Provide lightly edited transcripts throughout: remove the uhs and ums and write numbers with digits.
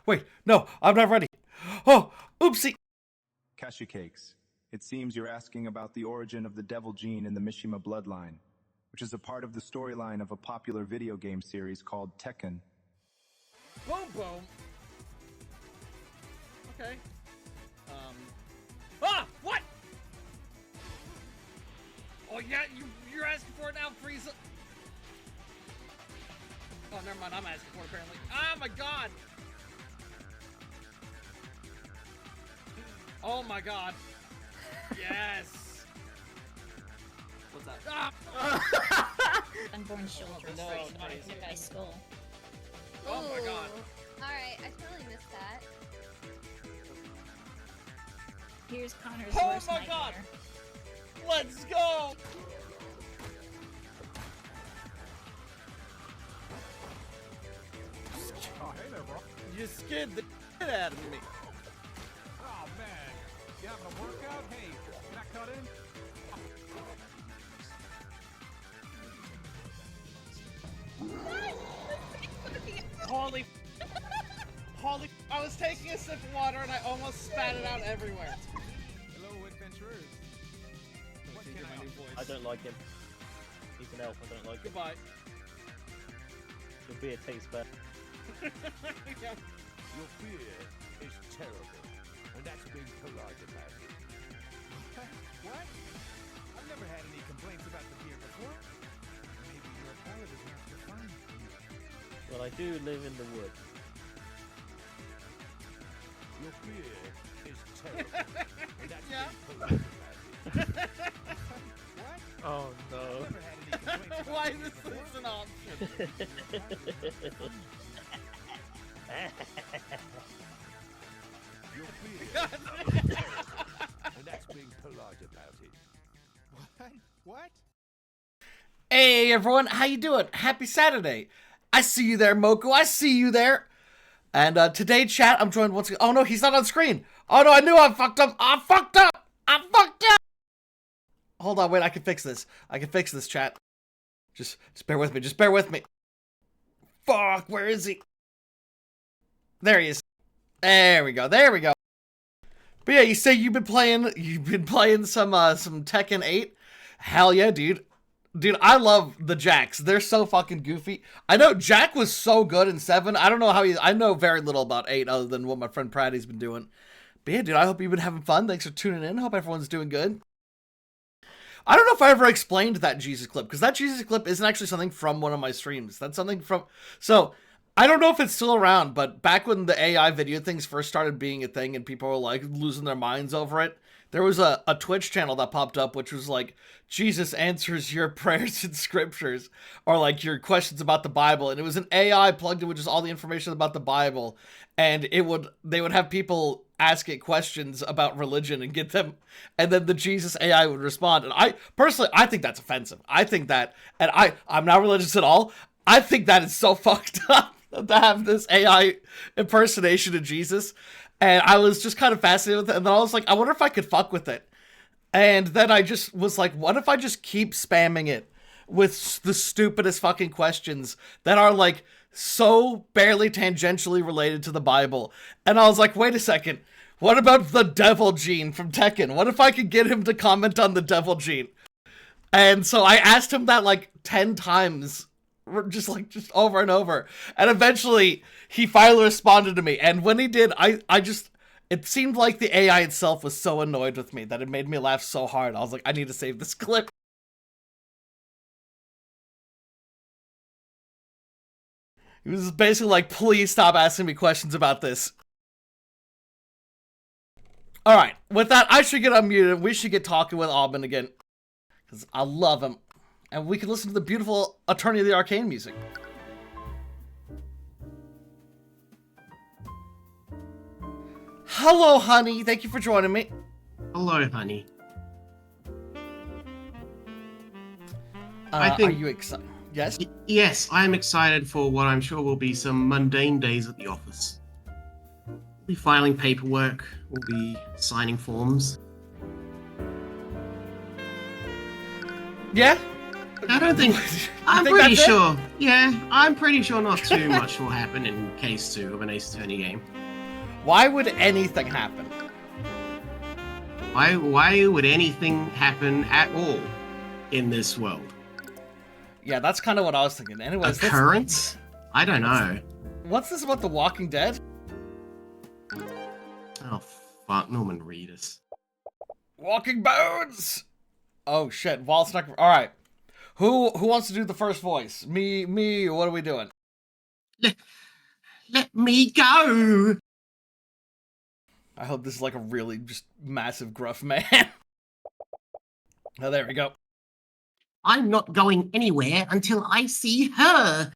Wait, no, I'm not ready. Oh, oopsie. Cashew cakes. It seems you're asking about the origin of the devil gene in the Mishima bloodline, which is a part of the storyline of a popular video game series called Tekken. Boom, boom. Okay. Ah! What? Oh, yeah, you're asking for it now, Frieza. Oh, never mind, I'm asking for it, apparently. Oh, my God. Oh, my God. Yes. What's that? Ah! Unborn children No, first nice. in my skull. Oh, my God. Alright, I totally missed that. Here's Connor's Oh worst my nightmare. God. Let's go. Oh, hey there, bro. You scared the shit out of me. Oh, man. You having a workout? Hey, can I cut in? Holy. Holy. I was taking a sip of water and I almost spat it out everywhere. Hello, adventurers. What can I do? I don't like him. He's an elf, I don't like him. Goodbye. Your beer tastes bad. Yeah. Your fear is terrible, and that's being polite about it. What? I've never had any complaints about the beer before. Maybe your palate is not defined. Well, I do live in the woods. Your fear is terrible, and that's Yeah. being polite about it. What? Oh no. I've never had any complaints about Why the beer this before. is an option? Your fear is terrible, and that's being polite about it. What? What? Hey everyone, how you doing? Happy Saturday. I see you there, Moku. I see you there. And today, chat, I'm joined once again. Oh no, he's not on screen. Oh no, I knew I fucked up. I fucked up. Hold on, wait, I can fix this. I can fix this, chat. Just bear with me. Just bear with me. Fuck, where is he? There he is. There we go. There we go. But yeah, you say you've been playing some Tekken 8? Hell yeah, dude. Dude, I love the Jacks. They're so fucking goofy. I know Jack was so good in 7. I don't know how I know very little about 8 other than what my friend Pratty's been doing. But yeah, dude, I hope you've been having fun. Thanks for tuning in. Hope everyone's doing good. I don't know if I ever explained that Jesus clip, because that Jesus clip isn't actually something from one of my streams. That's something from... So, I don't know if it's still around, but back when the AI video things first started being a thing and people were, like, losing their minds over it, there was a Twitch channel that popped up, which was like, Jesus answers your prayers and scriptures, or like your questions about the Bible. And it was an AI plugged in with just all the information about the Bible. And they would have people ask it questions about religion and get them, and then the Jesus AI would respond. And I think that's offensive. I think that, and I'm not religious at all. I think that is so fucked up to have this AI impersonation of Jesus. And I was just kind of fascinated with it. And then I was like, I wonder if I could fuck with it. And then I just was like, what if I just keep spamming it with the stupidest fucking questions that are like so barely tangentially related to the Bible? And I was like, wait a second. What about the devil gene from Tekken? What if I could get him to comment on the devil gene? And so I asked him that like 10 times. Just over and over. And eventually, he finally responded to me. And when he did, it seemed like the AI itself was so annoyed with me that it made me laugh so hard. I was like, I need to save this clip. He was basically like, please stop asking me questions about this. Alright, with that, I should get unmuted. We should get talking with Aubin again. Because I love him. And we can listen to the beautiful Attorney of the Arcane music. Hello, honey. Thank you for joining me. Hello, honey. I think- Are you excited? Yes? Yes, I am excited for what I'm sure will be some mundane days at the office. We'll be filing paperwork, we'll be signing forms. Yeah? I don't think. I'm think pretty that's it? sure. Yeah, I'm pretty sure not too much will happen in case 2 of an Ace Attorney game. Why would anything happen? Why would anything happen at all in this world? Yeah, that's kind of what I was thinking. Anyways, Occurrence? I don't know. what's this about The Walking Dead? Oh fuck, Norman Reedus. Walking Bones! Oh shit, Wall Snuck. Alright. Who wants to do the first voice? Me, what are we doing? Let me go! I hope this is like a really just massive gruff man. Oh, there we go. I'm not going anywhere until I see her.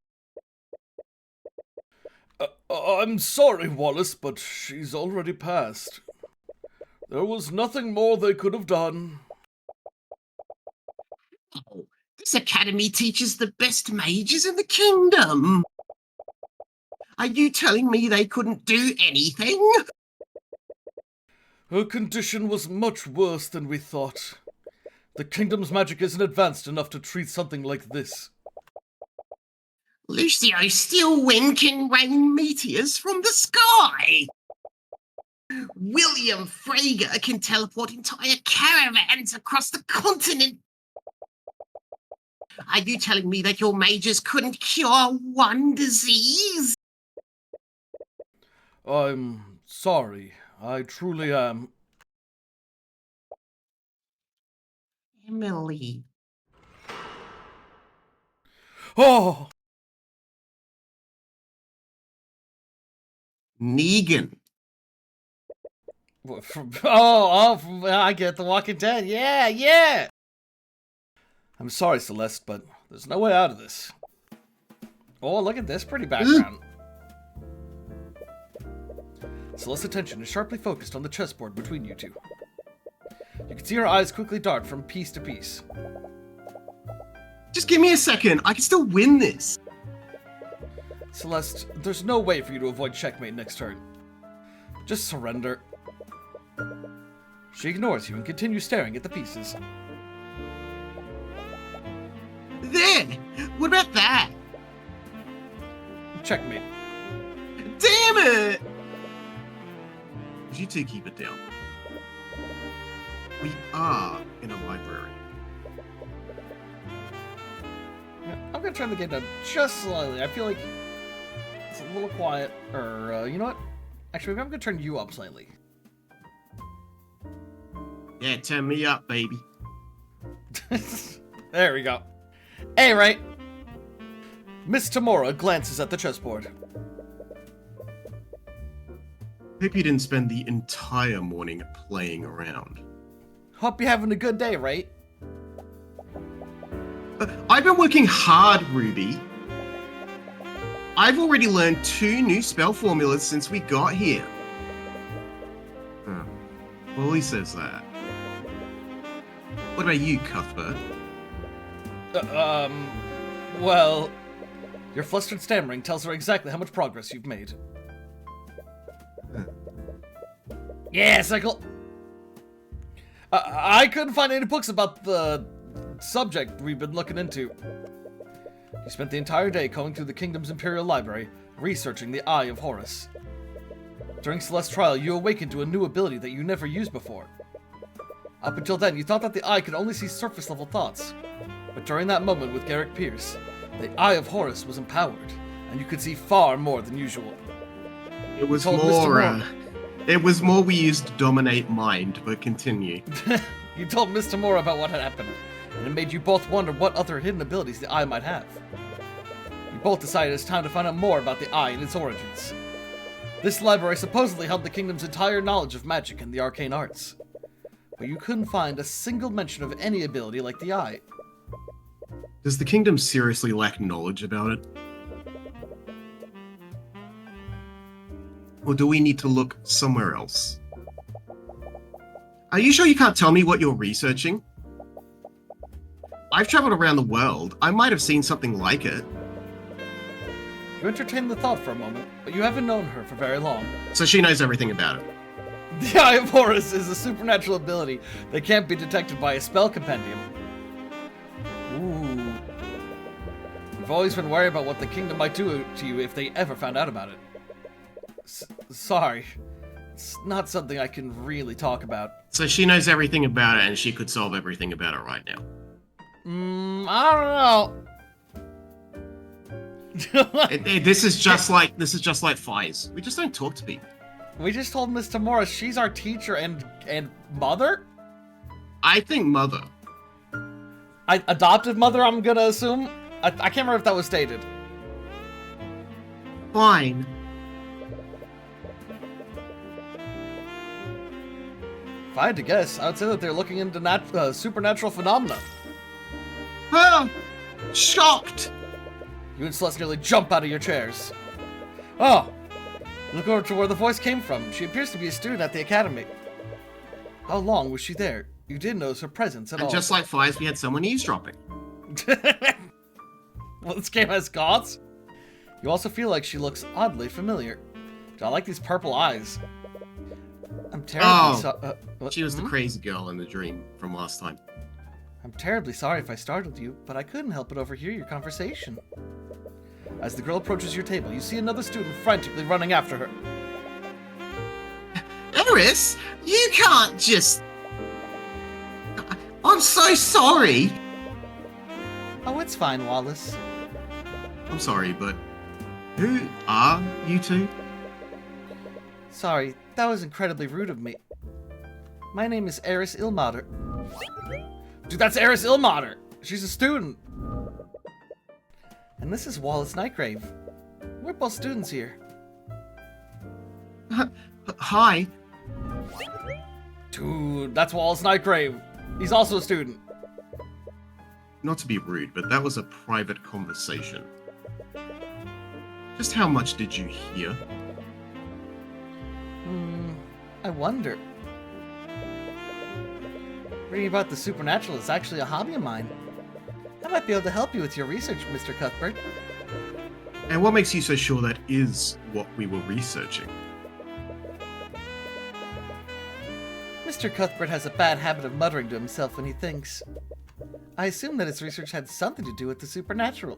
I'm sorry, Wallace, but she's already passed. There was nothing more they could have done. Oh, this academy teaches the best mages in the kingdom. Are you telling me they couldn't do anything? Her condition was much worse than we thought. The kingdom's magic isn't advanced enough to treat something like this. Lucio Steelwind can rain meteors from the sky. William Frager can teleport entire caravans across the continent. Are you telling me that your mages couldn't cure one disease? I'm sorry. I truly am. Emily. Oh! Negan. I get The Walking Dead. Yeah! I'm sorry, Celeste, but there's no way out of this. Oh, look at this pretty background. Celeste's attention is sharply focused on the chessboard between you two. You can see her eyes quickly dart from piece to piece. Just give me a second. I can still win this. Celeste, there's no way for you to avoid checkmate next turn. Just surrender. She ignores you and continues staring at the pieces. There! What about that? Checkmate. Damn it! You two keep it down. We are in a library. Yeah, I'm gonna turn the game down just slightly. I feel like it's a little quiet. Or, you know what? Actually, maybe I'm gonna turn you up slightly. Yeah, turn me up, baby. There we go. Hey, right. Miss Tamora glances at the chessboard. Hope you didn't spend the entire morning playing around. Hope you're having a good day, right? I've been working hard, Ruby. I've already learned 2 new spell formulas since we got here. Well, he says that. What about you, Cuthbert? Well, your flustered stammering tells her exactly how much progress you've made. Yeah, Cycle! I couldn't find any books about the subject we've been looking into. You spent the entire day combing through the kingdom's imperial library, researching the Eye of Horus. During Celeste's trial, you awakened to a new ability that you never used before. Up until then, you thought that the Eye could only see surface-level thoughts. But during that moment with Garrick Pierce, the Eye of Horus was empowered, and you could see far more than usual. It was told more, it was more we used dominate mind, but continue. You told Miss Tamora about what had happened, and it made you both wonder what other hidden abilities the Eye might have. You both decided it's time to find out more about the Eye and its origins. This library supposedly held the kingdom's entire knowledge of magic and the arcane arts. But you couldn't find a single mention of any ability like the Eye. Does the kingdom seriously lack knowledge about it? Or do we need to look somewhere else? Are you sure you can't tell me what you're researching? I've traveled around the world. I might have seen something like it. You entertained the thought for a moment, but you haven't known her for very long. So she knows everything about it. The Eye of Horus is a supernatural ability that can't be detected by a spell compendium. Ooh. I've always been worried about what the kingdom might do to you if they ever found out about it. Sorry. It's not something I can really talk about. So she knows everything about it, and she could solve everything about it right now. I don't know. This is just like Fies. We just don't talk to people. We just told Miss Tamora she's our teacher and mother? I think mother. Adopted mother, I'm gonna assume? I can't remember if that was stated. Fine. If I had to guess, I would say that they're looking into supernatural phenomena. Ah! Shocked! You and Celeste nearly jump out of your chairs. Oh! Look over to where the voice came from. She appears to be a student at the academy. How long was she there? You didn't notice her presence at all. And just like Fies, we had someone eavesdropping. Well, this game has gods. You also feel like she looks oddly familiar. I like these purple eyes. I'm terribly She was the crazy girl in the dream from last time. I'm terribly sorry if I startled you, but I couldn't help but overhear your conversation. As the girl approaches your table, you see another student frantically running after her. Eris, you can't just... I'm so sorry! Oh, it's fine, Wallace. I'm sorry, but who are you two? Sorry, that was incredibly rude of me. My name is Eris Ilmater. Dude, that's Eris Ilmater! She's a student! And this is Wallace Nightgrave. We're both students here. Hi. Dude, that's Wallace Nightgrave. He's also a student. Not to be rude, but that was a private conversation. Just how much did you hear? I wonder. Reading about the supernatural is actually a hobby of mine. I might be able to help you with your research, Mr. Cuthbert. And what makes you so sure that is what we were researching? Mr. Cuthbert has a bad habit of muttering to himself when he thinks. I assume that his research had something to do with the supernatural.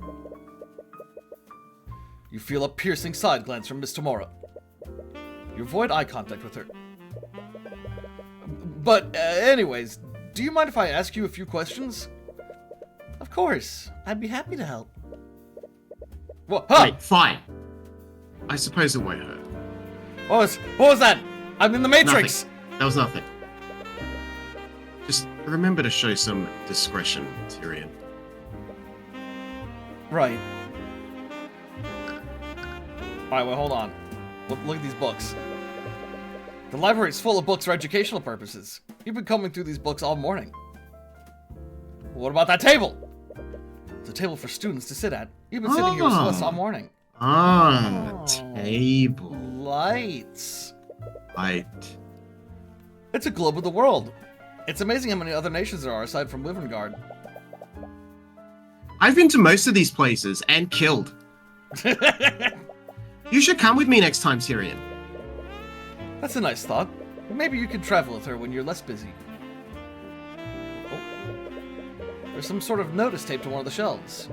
You feel a piercing side glance from Miss Tamora. You avoid eye contact with her. But, anyways, do you mind if I ask you a few questions? Of course. I'd be happy to help. What? Huh! Wait, fine. I suppose it won't hurt. What was that? I'm in the Matrix! Nothing. That was nothing. Just remember to show some discretion, Tyrion. Right. Alright, well, hold on. Look at these books. The library is full of books for educational purposes. You've been combing through these books all morning. What about that table? It's a table for students to sit at. You've been sitting here with Celeste all morning. Table. Lights. Light. It's a globe of the world. It's amazing how many other nations there are aside from Wyverngard. I've been to most of these places and killed. You should come with me next time, Tyrion. That's a nice thought. Maybe you could travel with her when you're less busy. Oh. There's some sort of notice taped to one of the shelves.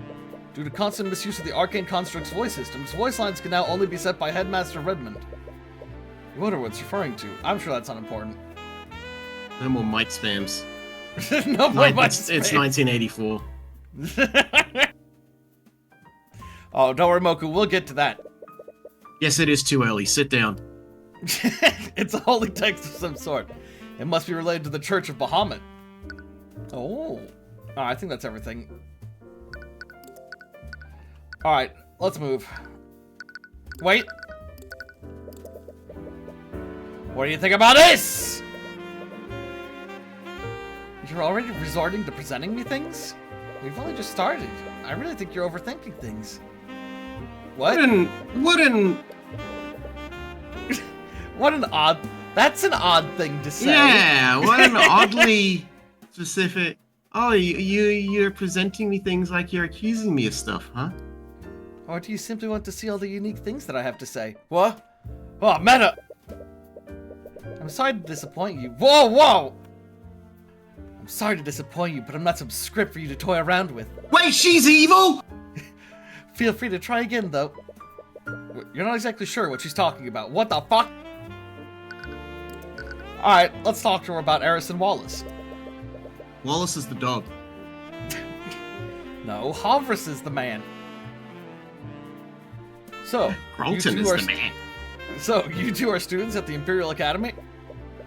Due to constant misuse of the Arcane Construct's voice systems, voice lines can now only be set by Headmaster Redmond. You wonder what it's referring to. I'm sure that's unimportant. No more mic spams. No more mic spams. It's 1984. Oh, don't worry, Moku. We'll get to that. Yes, it is too early. Sit down. It's a holy text of some sort. It must be related to the Church of Bahamut. Oh. I think that's everything. Alright, let's move. Wait. What do you think about this? You're already resorting to presenting me things? We've only just started. I really think you're overthinking things. What? What an odd... That's an odd thing to say. Yeah, what an oddly specific... Oh, you're presenting me things like you're accusing me of stuff, huh? Or do you simply want to see all the unique things that I have to say? What? Oh, meta! I'm sorry to disappoint you. Whoa! I'm sorry to disappoint you, but I'm not some script for you to toy around with. Wait, she's evil?! Feel free to try again, though. You're not exactly sure what she's talking about. What the fuck? Alright, let's talk to her about Harrison Wallace. Wallace is the dog. No, Havris is the man. So, Grolton is the man. So, you two are students at the Imperial Academy?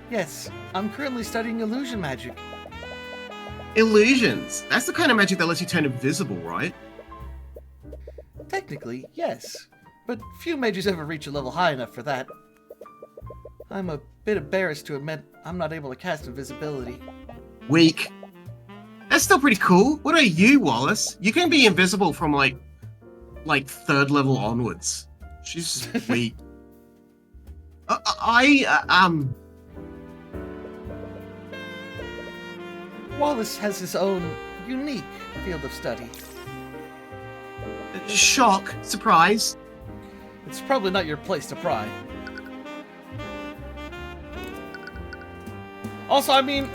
Yes, I'm currently studying illusion magic. Illusions. That's the kind of magic that lets you turn invisible, right? Technically, yes. But few mages ever reach a level high enough for that. I'm a bit embarrassed to admit I'm not able to cast invisibility. Weak. That's still pretty cool. What are you, Wallace? You can be invisible from like 3rd level onwards. She's weak. Wallace has his own unique field of study. Shock. Surprise. It's probably not your place to pry. Also, I mean,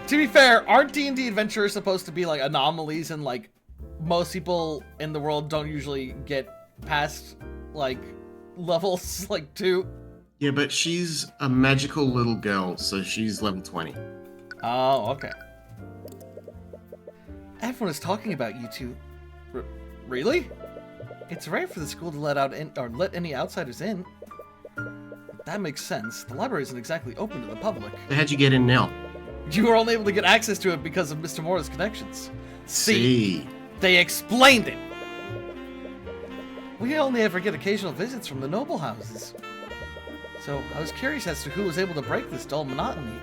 to be fair, aren't D&D adventurers supposed to be like anomalies and like most people in the world don't usually get past like levels like 2? Yeah, but she's a magical little girl, so she's level 20. Oh, okay. Everyone is talking about you two. Really? It's rare for the school to let any outsiders in. That makes sense. The library isn't exactly open to the public. So how'd you get in now? You were only able to get access to it because of Mr. Mora's connections. See. They explained it! We only ever get occasional visits from the noble houses. So, I was curious as to who was able to break this dull monotony.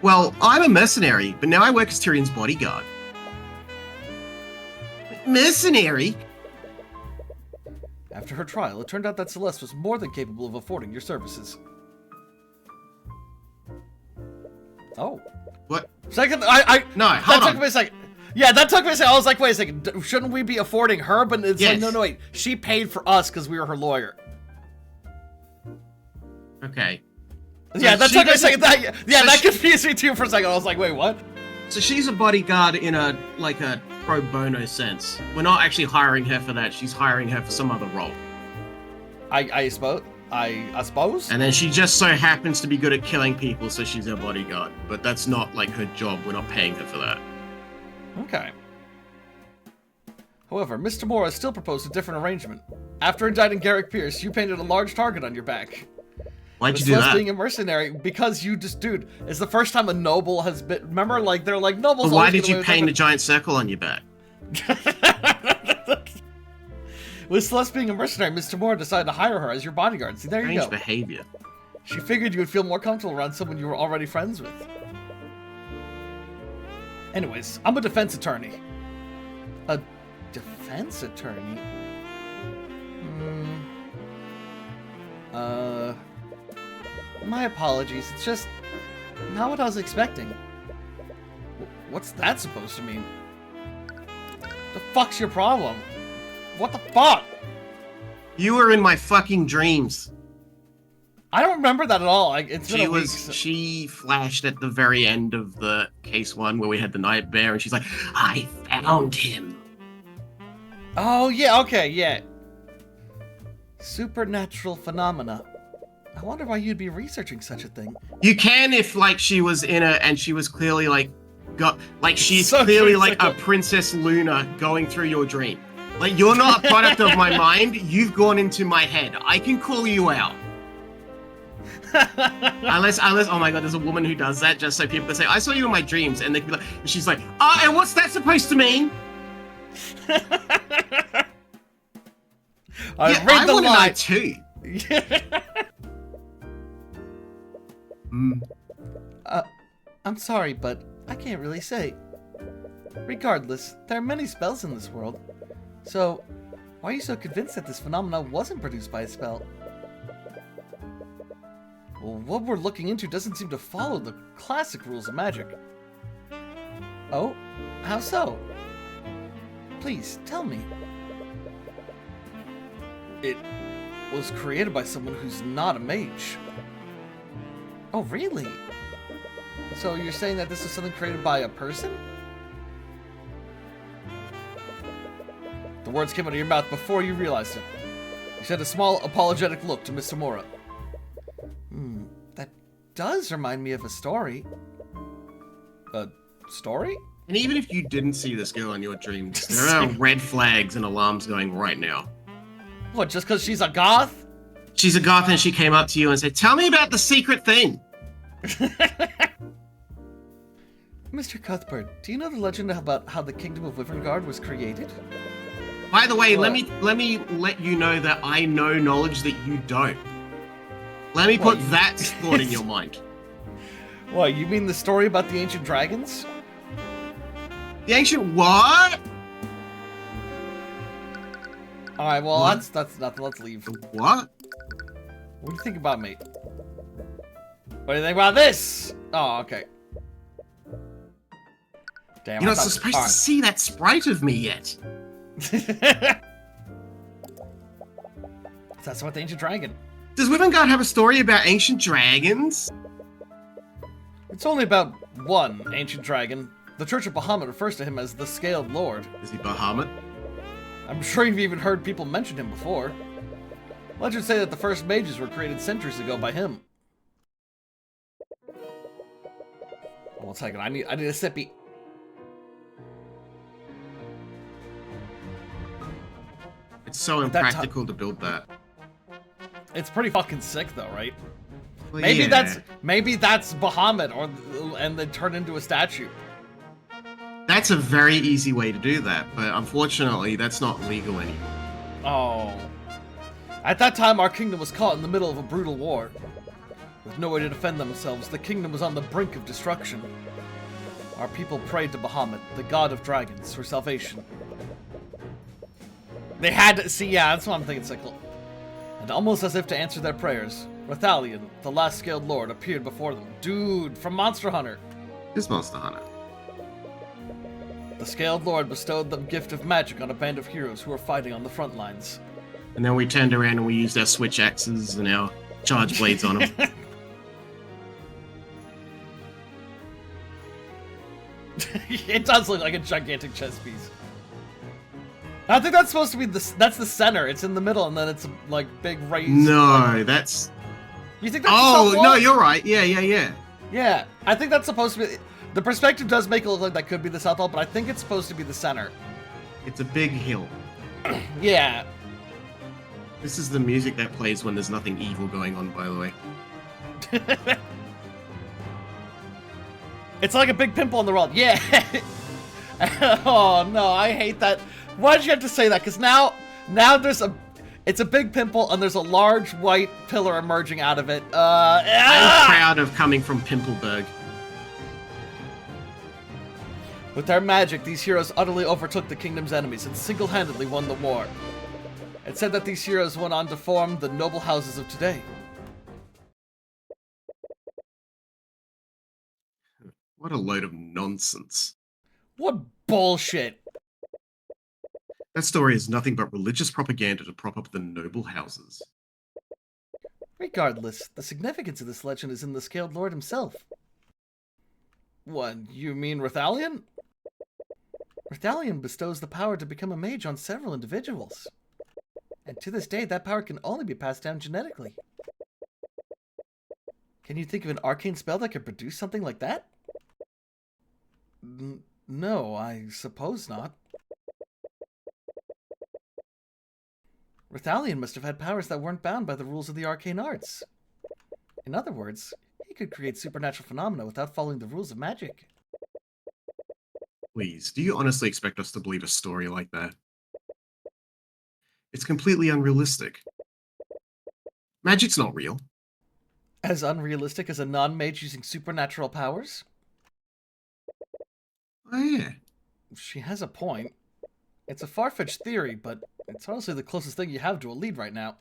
Well, I'm a mercenary, but now I work as Tyrion's bodyguard. Mercenary? After her trial, it turned out that Celeste was more than capable of affording your services. Oh. What? Second, No, hold that took on. me a second. Yeah, that took me a second. I was like, wait a second, shouldn't we be affording her? But it's like, Yes. no, wait. She paid for us because we were her lawyer. Okay. Yeah, that she took me a doesn't- second. That so that she- confused me too for a second. I was like, wait, what? So she's a bodyguard in a pro bono sense. We're not actually hiring her for that. She's hiring her for some other role. I suppose. I suppose. And then she just so happens to be good at killing people, so she's our bodyguard. But that's not like her job. We're not paying her for that. Okay. However, Mr. Mora still proposed a different arrangement. After indicting Garrick Pierce, you painted a large target on your back. Why'd you With do Celeste that? being a mercenary, because you just, dude, it's the first time a noble has been. Remember, like they're like nobles. But why always did get you away with paint a it. giant circle on your back? With Celeste being a mercenary, Mr. Moore decided to hire her as your bodyguard. See, there you Strange go. behavior. She figured you would feel more comfortable around someone you were already friends with. Anyways, I'm a defense attorney. A defense attorney? My apologies. It's just not what I was expecting. What's that supposed to mean? The fuck's your problem? What the fuck? You were in my fucking dreams. I don't remember that at all. It's been a week. She flashed at the very end of the case 1 where we had the nightmare, and she's like, I found him. Oh, yeah, okay, yeah. Supernatural phenomena. I wonder why you'd be researching such a thing. You can if, like, she was in a, and she was clearly, like, she's So clearly, true, like, so a Princess Luna going through your dream. Like, you're not a product of my mind, you've gone into my head. I can call you out. unless, oh my god, there's a woman who does that just so people can say, I saw you in my dreams, and they can be like, and she's like, and what's that supposed to mean? I read the want to know line. too. I'm sorry, but I can't really say. Regardless, there are many spells in this world. So, why are you so convinced that this phenomenon wasn't produced by a spell? Well, what we're looking into doesn't seem to follow the classic rules of magic. Oh? How so? Please, tell me. It was created by someone who's not a mage. Oh, really? So you're saying that this is something created by a person? The words came out of your mouth before you realized it. You sent a small, apologetic look to Miss Tamura. That does remind me of a story. A story? And even if you didn't see this girl in your dreams, there are red flags and alarms going right now. What, just because she's a goth? She's a goth and she came up to you and said, "Tell me about the secret thing." Mr. Cuthbert, do you know the legend about how the Kingdom of Wyverngard was created? By the way, What? let me let you know that I know knowledge that you don't. Let me put that thought in your mind. What, you mean the story about the ancient dragons? The ancient what? Alright, well, What? that's nothing. Let's leave. What? What do you think about me? What do you think about this? Oh, okay. Damn, You're I not thought- supposed to see that sprite of me yet. That's about the ancient dragon. Does Wyverngard have a story about ancient dragons? It's only about one ancient dragon. The Church of Bahamut refers to him as the Scaled Lord. Is he Bahamut? I'm sure you've even heard people mention him before. Legends say that the first mages were created centuries ago by him. One second, I need a sippy. It's so impractical to build that. It's pretty fucking sick though, right? Well, Maybe yeah. that's Bahamut, and then turn into a statue. That's a very easy way to do that, but unfortunately, that's not legal anymore. Oh. At that time, our kingdom was caught in the middle of a brutal war. With no way to defend themselves, the kingdom was on the brink of destruction. Our people prayed to Bahamut, the god of dragons, for salvation. They had to see, yeah, that's what I'm thinking, Sickle. And almost as if to answer their prayers, Rathalion, the last scaled lord, appeared before them. Dude, from Monster Hunter. This Monster Hunter. The Scaled Lord bestowed the gift of magic on a band of heroes who were fighting on the front lines. And then we turned around and we used our switch axes and our charge blades on them. It does look like a gigantic chess piece. I think that's supposed to be that's the center. It's in the middle, and then it's like big raised. No, that's... You think that's the Oh, south wall? no, you're right. Yeah. Yeah, I think that's supposed to be. The perspective does make it look like that could be the south wall, but I think it's supposed to be the center. It's a big hill. Yeah. This is the music that plays when there's nothing evil going on, by the way. It's like a big pimple on the world. Yeah. Oh no, I hate that. Why did you have to say that? Because now there's it's a big pimple and there's a large white pillar emerging out of it. I'm proud of coming from Pimpleberg. With their magic, these heroes utterly overtook the kingdom's enemies and single-handedly won the war. It's said that these heroes went on to form the noble houses of today. What a load of nonsense. What bullshit. That story is nothing but religious propaganda to prop up the noble houses. Regardless, the significance of this legend is in the Scaled Lord himself. What, you mean Rathalion? Rathalion bestows the power to become a mage on several individuals. And to this day, that power can only be passed down genetically. Can you think of an arcane spell that could produce something like that? No, I suppose not. Rathalion must have had powers that weren't bound by the rules of the arcane arts. In other words, he could create supernatural phenomena without following the rules of magic. Please, do you honestly expect us to believe a story like that? It's completely unrealistic. Magic's not real. As unrealistic as a non-mage using supernatural powers? Oh yeah. She has a point. It's a far-fetched theory, but it's honestly the closest thing you have to a lead right now.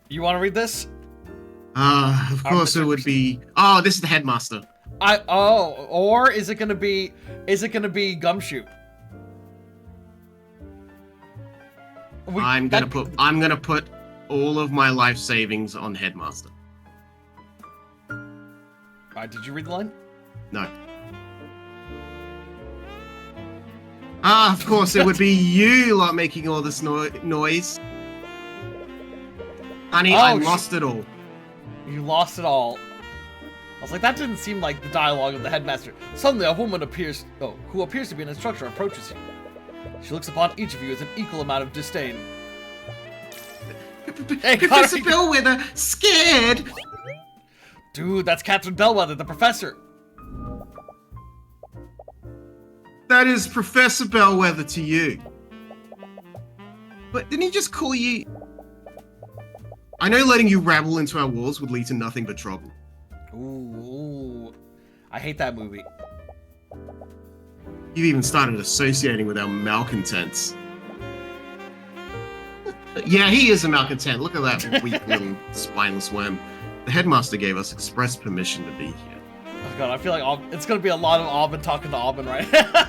You want to read this? Of course it would be... Oh, this is the headmaster. Or is it gonna be Gumshoe? I'm gonna put all of my life savings on headmaster. Alright, did you read the line? No. Ah, of course, it would be you lot making all this noise. Honey, I lost it all. You lost it all. I was like, that didn't seem like the dialogue of the headmaster. Suddenly, a woman who appears to be an instructor, approaches you. She looks upon each of you with an equal amount of disdain. Hey, Professor Bellwether, scared! Dude, that's Catherine Bellwether, the professor. That is Professor Bellwether to you. But didn't he just call you... I know letting you rabble into our walls would lead to nothing but trouble. Ooh. I hate that movie. You've even started associating with our malcontents. Yeah, he is a malcontent. Look at that weak little spineless worm. The headmaster gave us express permission to be here. Oh god, I feel like it's gonna be a lot of Aubin talking to Aubin right now.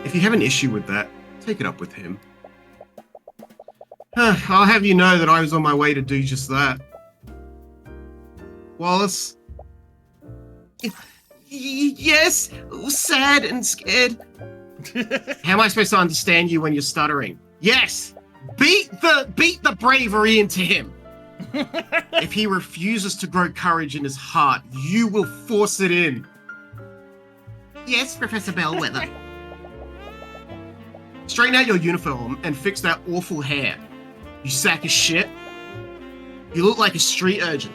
If you have an issue with that, take it up with him. I'll have you know that I was on my way to do just that. Wallace? Yes, sad and scared. How am I supposed to understand you when you're stuttering? Yes! Beat the bravery into him! If he refuses to grow courage in his heart, you will force it in. Yes, Professor Bellwether. Straighten out your uniform and fix that awful hair. You sack of shit. You look like a street urchin.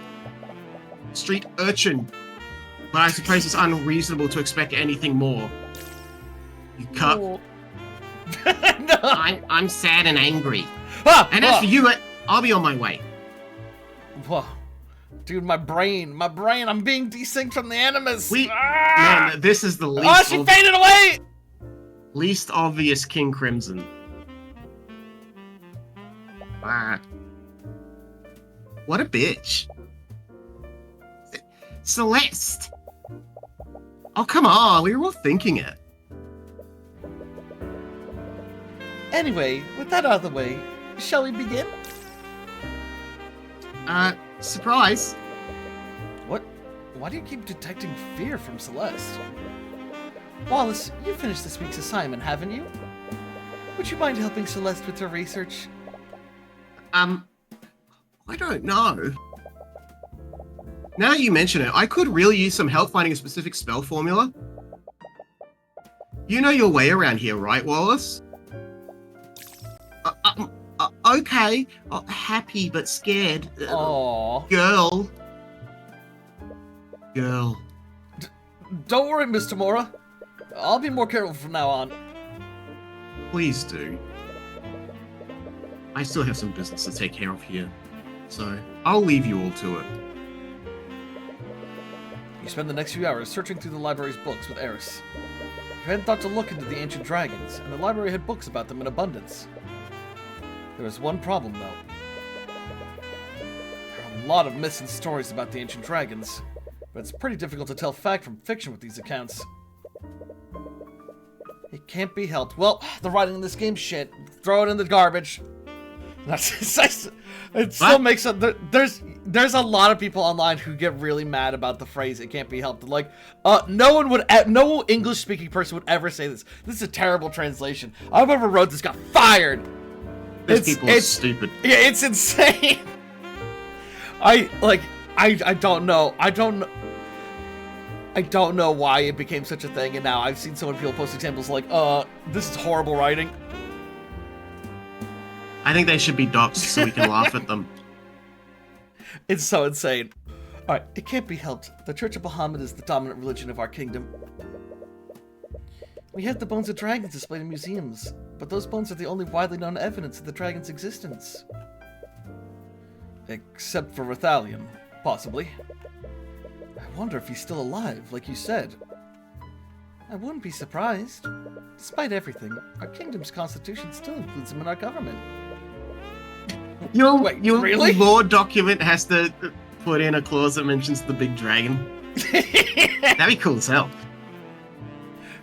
But I suppose it's unreasonable to expect anything more. You cup. No. I'm sad and angry. And as for you, I'll be on my way. Whoa. Dude, my brain, I'm being desynced from the animus. Man, this is the least. Oh, she faded away! Least obvious King Crimson. What a bitch. Celeste! Oh, come on, we were all thinking it. Anyway, with that out of the way, shall we begin? Surprise. What? Why do you keep detecting fear from Celeste? Wallace, you finished this week's assignment, haven't you? Would you mind helping Celeste with her research? I don't know. Now that you mention it, I could really use some help finding a specific spell formula. You know your way around here, right, Wallace? Okay. Happy but scared. Aww. Girl. Don't worry, Mr. Mora. I'll be more careful from now on. Please do. I still have some business to take care of here, so I'll leave you all to it. You spend the next few hours searching through the library's books with Eris. You hadn't thought to look into the ancient dragons, and the library had books about them in abundance. There was one problem, though. There are a lot of myths and stories about the ancient dragons, but it's pretty difficult to tell fact from fiction with these accounts. It can't be helped. Well, the writing in this game's shit. Throw it in the garbage. It still makes sense. There's a lot of people online who get really mad about the phrase "it can't be helped." Like, no English-speaking person would ever say this. This is a terrible translation. Whoever wrote this got fired. These people are stupid. Yeah, it's insane. I don't know. I don't know why it became such a thing, and now I've seen so many people post examples like, this is horrible writing. I think they should be doxxed so we can laugh at them. It's so insane. Alright, it can't be helped. The Church of Bahamut is the dominant religion of our kingdom. We have the bones of dragons displayed in museums, but those bones are the only widely known evidence of the dragon's existence. Except for Rathalion, possibly. I wonder if he's still alive, like you said. I wouldn't be surprised. Despite everything, our kingdom's constitution still includes him in our government. Your really? law document has to put in a clause that mentions the big dragon. That'd be cool as hell.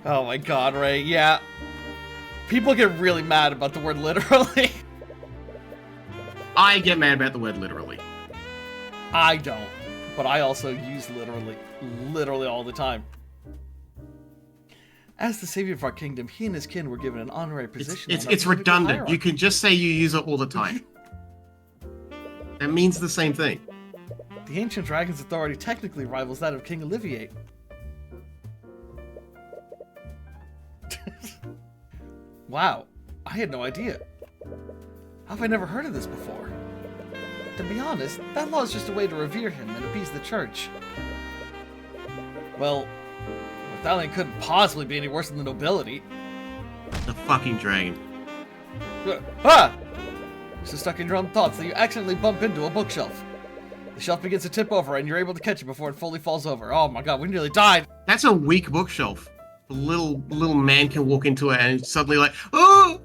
Oh my god, Ray, yeah. People get really mad about the word literally. I get mad about the word literally. I don't, but I also use literally all the time. As the savior of our kingdom, he and his kin were given an honorary position. It's on our political redundant. hierarchy. You can just say you use it all the time. That means the same thing. The ancient dragon's authority technically rivals that of King Olivier. Wow, I had no idea. How have I never heard of this before? To be honest, that law is just a way to revere him and appease the church. Well, Rebellion couldn't possibly be any worse than the nobility. The fucking dragon. Ah! You're so stuck in your own thoughts that you accidentally bump into a bookshelf. The shelf begins to tip over and you're able to catch it before it fully falls over. Oh my god, we nearly died! That's a weak bookshelf. A little man can walk into it and it's suddenly like, oh!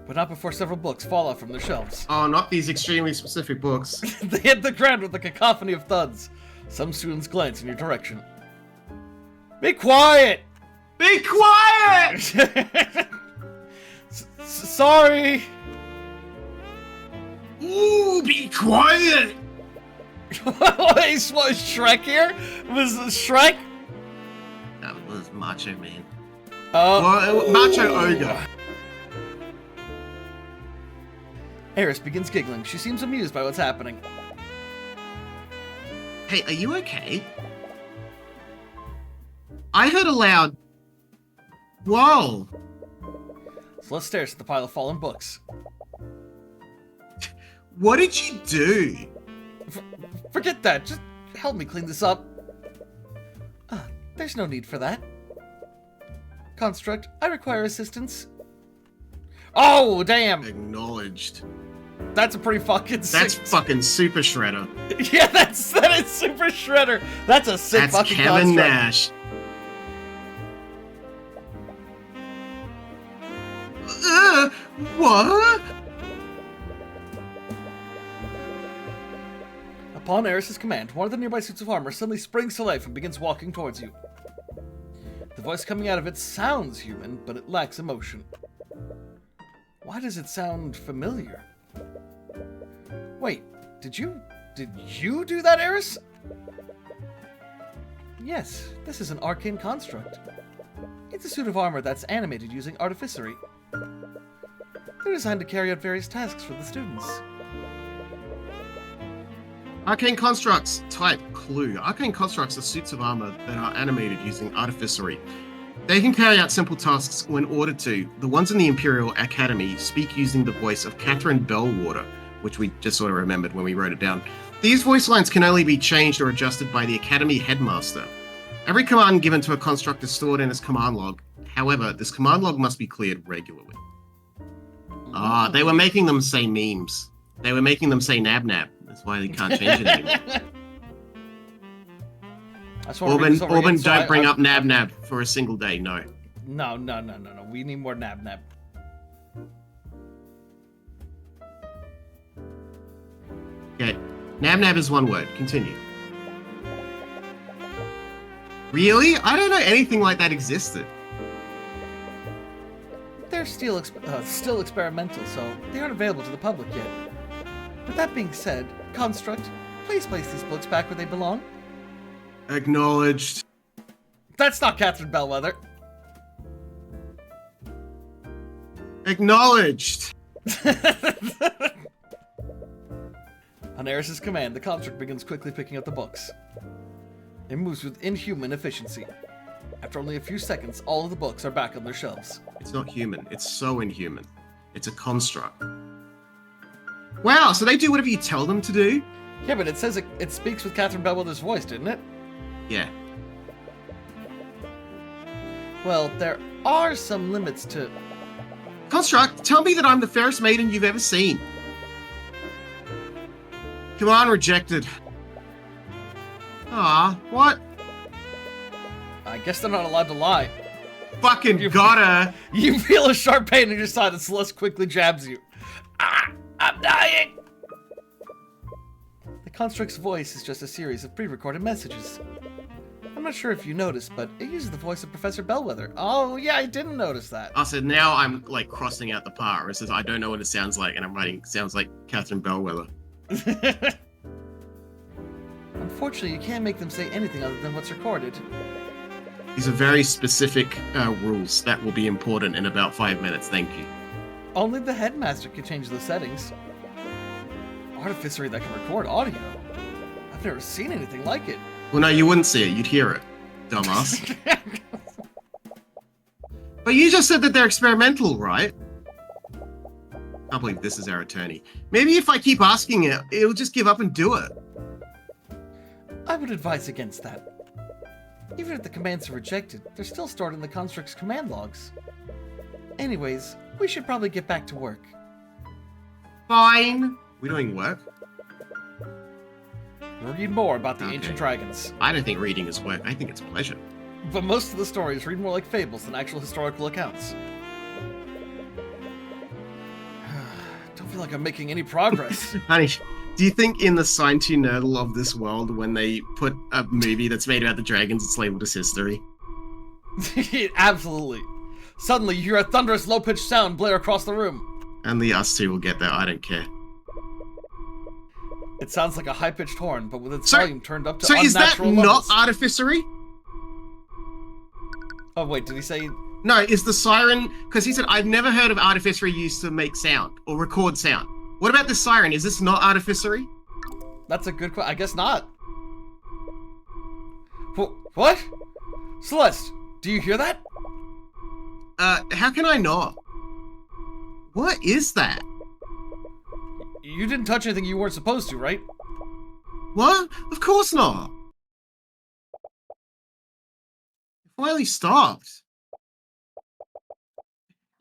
But not before several books fall off from their shelves. Oh, not these extremely specific books. They hit the ground with a cacophony of thuds. Some students glance in your direction. Be quiet! Be quiet! Sorry! Ooh, be quiet! Wait, was Shrek here? Was Shrek? That was Macho Man. Well, Macho Ogre. Eris begins giggling. She seems amused by what's happening. Hey, are you okay? I heard a loud... Whoa! Celeste stares at the pile of fallen books. What did you do? Forget that. Just help me clean this up. There's no need for that. Construct, I require assistance. Oh, damn! Acknowledged. That's a pretty fucking That's sick... fucking Super Shredder. Yeah, that is Super Shredder. That's a sick That's fucking Kevin construct. Nash. What? Upon Eris's command, one of the nearby suits of armor suddenly springs to life and begins walking towards you. The voice coming out of it sounds human, but it lacks emotion. Why does it sound familiar? Wait, did you do that, Eris? Yes, this is an arcane construct. It's a suit of armor that's animated using artificery. They're designed to carry out various tasks for the students. Arcane constructs. Type clue. Arcane constructs are suits of armor that are animated using artificery. They can carry out simple tasks when ordered to. The ones in the Imperial Academy speak using the voice of Catherine Bellwater, which we just sort of remembered when we wrote it down. These voice lines can only be changed or adjusted by the Academy headmaster. Every command given to a construct is stored in its command log. However, this command log must be cleared regularly. Ah, they were making them say memes. They were making them say nab nab. That's why they can't change it anymore. Orban, don't bring up nab nab for a single day. No. No. We need more nab nab. Okay. Nab nab is one word. Continue. Really? I don't know anything like that existed. They're still experimental, so they aren't available to the public yet. With that being said, Construct, please place these books back where they belong. Acknowledged. That's not Catherine Bellwether. Acknowledged. On Eris's command, the construct begins quickly picking up the books. It moves with inhuman efficiency. After only a few seconds, all of the books are back on their shelves. It's not human. It's so inhuman. It's a construct. Wow, so they do whatever you tell them to do? Yeah, but it says it speaks with Catherine Bellwether's voice, didn't it? Yeah. Well, there are some limits to... Construct, tell me that I'm the fairest maiden you've ever seen. Command rejected. Ah, what? I guess they're not allowed to lie. Fucking gotta. You feel a sharp pain in your side and Celeste quickly jabs you. Ah, I'm dying! The construct's voice is just a series of pre-recorded messages. I'm not sure if you noticed, but it uses the voice of Professor Bellwether. Oh, yeah, I didn't notice that. Oh, so now I'm, like, crossing out the part where it says, I don't know what it sounds like, and I'm writing, sounds like Catherine Bellwether. Unfortunately, you can't make them say anything other than what's recorded. These are very specific rules that will be important in about 5 minutes. Thank you. Only the headmaster can change the settings. Artificery that can record audio. I've never seen anything like it. Well, no, you wouldn't see it. You'd hear it, dumbass. But you just said that they're experimental, right? I can't believe this is our attorney. Maybe if I keep asking it, it'll just give up and do it. I would advise against that. Even if the commands are rejected, they're still stored in the construct's command logs. Anyways, we should probably get back to work. Fine. We're doing work? Read more about the Okay. ancient dragons. I don't think reading is work. I think it's pleasure. But most of the stories read more like fables than actual historical accounts. Don't feel like I'm making any progress. Honey, do you think in the Sign to Nerdle of this world, when they put a movie that's made about the dragons, it's labeled as history? Absolutely. Suddenly, you hear a thunderous, low-pitched sound blare across the room. Only us two will get that. I don't care. It sounds like a high-pitched horn, but with its So- volume turned up to So is that unnatural not levels. artificery? Oh, wait, did he say... No, is the siren... Because he said, I've never heard of artificery used to make sound or record sound. What about the siren? Is this not artificery? That's a good question. I guess not. What? Celeste, do you hear that? How can I not? What is that? You didn't touch anything you weren't supposed to, right? What? Of course not. It finally stopped.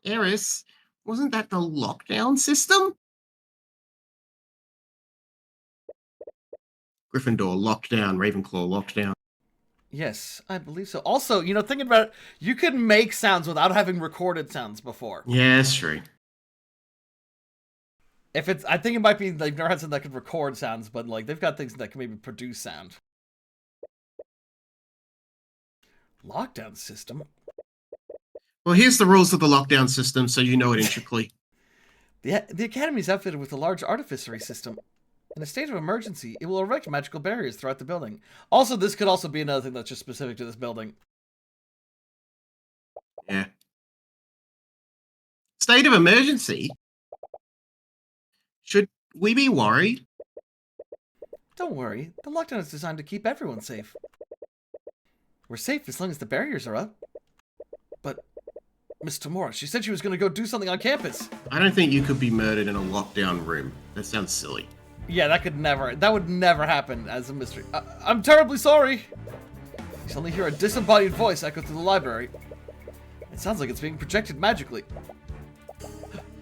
Eris, wasn't that the lockdown system? Gryffindor, lockdown. Ravenclaw, lockdown. Yes, I believe so. Also, you know, thinking about it, you could make sounds without having recorded sounds before. Yeah, that's true. If it's, I think it might be, they've never had something that could record sounds, but like, they've got things that can maybe produce sound. Lockdown system? Well, here's the rules of the lockdown system, so you know it intricately. The Academy is outfitted with a large artificery system. In a state of emergency, it will erect magical barriers throughout the building. Also, this could also be another thing that's just specific to this building. Yeah. State of emergency? Should we be worried? Don't worry, the lockdown is designed to keep everyone safe. We're safe as long as the barriers are up. But, Miss Tamora, she said she was going to go do something on campus. I don't think you could be murdered in a lockdown room. That sounds silly. Yeah, that would never happen as a mystery. I'm terribly sorry. You suddenly hear a disembodied voice echo through the library. It sounds like it's being projected magically.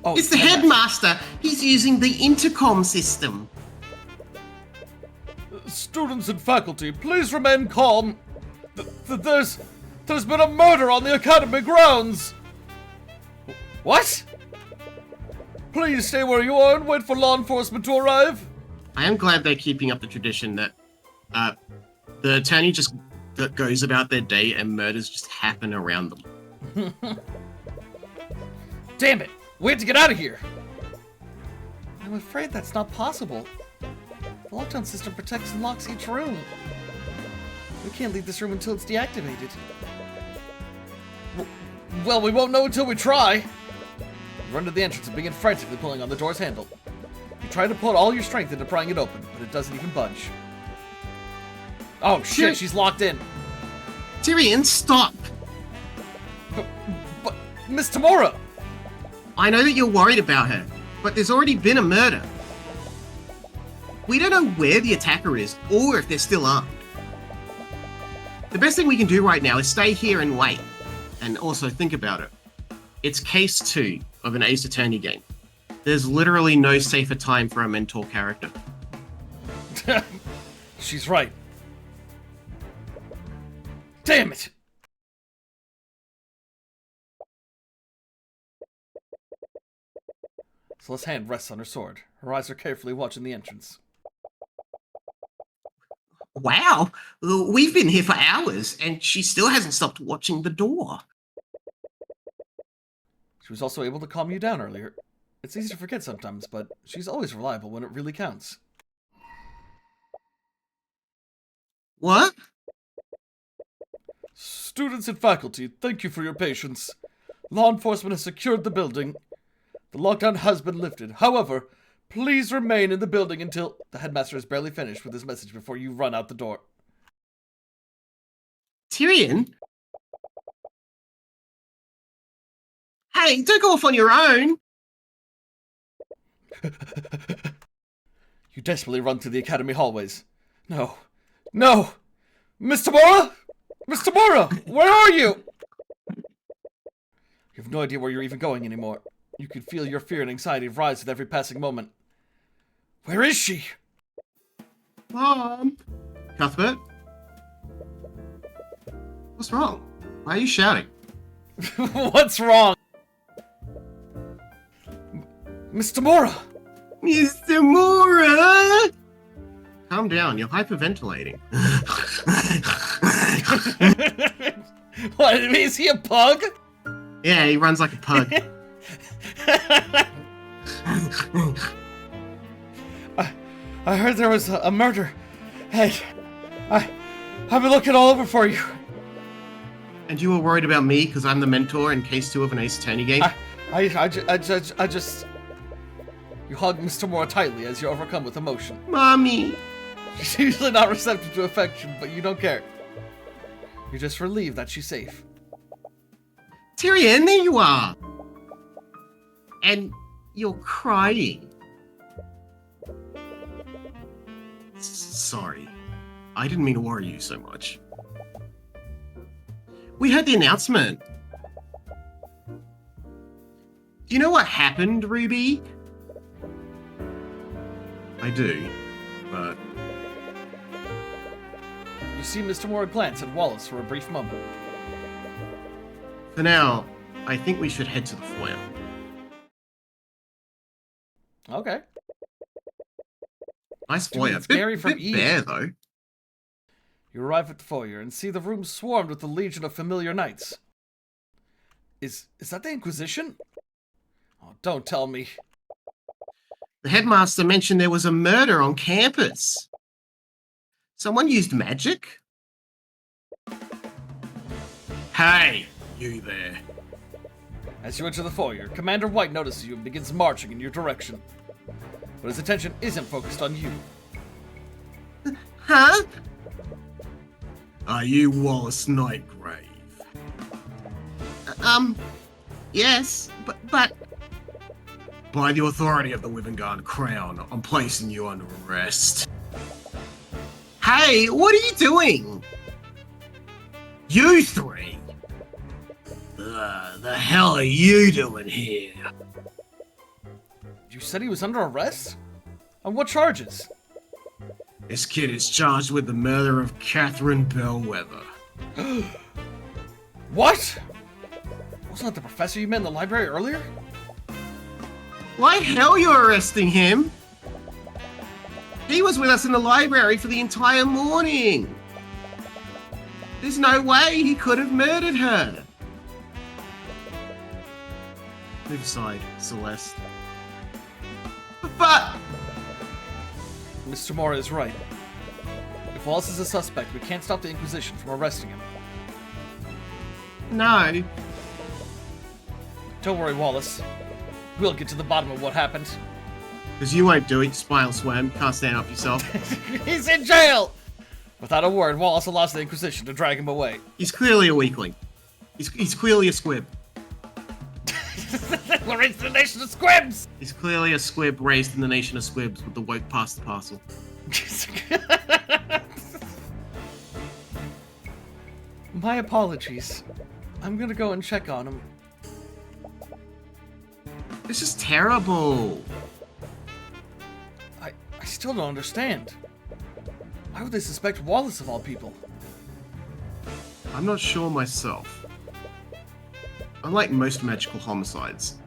Oh, It's the headmaster. He's using the intercom system. Students and faculty, please remain calm. There's been a murder on the academy grounds. What? Please stay where you are and wait for law enforcement to arrive. I am glad they're keeping up the tradition that the attorney just goes about their day and murders just happen around them. Damn it! We have to get out of here! I'm afraid that's not possible. The lockdown system protects and locks each room. We can't leave this room until it's deactivated. Well, we won't know until we try. You run to the entrance and begin frantically pulling on the door's handle. You try to put all your strength into prying it open, but it doesn't even budge. Oh shit, she's locked in. Tyrion, stop! But Miss Tamora! I know that you're worried about her, but there's already been a murder. We don't know where the attacker is, or if they're still armed. The best thing we can do right now is stay here and wait. And also think about it. It's case 2 of an Ace Attorney game. There's literally no safer time for a mentor character. She's right. Damn it! Celeste's hand rests on her sword. Her eyes are carefully watching the entrance. Wow, we've been here for hours, and she still hasn't stopped watching the door. She was also able to calm you down earlier. It's easy to forget sometimes, but she's always reliable when it really counts. What? Students and faculty, thank you for your patience. Law enforcement has secured the building. The lockdown has been lifted. However, please remain in the building until the headmaster is barely finished with his message before you run out the door. Tyrion? Hey, don't go off on your own. You desperately run through the academy hallways. No. No! Mr. Mora? Mr. Mora! Where are you? You have no idea where you're even going anymore. You can feel your fear and anxiety rise with every passing moment. Where is she? Mom? Cuthbert? What's wrong? Why are you shouting? What's wrong? Mr. Mora! Mr. Mora! Calm down, you're hyperventilating. What, is he a pug? Yeah, he runs like a pug. I heard there was a murder. Hey, I've been looking all over for you. And you were worried about me because I'm the mentor in case 2 of an Ace Attorney game? I just... You hug Mr. Mora tightly as you're overcome with emotion. Mommy! She's usually not receptive to affection, but you don't care. You're just relieved that she's safe. Tyrion, there you are! And you're crying. Sorry. I didn't mean to worry you so much. We heard the announcement. Do you know what happened, Ruby? I do, but... You see Mr. Mora glance at Wallace for a brief moment. For now, I think we should head to the foyer. Okay. Nice Dude, foyer. it's Gary from bit Eve. bare, though. You arrive at the foyer and see the room swarmed with a legion of familiar knights. Is that the Inquisition? Oh, don't tell me. The headmaster mentioned there was a murder on campus. Someone used magic? Hey, you there. As you enter the foyer, Commander White notices you and begins marching in your direction. But his attention isn't focused on you. Huh? Are you Wallace Nightgrave? Yes, but... By the authority of the Wyverngarde Crown, I'm placing you under arrest. Hey, what are you doing? You three! The hell are you doing here? You said he was under arrest? On what charges? This kid is charged with the murder of Catherine Bellwether. What? Wasn't that the professor you met in the library earlier? Why hell you're arresting him? He was with us in the library for the entire morning. There's no way he could have murdered her. Move aside, Celeste. But... Mr. Mora is right. If Wallace is a suspect, we can't stop the Inquisition from arresting him. No. Don't worry, Wallace. We'll get to the bottom of what happened. Because you won't do it, Spinal Swam. Can't stand up yourself. He's in jail! Without a word, Wallace allows the Inquisition to drag him away. He's clearly a weakling. He's clearly a squib. We're raised in the nation of squibs! He's clearly a squib raised in the nation of squibs with the woke past the parcel. My apologies. I'm gonna go and check on him. This is terrible. I still don't understand. Why would they suspect Wallace of all people? I'm not sure myself. Unlike most magical homicides.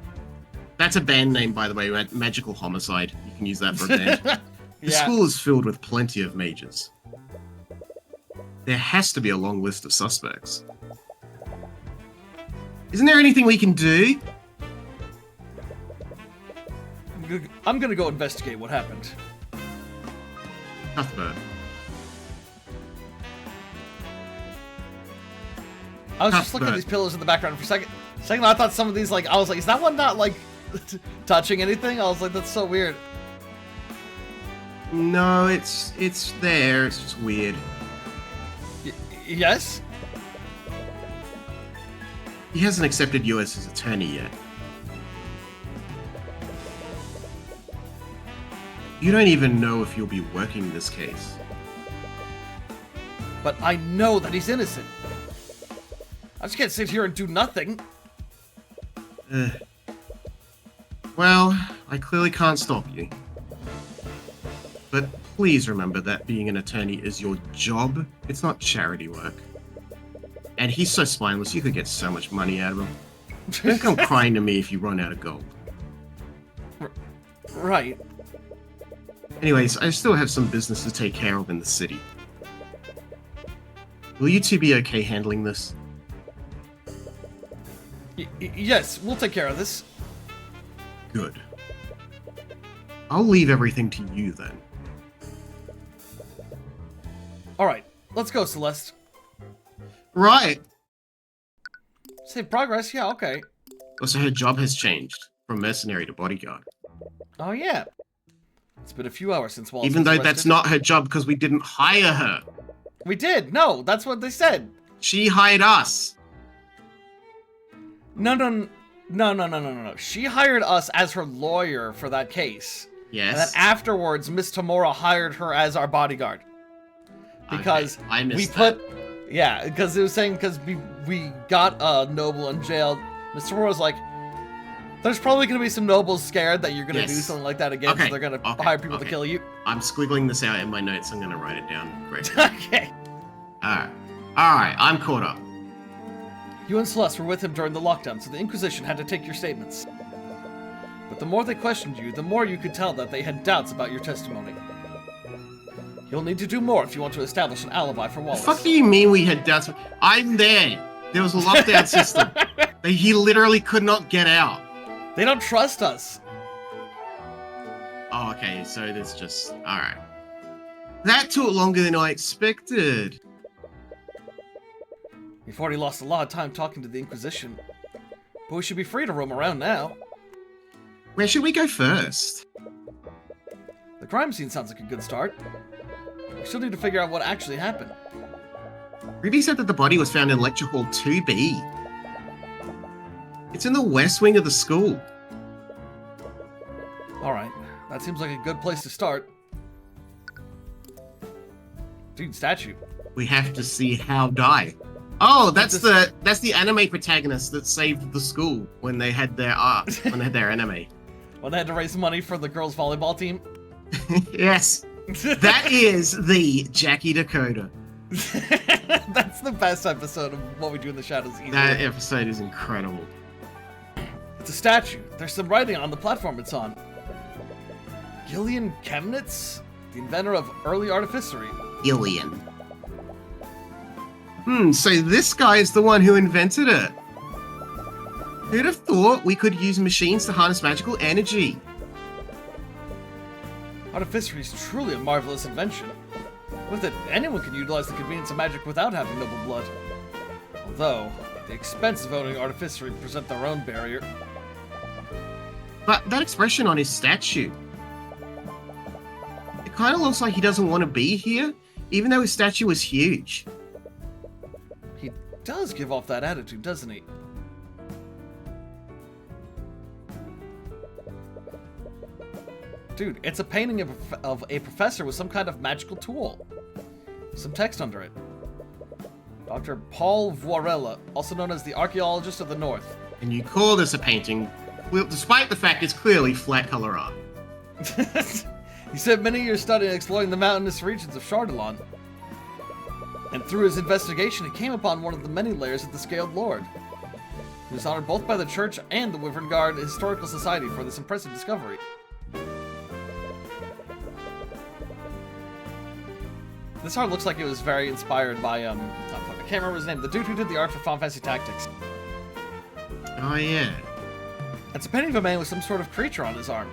That's a band name, by the way, Magical Homicide. You can use that for a band. The school is filled with plenty of mages. There has to be a long list of suspects. Isn't there anything we can do? I'm gonna go investigate what happened. Cuthbert. I was just looking at these pillars in the background for a second. I thought some of these, like, I was like, is that one not, like, touching anything? I was like, that's so weird. No, it's there. It's just weird. Yes? He hasn't accepted you as his attorney yet. You don't even know if you'll be working this case. But I know that he's innocent. I just can't sit here and do nothing. Well, I clearly can't stop you. But please remember that being an attorney is your job. It's not charity work. And he's so spineless, you could get so much money out of him. Don't come crying to me if you run out of gold. Right. Anyways, I still have some business to take care of in the city. Will you two be okay handling this? Yes, we'll take care of this. Good. I'll leave everything to you then. Alright, let's go, Celeste. Right. Save progress? Yeah, okay. Also, her job has changed from mercenary to bodyguard. Oh, yeah. It's been a few hours since Wallace Even though was that's arrested. not her job because we didn't hire her. We did. No, that's what they said. She hired us. No. She hired us as her lawyer for that case. Yes. And then afterwards, Miss Tamora hired her as our bodyguard. Because Okay, I missed we put... Yeah, because it was saying because we got a noble in jail. Miss Tamora's like, there's probably going to be some nobles scared that you're going to do something like that again, so they're going to hire people to kill you. I'm squiggling this out in my notes. I'm going to write it down. Great. Okay. Alright, I'm caught up. You and Celeste were with him during the lockdown, so the Inquisition had to take your statements. But the more they questioned you, the more you could tell that they had doubts about your testimony. You'll need to do more if you want to establish an alibi for Wallace. The fuck do you mean we had doubts? I'm there. There was a lockdown system. He literally could not get out. They don't trust us. Oh, okay, so there's just... Alright. That took longer than I expected. We've already lost a lot of time talking to the Inquisition. But we should be free to roam around now. Where should we go first? The crime scene sounds like a good start. We still need to figure out what actually happened. Ruby said that the body was found in Lecture Hall 2B. It's in the west wing of the school. Alright, that seems like a good place to start. Dude, statue. We have to see how die. Oh, that's the anime protagonist that saved the school when they had their art, when they had their anime. When they had to raise money for the girls' volleyball team. Yes. That is the Jackie Dakota. That's the best episode of What We Do in the Shadows easily. That episode is incredible. It's a statue. There's some writing on the platform it's on. Gillian Chemnitz? The inventor of early artificery. Gillian. So this guy is the one who invented it. Who'd have thought we could use machines to harness magical energy? Artificery is truly a marvelous invention. With it, anyone can utilize the convenience of magic without having noble blood. Although, the expense of owning artificery present their own barrier. But that expression on his statue, it kind of looks like he doesn't want to be here, even though his statue is huge. He does give off that attitude, doesn't he? Dude, it's a painting of a professor with some kind of magical tool. Some text under it. Dr. Paul Voirella, also known as the Archaeologist of the North. And you call this a painting, well, despite the fact it's clearly flat color art. He spent many years studying and exploring the mountainous regions of Chardalon. And through his investigation, he came upon one of the many layers of the Scaled Lord. He was honored both by the Church and the Wyvern Guard Historical Society for this impressive discovery. This art looks like it was very inspired by, I can't remember his name, the dude who did the art for Final Fantasy Tactics. Oh yeah. It's a painting of a man with some sort of creature on his arm.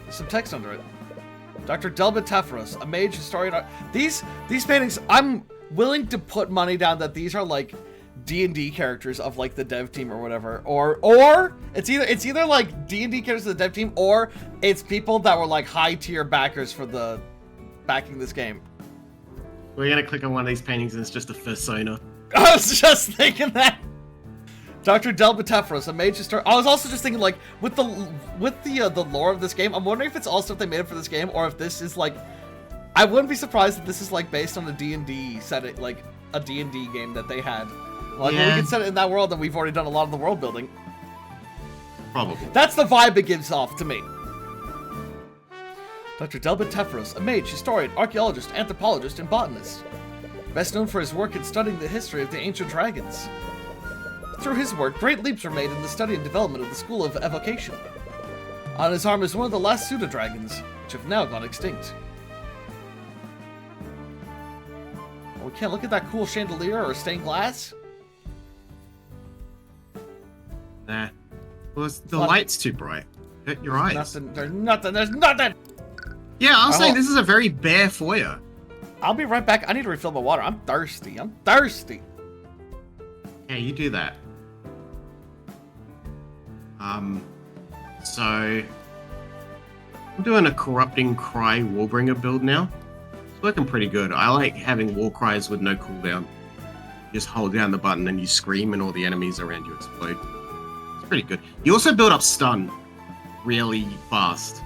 There's some text under it. Dr. Delbert Tafaros, a mage, historian art. These paintings, I'm willing to put money down that these are like D&D characters of like the dev team or whatever, or it's either like D&D characters of the dev team, or it's people that were like high tier backers for the backing this game. We're gonna click on one of these paintings and it's just a fursona. I was just thinking that. Dr. Delbatefros, a mage star. I was also just thinking, like, with the lore of this game, I'm wondering if it's all stuff they made up for this game, or if this is like, I wouldn't be surprised if this is like based on a D&D setting, like a D&D game that they had. Like, well, we could set it in that world, and we've already done a lot of the world building. Probably. That's the vibe it gives off to me. Dr. Delbatefros, a mage, historian, archaeologist, anthropologist, and botanist. Best known for his work in studying the history of the ancient dragons. Through his work, great leaps were made in the study and development of the school of evocation. On his arm is one of the last pseudo-dragons, which have now gone extinct. Oh, we can't look at that cool chandelier or stained glass? Nah. Well, the light's too bright. Hurt your eyes. There's nothing! Yeah, I was saying this is a very bare foyer. I'll be right back. I need to refill my water. I'm thirsty. Yeah, you do that. So I'm doing a Corrupting Cry Warbringer build now. It's working pretty good. I like having war cries with no cooldown. You just hold down the button and you scream and all the enemies around you explode. It's pretty good. You also build up stun really fast.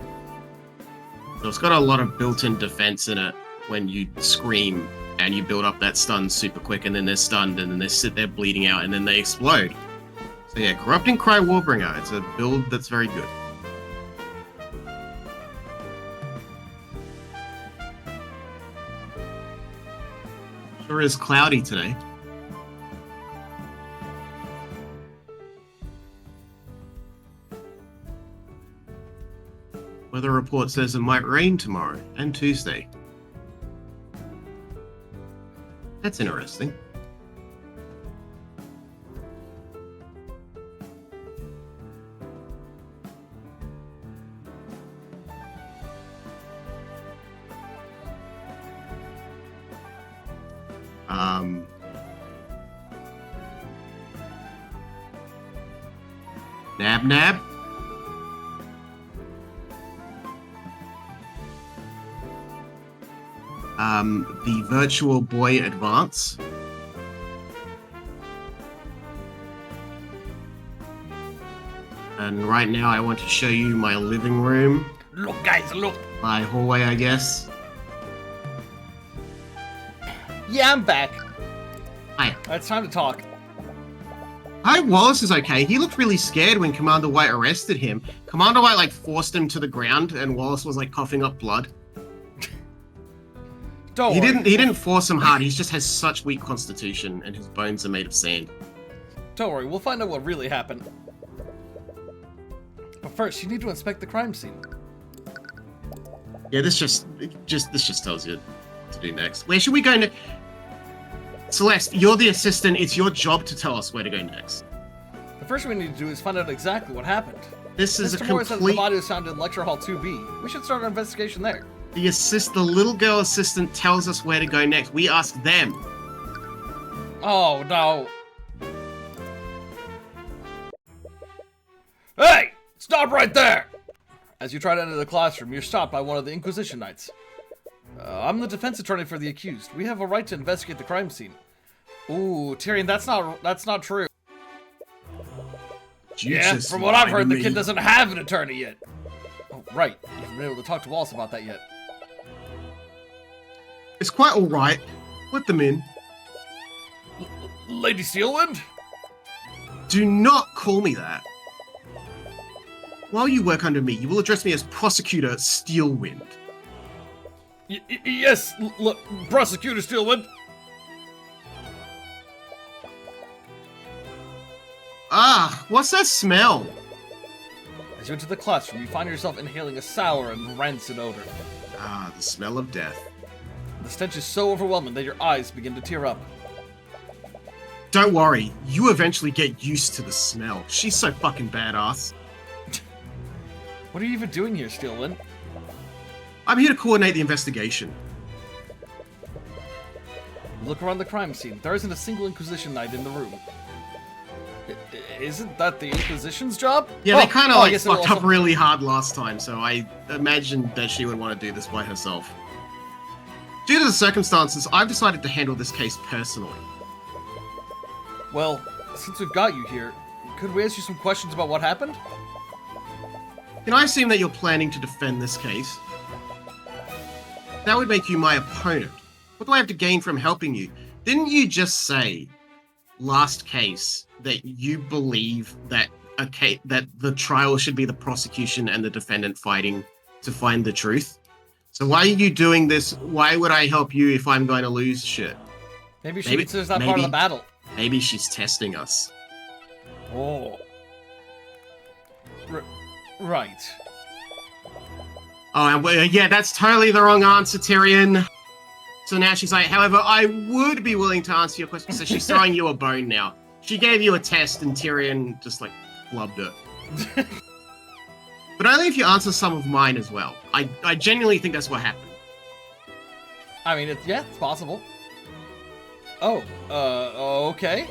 So it's got a lot of built-in defense in it when you scream and you build up that stun super quick, and then they're stunned, and then they sit there bleeding out, and then they explode. So yeah, Corrupting Cry Warbringer. It's a build that's very good. Sure is cloudy today. Weather report says it might rain tomorrow and Tuesday. That's interesting. Nab. The Virtual Boy Advance. And right now I want to show you my living room. Look, guys, look. My hallway, I guess. Yeah, I'm back. Hi. It's time to talk. Hi, Wallace is okay. He looked really scared when Commander White arrested him. Commander White, like, forced him to the ground, and Wallace was, like, coughing up blood. Don't He worry. didn't force him hard. He just has such weak constitution, and his bones are made of sand. Don't worry, we'll find out what really happened. But first, you need to inspect the crime scene. Yeah, this just tells you what to do next. Where should we go next? Celeste, you're the assistant. It's your job to tell us where to go next. The first thing we need to do is find out exactly what happened. This is Mr. a Moore says the complete... body was found in Lecture Hall 2B. We should start our investigation there. The little girl assistant tells us where to go next. We ask them. Oh, no. Hey! Stop right there! As you try to enter the classroom, you're stopped by one of the Inquisition Knights. I'm the defense attorney for the accused. We have a right to investigate the crime scene. Ooh, Tyrion, that's not true. Yeah, from what I've heard, the kid doesn't have an attorney yet. Oh, right. You haven't been able to talk to Wallace about that yet. It's quite alright. Let them in. Lady Steelwind? Do not call me that. While you work under me, you will address me as Prosecutor Steelwind. Yes, look, Prosecutor Steelwind. Ah, what's that smell? As you enter the classroom, you find yourself inhaling a sour and rancid odor. Ah, the smell of death. The stench is so overwhelming that your eyes begin to tear up. Don't worry, you eventually get used to the smell. She's so fucking badass. What are you even doing here, Steelwind? I'm here to coordinate the investigation. You look around the crime scene. There isn't a single Inquisition knight in the room. Isn't that the Inquisition's job? Yeah, they kind of I like guess it fucked up also- really hard last time, so I imagined that she would want to do this by herself. Due to the circumstances, I've decided to handle this case personally. Well, since we've got you here, could we ask you some questions about what happened? Can I assume that you're planning to defend this case? That would make you my opponent. What do I have to gain from helping you? Didn't you just say, last case, that you believe that that the trial should be the prosecution and the defendant fighting to find the truth? So why are you doing this? Why would I help you if I'm going to lose shit? Maybe she considers that part of the battle. Maybe she's testing us. Oh. Right. Oh, and yeah, that's totally the wrong answer, Tyrion. So now she's like, however, I would be willing to answer your question. So she's throwing you a bone now. She gave you a test and Tyrion just like flubbed it. But only if you answer some of mine as well. I genuinely think that's what happened. I mean, yeah, it's possible. Oh, okay.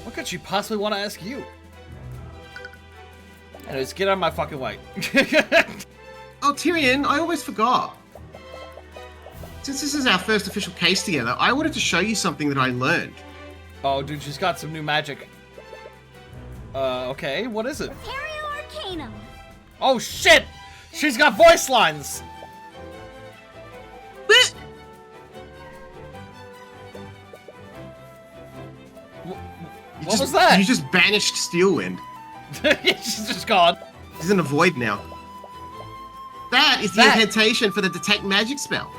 What could she possibly want to ask you? Anyways, get out of my fucking way. Oh, Tyrion, I almost forgot. Since this is our first official case together, I wanted to show you something that I learned. Oh, dude, she's got some new magic. Okay, what is it? Arcanum. Oh, shit! She's got voice lines! What was that? You just banished Steelwind. She's just gone. She's in a void now. That is the incantation for the detect magic spell.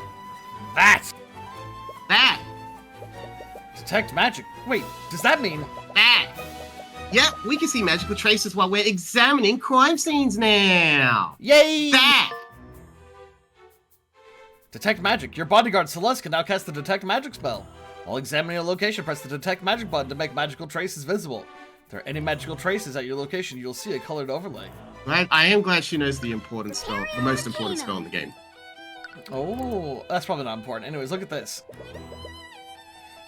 That! Detect magic. Wait, does that mean... That! Yep, we can see magical traces while we're examining crime scenes now. Yay! That! Detect magic. Your bodyguard Celeste can now cast the detect magic spell. While examining a location, press the detect magic button to make magical traces visible. If there are any magical traces at your location, you'll see a colored overlay. I am glad she knows the important spell, the most important spell in the game. Oh, that's probably not important. Anyways, look at this.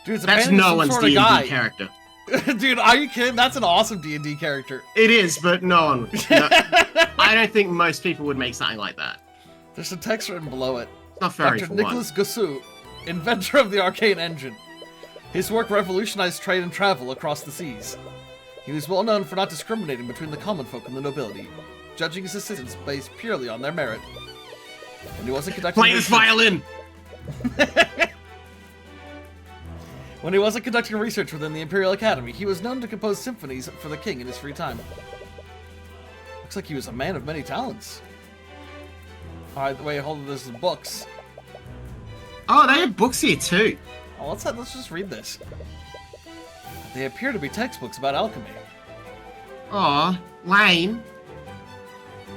Dude, it's That's apparently no some one's sort of D&D guy. character. Dude, are you kidding? That's an awesome D&D character. It is, but no one would. No, I don't think most people would make something like that. There's some text written below it. It's not furry Dr. for Nicholas one. Gossu, inventor of the Arcane engine. His work revolutionized trade and travel across the seas. He was well known for not discriminating between the common folk and the nobility, judging his assistants based purely on their merit. When he wasn't conducting Play this violin! When he wasn't conducting research within the Imperial Academy, he was known to compose symphonies for the king in his free time. Looks like he was a man of many talents. Alright, wait, hold on, there's the books. Oh, they have books here too. Oh, let's just read this. They appear to be textbooks about alchemy. Aw, lame.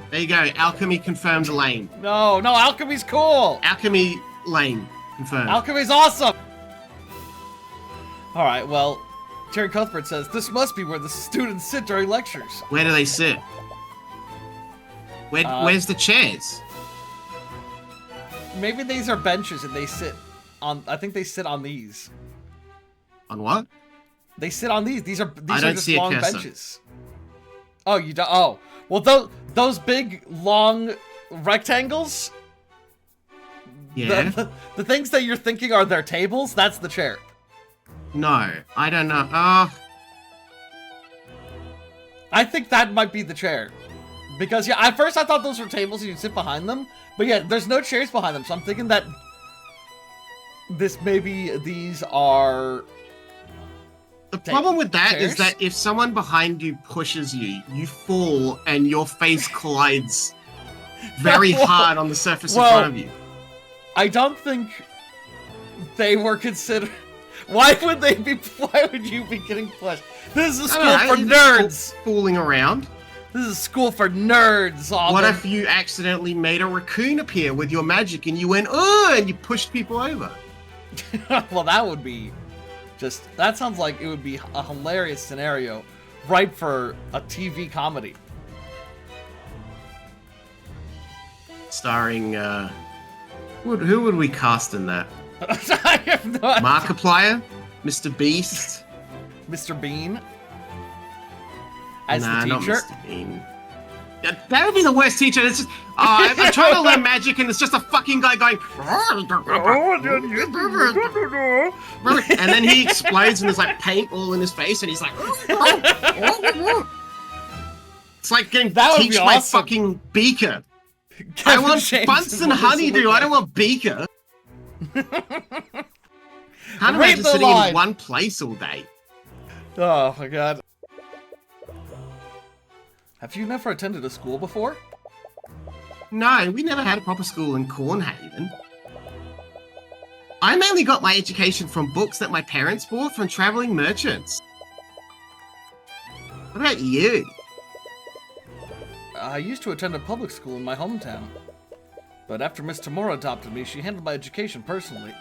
There you go, alchemy confirmed lame. No, alchemy's cool! Alchemy lame confirmed. Alchemy's awesome! Alright, well, Tyrion Cuthbert says, this must be where the students sit during lectures. Where do they sit? Where's the chairs? Maybe these are benches and they sit on, I think they sit on these. On what? They sit on these. These are I don't just see a long cursor. benches. Oh, you don't? Oh. Well, those big, long rectangles? Yeah. The things that you're thinking are their tables, that's the chair. No, I don't know. I think that might be the chair. Because, yeah, at first I thought those were tables and you'd sit behind them. But yeah, there's no chairs behind them, so I'm thinking that these are... The problem with that chairs? is that if someone behind you pushes you, you fall and your face collides very hard on the surface in front of you. I don't think they were considered... Why would you be getting pushed? This is a school for nerds! Fooling around. This is a school for nerds, Auburn. What if you accidentally made a raccoon appear with your magic and you went, oh, and you pushed people over? Well, that would be just... That sounds like it would be a hilarious scenario. Ripe for a TV comedy. Starring, who would we cast in that? I have no idea. Markiplier? Mr. Beast? Mr. Bean? As Nah, the not teacher? Mr. Bean. That would be the worst teacher. It's just, I'm trying to learn magic and it's just a fucking guy going. And then he explodes and there's like paint all in his face and he's like. It's like getting That would be teach my awesome. fucking beaker. I Kevin want James Bunsen is honeydew. I don't want beaker. Can't imagine the sitting line. in one place all day. Oh my god. Have you never attended a school before? No, we never had a proper school in Cornhaven. I mainly got my education from books that my parents bought from traveling merchants. What about you? I used to attend a public school in my hometown. But after Miss Tamora adopted me, she handled my education personally.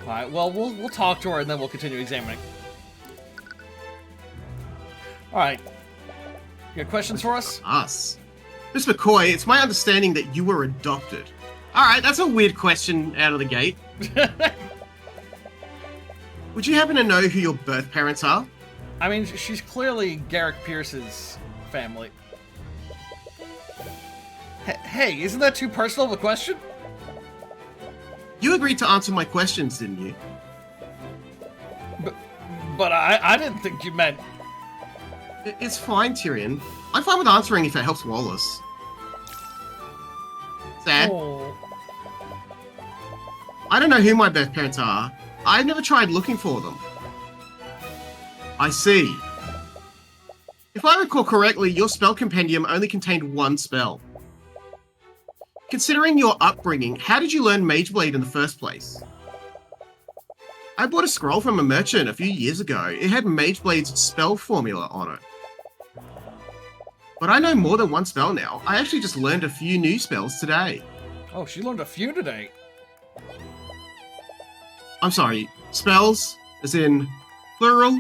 Alright, well, we'll talk to her and then we'll continue examining. Alright. You got questions for us? Us. Miss McCoy, it's my understanding that you were adopted. Alright, that's a weird question out of the gate. Would you happen to know who your birth parents are? I mean, she's clearly Garrick Pierce's family. Hey, isn't that too personal of a question? You agreed to answer my questions, didn't you? But I didn't think you meant... It's fine, Tyrion. I'm fine with answering if it helps Wallace. Sad. Oh. I don't know who my birth parents are. I've never tried looking for them. I see. If I recall correctly, your spell compendium only contained one spell. Considering your upbringing, how did you learn Mageblade in the first place? I bought a scroll from a merchant a few years ago. It had Mageblade's spell formula on it. But I know more than one spell now. I actually just learned a few new spells today. Oh, she learned a few today. I'm sorry, spells? As in, plural?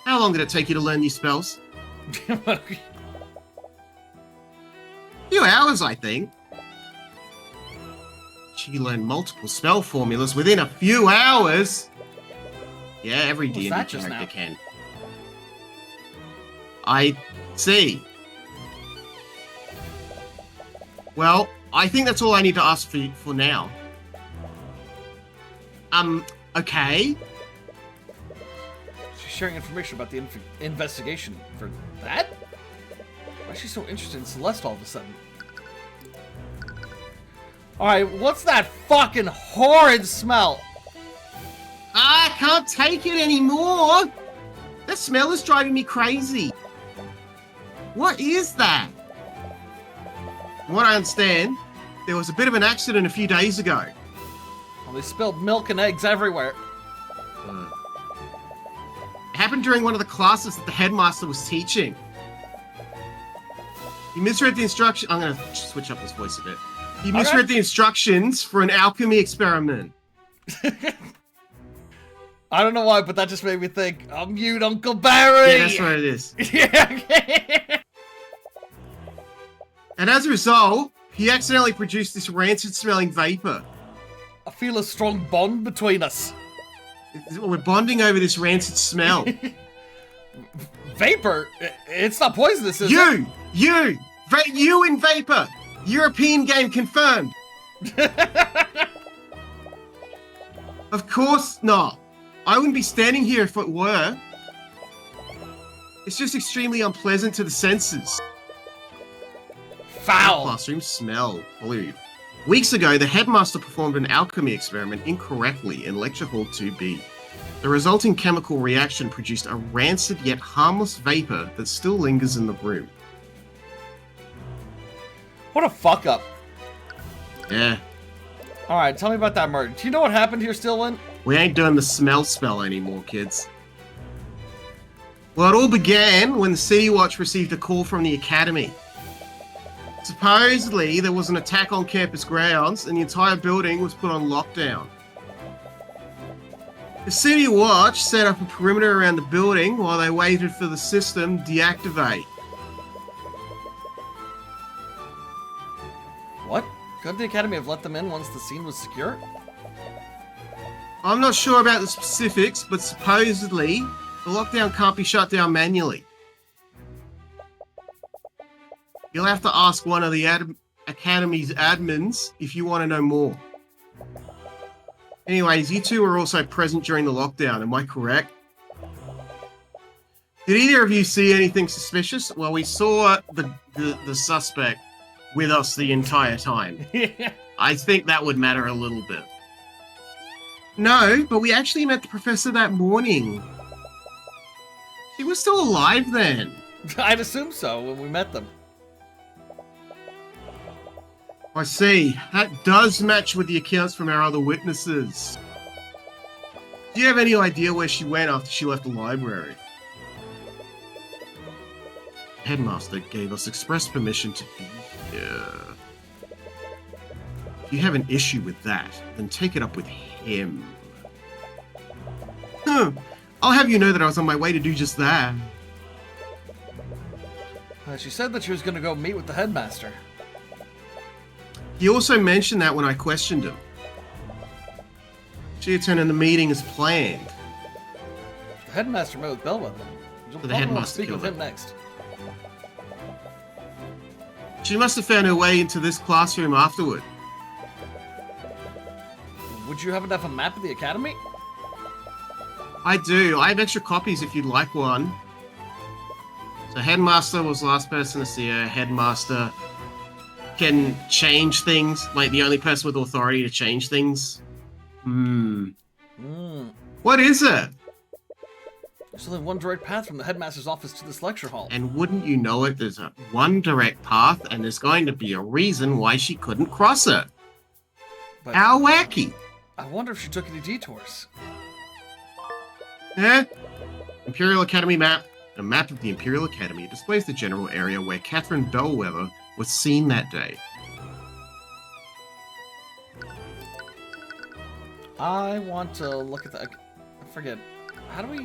How long did it take you to learn these spells? Few hours, I think. She learned multiple spell formulas within a few hours. Yeah, every What was D&D that just character now? can. I see. Well, I think that's all I need to ask for now. Okay. She's sharing information about the investigation for that? Why is she so interested in Celeste all of a sudden? Alright, what's that fucking horrid smell? I can't take it anymore. That smell is driving me crazy. What is that? From what I understand, there was a bit of an accident a few days ago. Well, they spilled milk and eggs everywhere. It happened during one of the classes that the headmaster was teaching. He misread the instruction. I'm going to switch up his voice a bit. He misread the instructions for an alchemy experiment. I don't know why, but that just made me think, I'm mute, Uncle Barry! Yeah, that's what it is. Yeah. And as a result, he accidentally produced this rancid-smelling vapor. I feel a strong bond between us. We're bonding over this rancid smell. Vapor? It's not poisonous, is it? You in vapor. European game confirmed. Of course not. I wouldn't be standing here if it were. It's just extremely unpleasant to the senses. The Foul! classroom smell. Blue. Weeks ago, the headmaster performed an alchemy experiment incorrectly in Lecture Hall 2B. The resulting chemical reaction produced a rancid yet harmless vapor that still lingers in the room. What a fuck up. Yeah, Alright, tell me about that murder. Do you know what happened here, Stillwin? we ain't doing the smell spell anymore, kids. Well, it all began when the City Watch received a call from the Academy. Supposedly, there was an attack on campus grounds and the entire building was put on lockdown. The City Watch set up a perimeter around the building while they waited for the system deactivate. What? Couldn't the Academy have let them in once the scene was secure? I'm not sure about the specifics, but supposedly the lockdown can't be shut down manually. You'll have to ask one of the Academy's admins if you want to know more. Anyways, you two were also present during the lockdown, am I correct? Did either of you see anything suspicious? Well, we saw the suspect with us the entire time. I think that would matter a little bit. No, but we actually met the professor that morning. She was still alive then. I'd assume so when we met them. I see. That does match with the accounts from our other witnesses. Do you have any idea where she went after she left the library? The headmaster gave us express permission to be here. If you have an issue with that, then take it up with him. I'll have you know that I was on my way to do just that. She said that she was going to go meet with the headmaster. He also mentioned that when I questioned him. She attended the meeting as planned. The headmaster met with Bellwether. You'll The probably want to headmaster speak with killed him next. She must have found her way into this classroom afterward. Would you happen to have a map of the academy? I do. I have extra copies if you'd like one. So headmaster was the last person to see her. Headmaster can change things, like the only person with authority to change things. What is it? There's only one direct path from the headmaster's office to this lecture hall. And wouldn't you know it, there's one direct path, and there's going to be a reason why she couldn't cross it. But How wacky. I wonder if she took any detours. Imperial Academy map. A map of the Imperial Academy displays the general area where Catherine Bellwether was seen that day. I want to look at the... I forget. How do we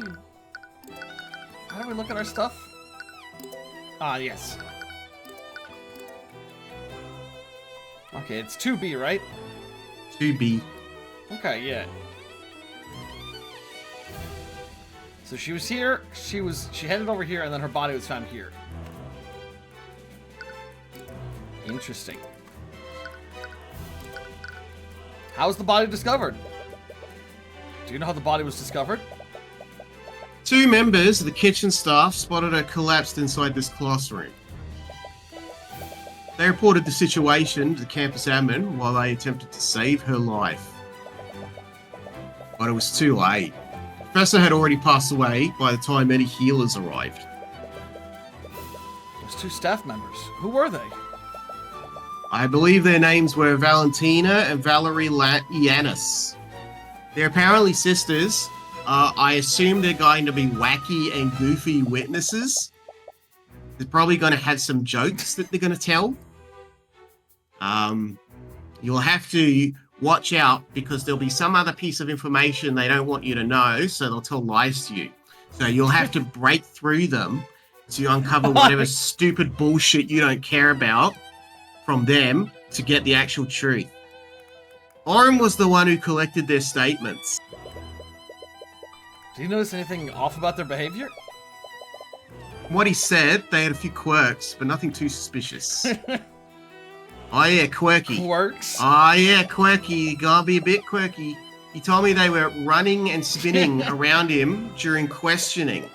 look at our stuff? Ah, yes. Okay, it's 2B, right? 2B. Okay, yeah. So she was here, she headed over here, and then her body was found here. Interesting. How was the body discovered? Do you know how the body was discovered? 2 members of the kitchen staff spotted her collapsed inside this classroom. They reported the situation to the campus admin while they attempted to save her life. But it was too late. The professor had already passed away by the time any healers arrived. There's 2 staff members. Who were they? I believe their names were Valentina and Valerie Yanis. They're apparently sisters. I assume they're going to be wacky and goofy witnesses. They're probably going to have some jokes that they're going to tell. You'll have to watch out because there'll be some other piece of information they don't want you to know, so they'll tell lies to you. So you'll have to break through them to uncover whatever stupid bullshit you don't care about from them to get the actual truth. Oren was the one who collected their statements. Do you notice anything off about their behavior? From what he said, they had a few quirks, but nothing too suspicious. Oh yeah, quirky. Quirks? Oh yeah, quirky. You gotta be a bit quirky. He told me they were running and spinning around him during questioning.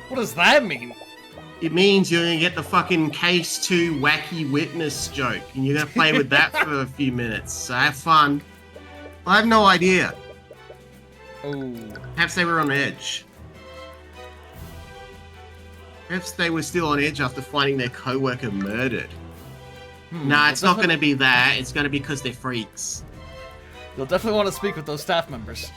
What does that mean? It means you're gonna get the fucking case 2 wacky witness joke, and you're gonna play with that for a few minutes. So have fun. I have no idea. Oh. Perhaps they were on edge. Perhaps they were still on edge after finding their co-worker murdered. Nah, it's not gonna be that. It's gonna be because they're freaks. You'll definitely want to speak with those staff members.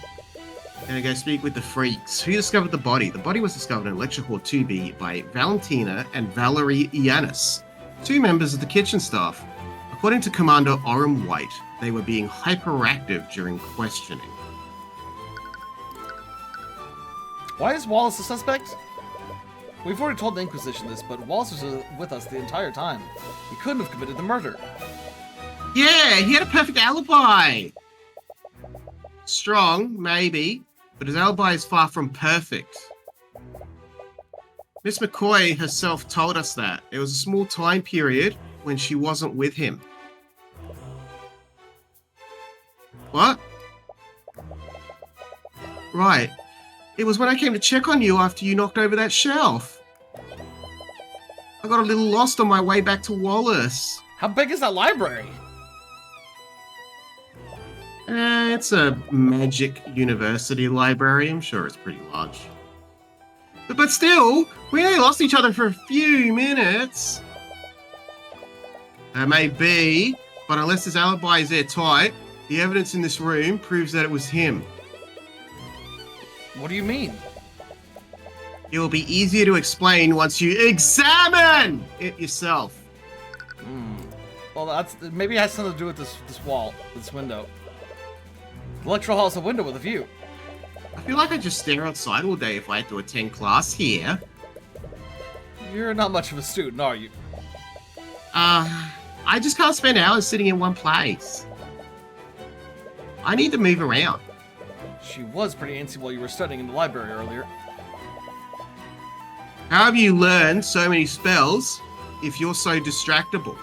Gonna go speak with the freaks. Who discovered the body? The body was discovered in Lecture Hall 2B by Valentina and Valerie Yanis, 2 members of the kitchen staff. According to Commander Orem White, they were being hyperactive during questioning. Why is Wallace a suspect? We've already told the Inquisition this, but Wallace was with us the entire time. He couldn't have committed the murder. Yeah, he had a perfect alibi. Strong, maybe, but his alibi is far from perfect. Miss McCoy herself told us that. There was a small time period when she wasn't with him. What? Right. It was when I came to check on you after you knocked over that shelf. I got a little lost on my way back to Wallace. How big is that library? It's a magic university library. I'm sure it's pretty large. But still, we only lost each other for a few minutes. That may be, but unless his alibi is airtight, the evidence in this room proves that it was him. What do you mean? It will be easier to explain once you examine it yourself. Well, maybe it has something to do with this wall, this window. The lecture hall is a window with a view. I feel like I just stare outside all day if I had to attend class here. You're not much of a student, are you? I just can't spend hours sitting in one place. I need to move around. She was pretty antsy while you were studying in the library earlier. How have you learned so many spells if you're so distractible?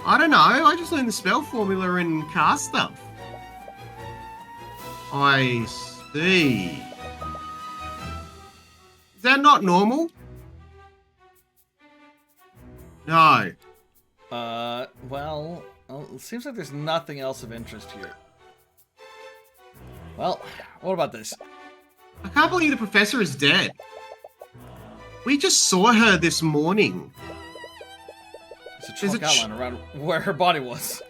I don't know, I just learned the spell formula and cast stuff. I see. Is that not normal? No. Well, it seems like there's nothing else of interest here. Well, what about this? I can't believe the professor is dead. We just saw her this morning. There's a chalk outline around where her body was.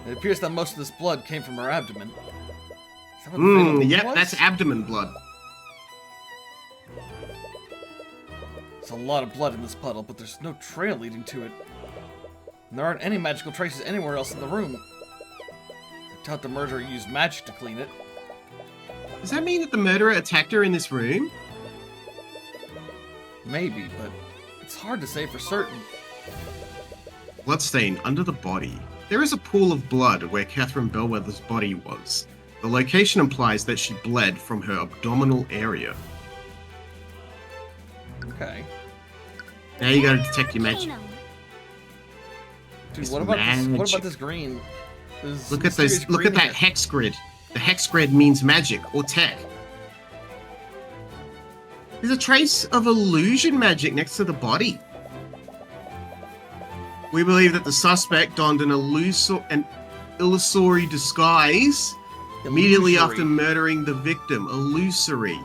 It appears that most of this blood came from her abdomen. Is that what the fatal wound Yep, was? that's abdomen blood. There's a lot of blood in this puddle, but there's no trail leading to it. And there aren't any magical traces anywhere else in the room. I doubt the murderer used magic to clean it. Does that mean that the murderer attacked her in this room? Maybe, but it's hard to say for certain. Bloodstain under the body. There is a pool of blood where Catherine Bellwether's body was. The location implies that she bled from her abdominal area. Okay. Now you gotta detect your magic. Dude, It's what about magic. this green? This Look at this. mysterious Look at green that hex grid. The hex grid means magic or tech. There's a trace of illusion magic next to the body. We believe that the suspect donned an illusory disguise immediately Illusory. after murdering the victim. Illusory.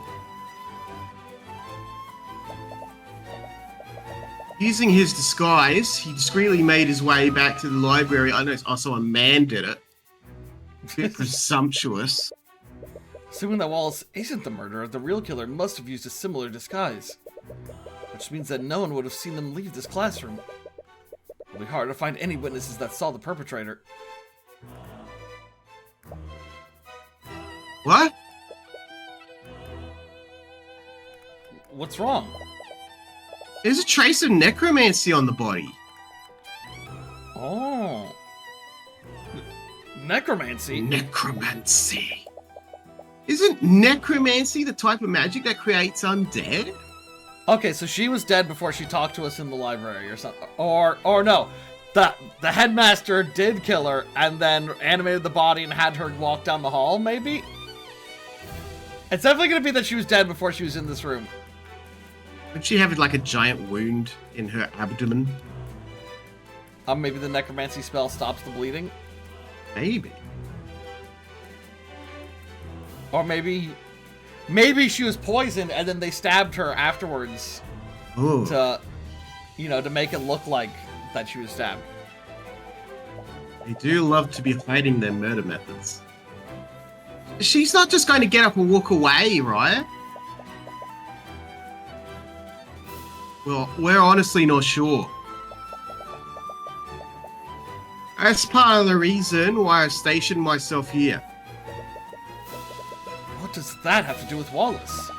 Using his disguise, he discreetly made his way back to the library. I know also a man did it. Bit presumptuous. Assuming that Wallace isn't the murderer, the real killer must have used a similar disguise. Which means that no one would have seen them leave this classroom. It'll be hard to find any witnesses that saw the perpetrator. What? What's wrong? There's a trace of necromancy on the body. Oh. Necromancy? Necromancy. Isn't necromancy the type of magic that creates undead? Okay, so she was dead before she talked to us in the library or something. Or no. The headmaster did kill her and then animated the body and had her walk down the hall, maybe? It's definitely going to be that she was dead before she was in this room. Would she have like a giant wound in her abdomen? Maybe the necromancy spell stops the bleeding? Maybe. Or maybe she was poisoned and then they stabbed her afterwards Ooh. to make it look like that she was stabbed. They do love to be hiding their murder methods. She's not just going to get up and walk away, right? Well, we're honestly not sure. That's part of the reason why I stationed myself here. What does does that have to do with Wallace?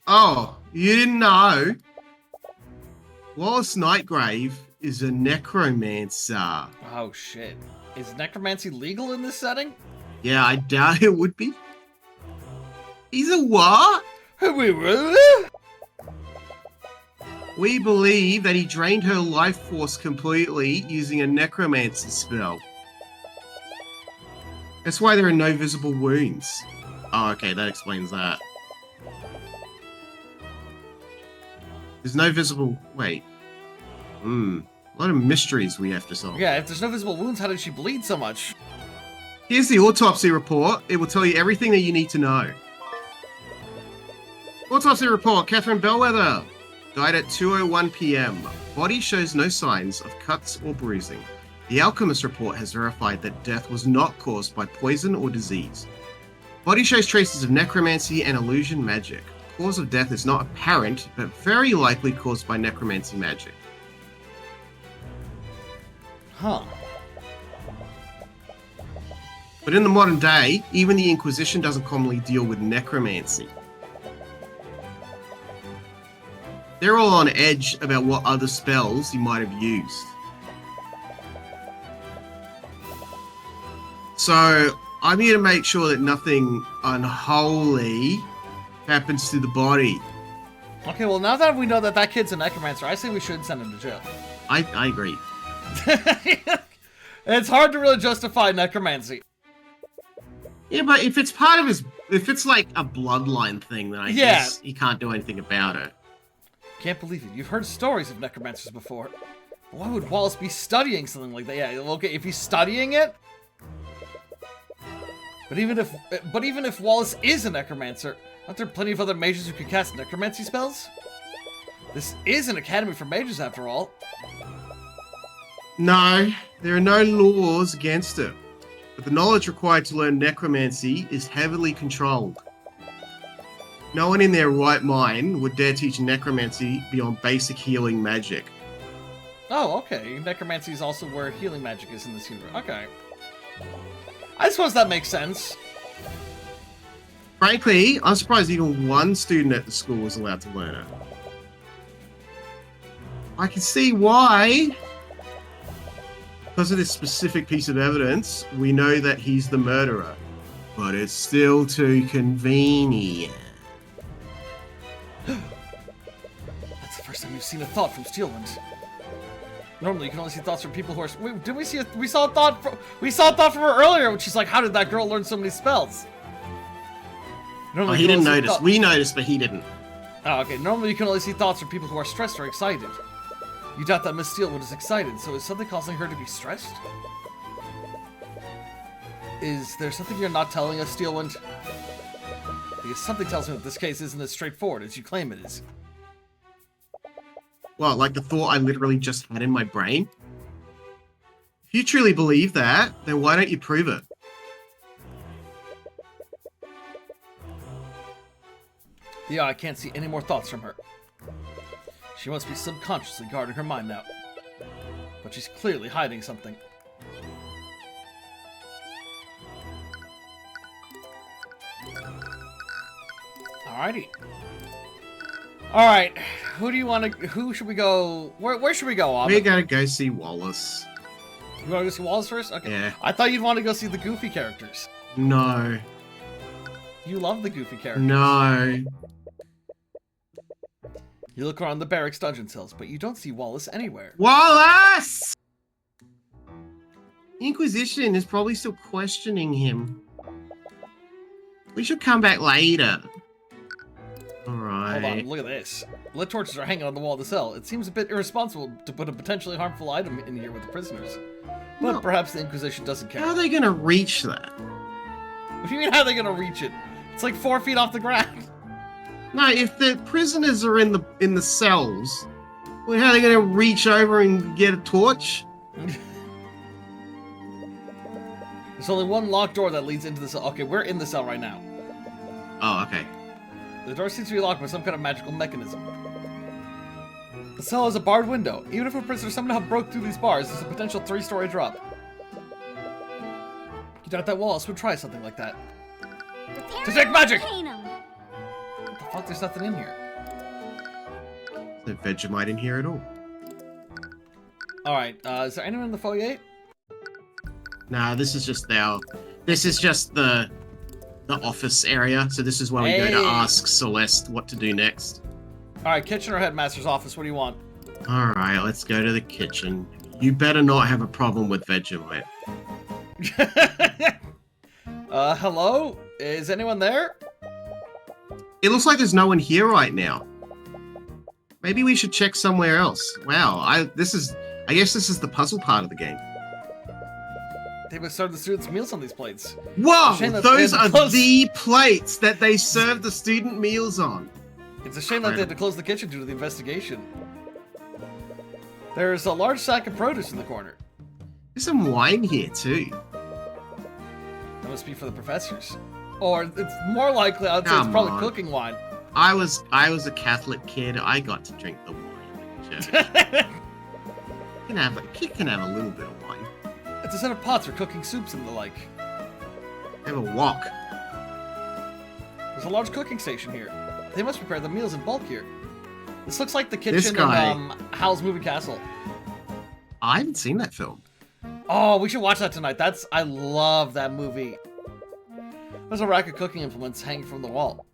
Oh, you didn't know? Wallace Nightgrave is a necromancer. Oh shit. Is necromancy legal in this setting? Yeah, I doubt it would be. He's a what? We believe that he drained her life force completely using a necromancy spell. That's why there are no visible wounds. Oh, okay, that explains that. There's no visible... Wait. A lot of mysteries we have to solve. Yeah, if there's no visible wounds, how did she bleed so much? Here's the autopsy report. It will tell you everything that you need to know. Autopsy report. Catherine Bellwether died at 2:01 p.m. Body shows no signs of cuts or bruising. The alchemist report has verified that death was not caused by poison or disease. Body shows traces of necromancy and illusion magic. Cause of death is not apparent, but very likely caused by necromancy magic. Huh. But in the modern day, even the Inquisition doesn't commonly deal with necromancy. They're all on edge about what other spells he might have used. So, I'm here to make sure that nothing unholy happens to the body. Okay, well now that we know that that kid's a necromancer, I say we should send him to jail. I agree. It's hard to really justify necromancy. Yeah, but if it's part of his... If it's like a bloodline thing, then I guess he can't do anything about it. Can't believe it. You've heard stories of necromancers before. Why would Wallace be studying something like that? Yeah, okay, if he's studying it... But even if Wallace is a necromancer, aren't there plenty of other mages who can cast necromancy spells? This is an academy for mages, after all. No, there are no laws against it. But the knowledge required to learn necromancy is heavily controlled. No one in their right mind would dare teach necromancy beyond basic healing magic. Oh, okay. Necromancy is also where healing magic is in this universe. Okay. I suppose that makes sense. Frankly, I'm surprised even one student at the school was allowed to learn it. I can see why. Because of this specific piece of evidence, we know that he's the murderer. But it's still too convenient. That's the first time you've seen a thought from Steelwind. Normally, you can only see thoughts from people who are. Wait, did we see? We saw a thought from her earlier, when she's like, "How did that girl learn so many spells?" Normally, He didn't notice. We noticed, but he didn't. Oh, okay. Normally, you can only see thoughts from people who are stressed or excited. You doubt that Miss Steelwood is excited, so is something causing her to be stressed? Is there something you're not telling us, Steelwind? Because something tells me that this case isn't as straightforward as you claim it is. Well, like the thought I literally just had in my brain? If you truly believe that, then why don't you prove it? Yeah, I can't see any more thoughts from her. She must be subconsciously guarding her mind now. But she's clearly hiding something. Alrighty. Alright, who should we go, where should we go, Abba? We gotta go see Wallace. You wanna go see Wallace first? Okay. Yeah. I thought you'd want to go see the goofy characters. No. You love the goofy characters. No. You look around the barracks dungeon cells, but you don't see Wallace anywhere. Wallace! The Inquisition is probably still questioning him. We should come back later. Alright. Hold on, look at this. Lit torches are hanging on the wall of the cell. It seems a bit irresponsible to put a potentially harmful item in here with the prisoners. But No. perhaps the Inquisition doesn't care. How are they gonna reach that? What do you mean, how are they gonna reach it? It's like 4 feet off the ground. No, if the prisoners are in the cells, well, how are they gonna reach over and get a torch? There's only one locked door that leads into the cell. Okay, we're in the cell right now. Oh, okay. The door seems to be locked by some kind of magical mechanism. The cell has a barred window. Even if a prisoner somehow broke through these bars, there's a potential 3-story drop. You doubt that Wallace would try something like that. Detect magic! Arcane. What the fuck? There's nothing in here. No Vegemite in here at all. Alright, is there anyone in the foyer? Nah, this is just the office area. So this is where we go to Hey. ask Celeste what to do next. Alright, kitchen or headmaster's office, what do you want? Alright, let's go to the kitchen. You better not have a problem with Vegemite. Hello? Is anyone there? It looks like there's no one here right now. Maybe we should check somewhere else. Wow, I guess this is the puzzle part of the game. They must serve the students meals on these plates. Whoa! Shame that Those they had are to close- the plates that they serve the student meals on. It's a shame that they had to close the kitchen due to the investigation. There's a large sack of produce in the corner. There's some wine here too. That must be for the professors. Or it's more likely, I'd say it's Come probably on. cooking wine. I was a Catholic kid. I got to drink the wine. in church. You can have a little bit of wine. It's a set of pots for cooking soups and the like. Have a wok. There's a large cooking station here. They must prepare the meals in bulk here. This looks like the kitchen This guy- in Howl's Moving Castle. I haven't seen that film. Oh, we should watch that tonight. I love that movie. There's a rack of cooking implements hanging from the wall.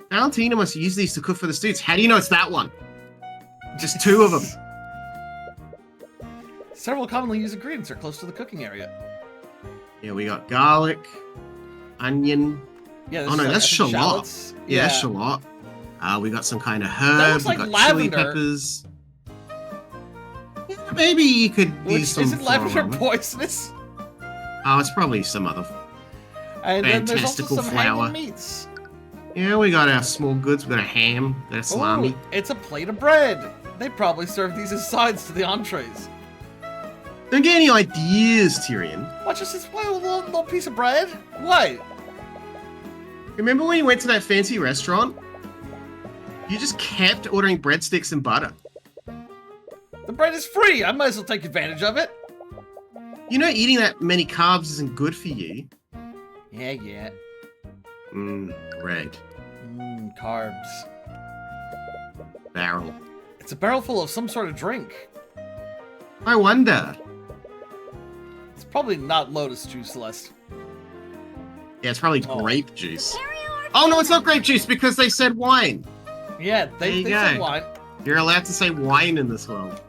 Valentina must use these to cook for the students. How do you know it's that one? Just two of them. Several commonly used ingredients are close to the cooking area. Yeah, we got garlic, onion. Yeah, Oh no, that's I think shallot. shallots. Yeah, that's shallot. We got some kind of That herb. looks like We got lavender. chili peppers. Yeah, maybe you could use some Isn't lavender flour. poisonous? Oh, it's probably some other. And then there's also Fantastical some flour. hanging meats. Yeah, we got our small goods. We got a ham. We got a salami. Ooh, it's a plate of bread. They probably serve these as sides to the entrees. Don't get any ideas, Tyrion. What, just this little piece of bread? What? Remember when you went to that fancy restaurant? You just kept ordering breadsticks and butter. The bread is free. I might as well take advantage of it. You know, eating that many carbs isn't good for you. Yeah. Bread. Carbs. Barrel. It's a barrel full of some sort of drink. I wonder. It's probably not lotus juice, Celeste. Yeah, it's probably grape juice. Oh no, it's not grape juice because they said wine. Yeah, they said go. wine. You're allowed to say wine in this world.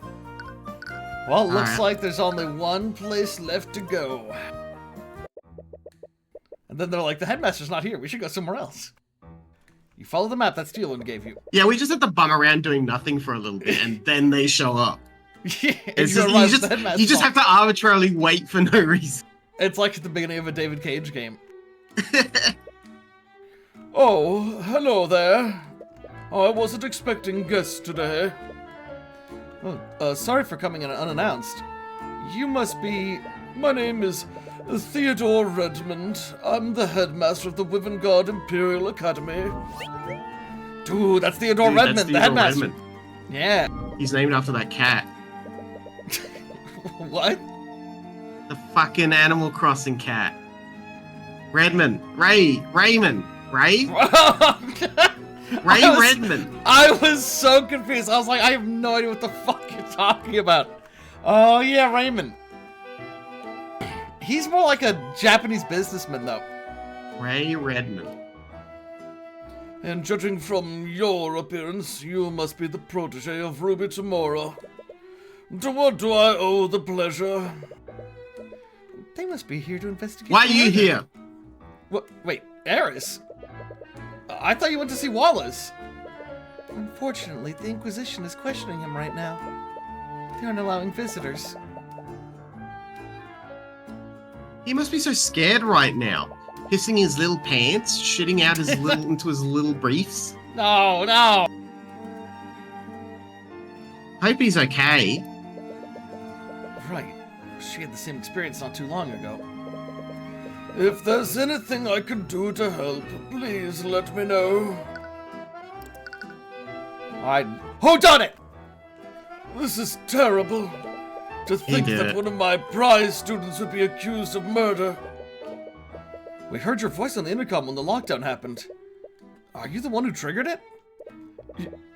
Well, it looks Alright. like there's only one place left to go. And then they're like, the headmaster's not here. We should go somewhere else. You follow the map that Steelin gave you. Yeah, we just have to bum around doing nothing for a little bit, and then they show up. Yeah, It's you just, arrive at the headmaster's you just have office. to arbitrarily wait for no reason. It's like at the beginning of a David Cage game. Oh, hello there. I wasn't expecting guests today. Oh, sorry for coming in unannounced. You must be... My name is Theodore Redmond. I'm the headmaster of the Wyvern Imperial Academy. Dude, that's Theodore Dude, that's Redmond, the Theodore headmaster. Redmond. Yeah. He's named after that cat. What? The fucking Animal Crossing cat. Redmond. Raymond. Ray? Redmond. I was so confused. I was like, I have no idea what the fuck you're talking about. Oh, yeah, Raymond. He's more like a Japanese businessman, though. Ray Redmond. And judging from your appearance, you must be the protege of Ruby Tomorrow. To what do I owe the pleasure? They must be here to investigate. Why are the you murder. here? What? Wait, Eris? I thought you went to see Wallace. Unfortunately, the Inquisition is questioning him right now. They aren't allowing visitors. He must be so scared right now. Pissing his little pants, shitting out his little into his little briefs. No, no. Hope he's okay. Right. She had the same experience not too long ago. If there's anything I can do to help, please let me know. Who done it? This is terrible. To think did that it. one of my prize students would be accused of murder. We heard your voice on the intercom when the lockdown happened. Are you the one who triggered it?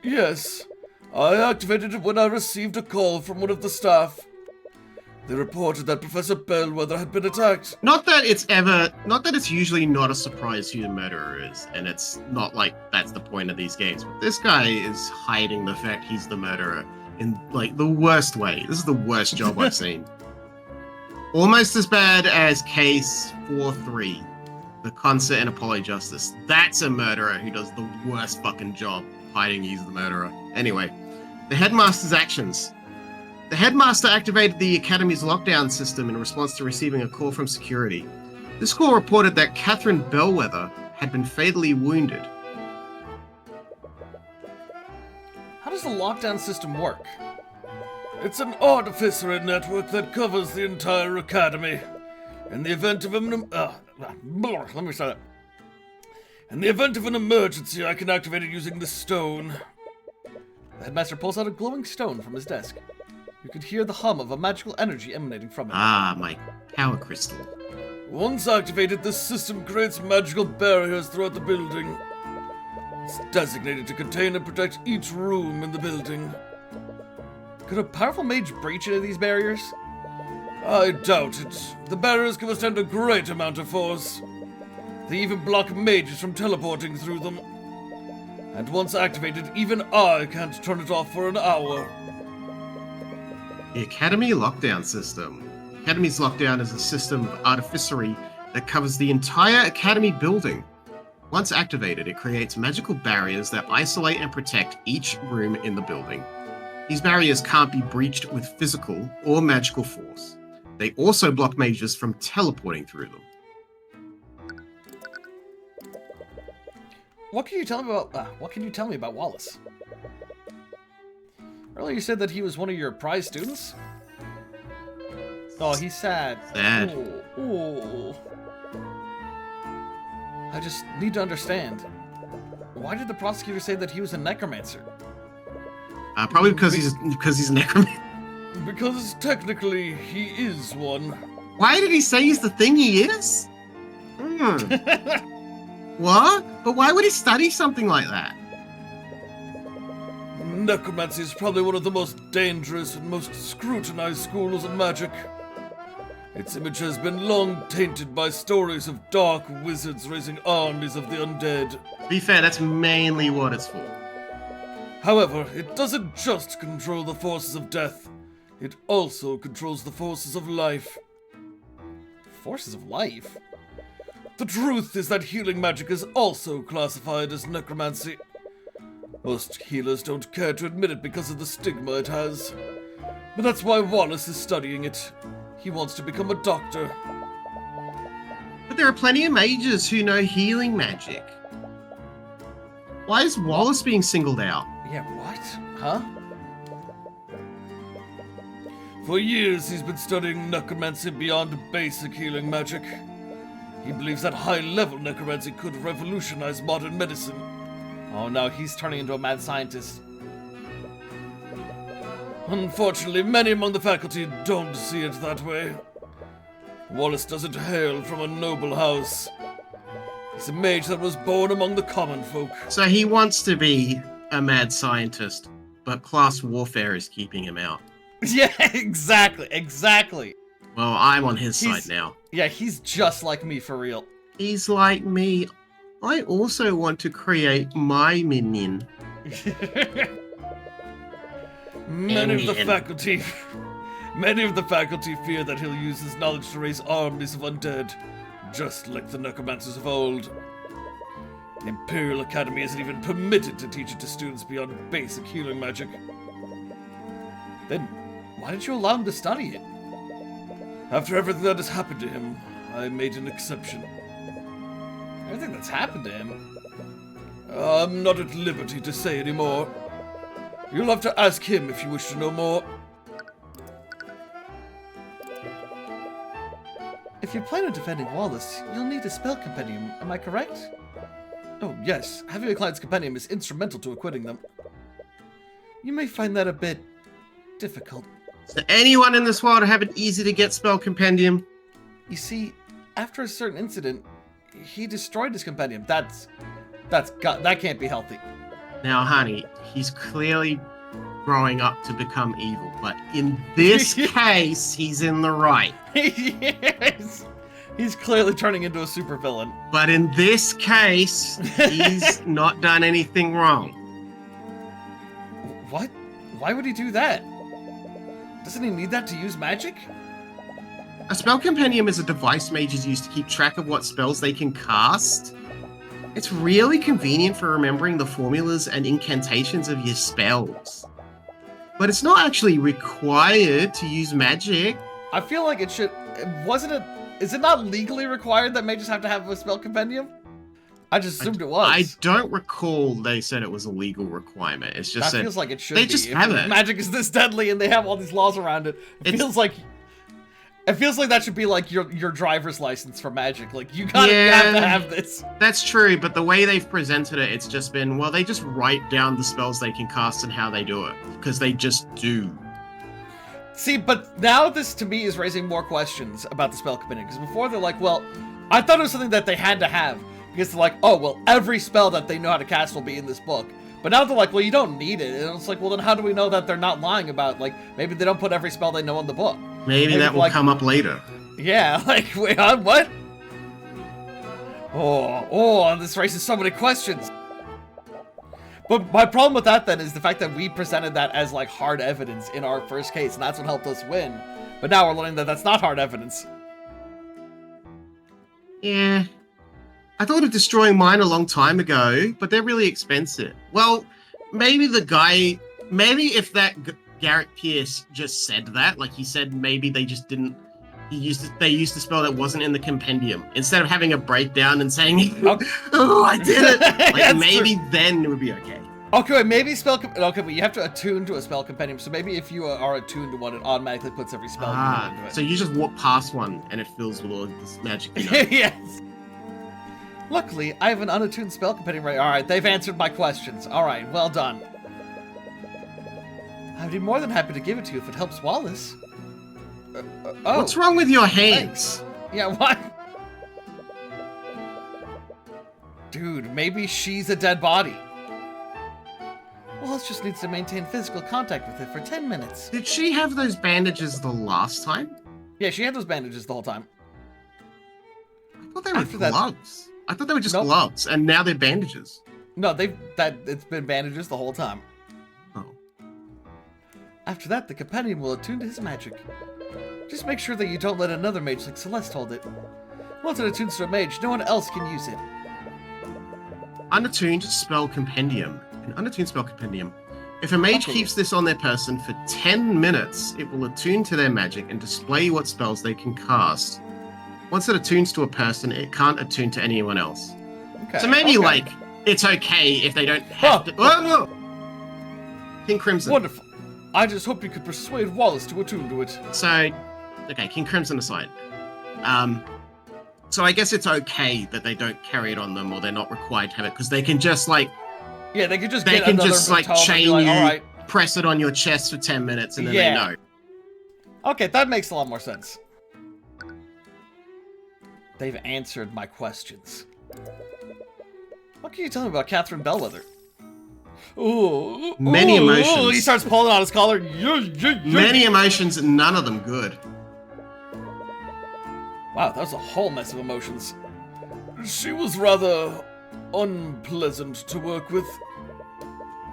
Yes. I activated it when I received a call from one of the staff. They reported that Professor Bellwether had been attacked. Not that it's usually not a surprise who the murderer is, and it's not like that's the point of these games. But this guy is hiding the fact he's the murderer in like the worst way. This is the worst job I've seen. Almost as bad as case 4-3, the concert in Apollo Justice. That's a murderer who does the worst fucking job hiding he's the murderer. Anyway, the headmaster's actions. The headmaster activated the academy's lockdown system in response to receiving a call from security. This call reported that Catherine Bellwether had been fatally wounded. How does the lockdown system work? It's an artificer network that covers the entire academy. In the event of an emergency, I can activate it using the stone. The headmaster pulls out a glowing stone from his desk. You could hear the hum of a magical energy emanating from it. Ah, my power crystal. Once activated, this system creates magical barriers throughout the building. It's designated to contain and protect each room in the building. Could a powerful mage breach any of these barriers? I doubt it. The barriers can withstand a great amount of force. They even block mages from teleporting through them. And once activated, even I can't turn it off for an hour. The Academy Lockdown System. The Academy's lockdown is a system of artificery that covers the entire Academy building. Once activated, it creates magical barriers that isolate and protect each room in the building. These barriers can't be breached with physical or magical force. They also block mages from teleporting through them. What can you tell me about Wallace? Earlier you said that he was one of your prize students? Oh, he's sad. Sad. Ooh. I just need to understand. Why did the prosecutor say that he was a necromancer? Probably because he's a necromancer. Because technically he is one. Why did he say he's the thing he is? What? But why would he study something like that? Necromancy is probably one of the most dangerous and most scrutinized schools of magic. Its image has been long tainted by stories of dark wizards raising armies of the undead. To be fair, that's mainly what it's for. However, it doesn't just control the forces of death. It also controls the forces of life. Forces of life? The truth is that healing magic is also classified as necromancy. Most healers don't care to admit it because of the stigma it has. But that's why Wallace is studying it. He wants to become a doctor. But there are plenty of mages who know healing magic. Why is Wallace being singled out? Yeah, what? Huh? For years, he's been studying necromancy beyond basic healing magic. He believes that high-level necromancy could revolutionize modern medicine. Oh no, he's turning into a mad scientist. Unfortunately, many among the faculty don't see it that way. Wallace doesn't hail from a noble house. He's a mage that was born among the common folk. So he wants to be a mad scientist, but class warfare is keeping him out. Yeah, exactly. Well, I'm on his side now. Yeah, he's just like me for real. He's like me. I also want to create my minion. Many of the faculty fear that he'll use his knowledge to raise armies of undead, just like the necromancers of old. The Imperial Academy isn't even permitted to teach it to students beyond basic healing magic. Then, why did you allow him to study it? After everything that has happened to him, I made an exception. Everything that's happened to him? I'm not at liberty to say anymore. You'll have to ask him if you wish to know more. If you plan on defending Wallace, you'll need a spell compendium, am I correct? Oh, yes. Having a client's compendium is instrumental to acquitting them. You may find that a bit difficult. So anyone in this world have an easy-to-get spell compendium? You see, after a certain incident, he destroyed his compendium. That can't be healthy. Now, honey, he's clearly growing up to become evil, but in this case, he's in the right. Yes. He's clearly turning into a supervillain. But in this case, he's not done anything wrong. What? Why would he do that? Doesn't he need that to use magic? A spell compendium is a device mages use to keep track of what spells they can cast. It's really convenient for remembering the formulas and incantations of your spells. But it's not actually required to use magic. I feel like it should... Is it not legally required that mages have to have a spell compendium? I just assumed it was. I don't recall they said it was a legal requirement. It's just that feels like it should they be. just If have it. Magic is this deadly and they have all these laws around it. It feels like that should be like your driver's license for Magic. Like you have to have this. That's true, but the way they've presented it, it's just been, well, they just write down the spells they can cast and how they do it. Because they just do. See, but now this to me is raising more questions about the spell compendium. Because before they're like, well, I thought it was something that they had to have. Because they're like, oh, well, every spell that they know how to cast will be in this book. But now they're like, well, you don't need it. And it's like, well, then how do we know that they're not lying about, like, maybe they don't put every spell they know in the book. Maybe that will come up later. Yeah, like, wait, what? Oh, this raises so many questions. But my problem with that, then, is the fact that we presented that as, like, hard evidence in our first case, and that's what helped us win. But now we're learning that that's not hard evidence. Yeah. I thought of destroying mine a long time ago, but they're really expensive. Well, maybe if Garrett Pierce just said that, like he said, maybe they just didn't, they used a spell that wasn't in the compendium. Instead of having a breakdown and saying, oh, I did it, like maybe then it would be okay. Okay, wait, maybe okay, but you have to attune to a spell compendium, so maybe if you are attuned to one, it automatically puts every spell into it. So you just walk past one and it fills with all this magic. Yes. Luckily, I have an unattuned spell compendium right. Alright, they've answered my questions. Alright, well done. I'd be more than happy to give it to you if it helps Wallace. Oh. What's wrong with your hands? Thanks. Yeah, what? Dude, maybe she's a dead body. Wallace just needs to maintain physical contact with it for 10 minutes. Did she have those bandages the last time? Yeah, she had those bandages the whole time. I thought they were gloves. I thought they were just gloves, and now they're bandages. No, it's been bandages the whole time. Oh. After that, the compendium will attune to his magic. Just make sure that you don't let another mage like Celeste hold it. Once it attunes to a mage, no one else can use it. Unattuned spell compendium. An unattuned spell compendium. If a mage keeps this on their person for 10 minutes, it will attune to their magic and display what spells they can cast. Once it attunes to a person, it can't attune to anyone else. Okay, so maybe, like, it's okay if they don't have to... Oh! King Crimson. Wonderful. I just hope you could persuade Wallace to attune to it. So, okay, King Crimson aside. So I guess it's okay that they don't carry it on them or they're not required to have it, because they can just, like... Yeah, they can just chain like, you, all right. Press it on your chest for 10 minutes, and then they know. Okay, that makes a lot more sense. They've answered my questions. What can you tell me about Catherine Bellwether? Many emotions. He starts pulling on his collar. Many emotions, and none of them good. Wow, that was a whole mess of emotions. She was rather unpleasant to work with.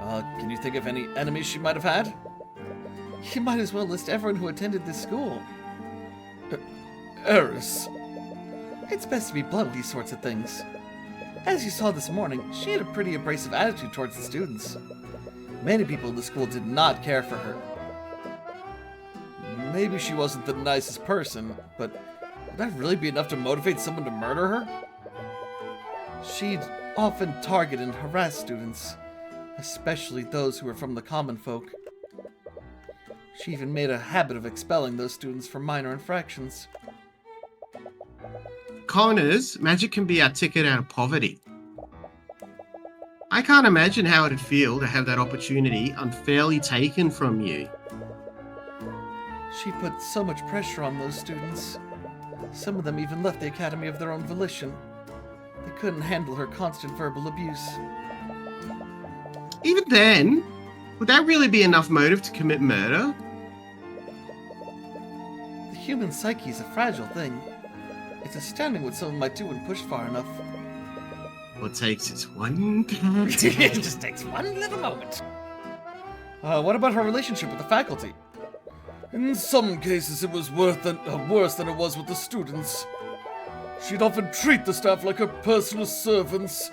Can you think of any enemies she might have had? You might as well list everyone who attended this school. Eris. It's best to be blunt with these sorts of things. As you saw this morning, she had a pretty abrasive attitude towards the students. Many people in the school did not care for her. Maybe she wasn't the nicest person, but would that really be enough to motivate someone to murder her? She'd often target and harass students, especially those who were from the common folk. She even made a habit of expelling those students for minor infractions. Connors, magic can be our ticket out of poverty. I can't imagine how it'd feel to have that opportunity unfairly taken from you. She put so much pressure on those students. Some of them even left the academy of their own volition. They couldn't handle her constant verbal abuse. Even then, would that really be enough motive to commit murder? The human psyche is a fragile thing. It's astounding what someone might do when pushed far enough. What takes is one It just takes one little moment. What about her relationship with the faculty? In some cases, it was worse than it was with the students. She'd often treat the staff like her personal servants.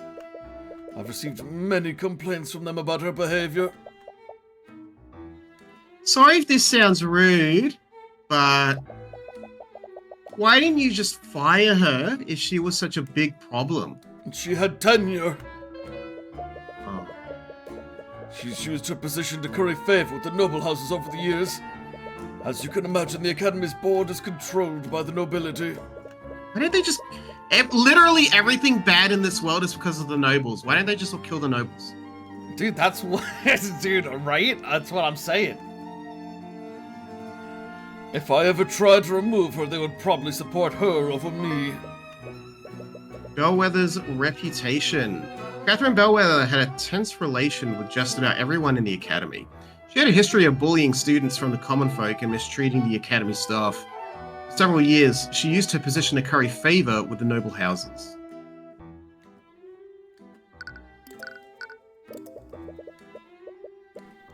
I've received many complaints from them about her behavior. Sorry if this sounds rude, but why didn't you just fire her if she was such a big problem? She had tenure. Oh. She used her position to curry favor with the noble houses over the years. As you can imagine, the Academy's board is controlled by the nobility. Why don't they just... Literally everything bad in this world is because of the nobles. Why don't they just all kill the nobles? Dude, that's what... Dude, right? That's what I'm saying. If I ever tried to remove her, they would probably support her over me. Bellwether's reputation. Catherine Bellwether had a tense relation with just about everyone in the Academy. She had a history of bullying students from the common folk and mistreating the Academy staff. For several years, she used her position to curry favor with the noble houses.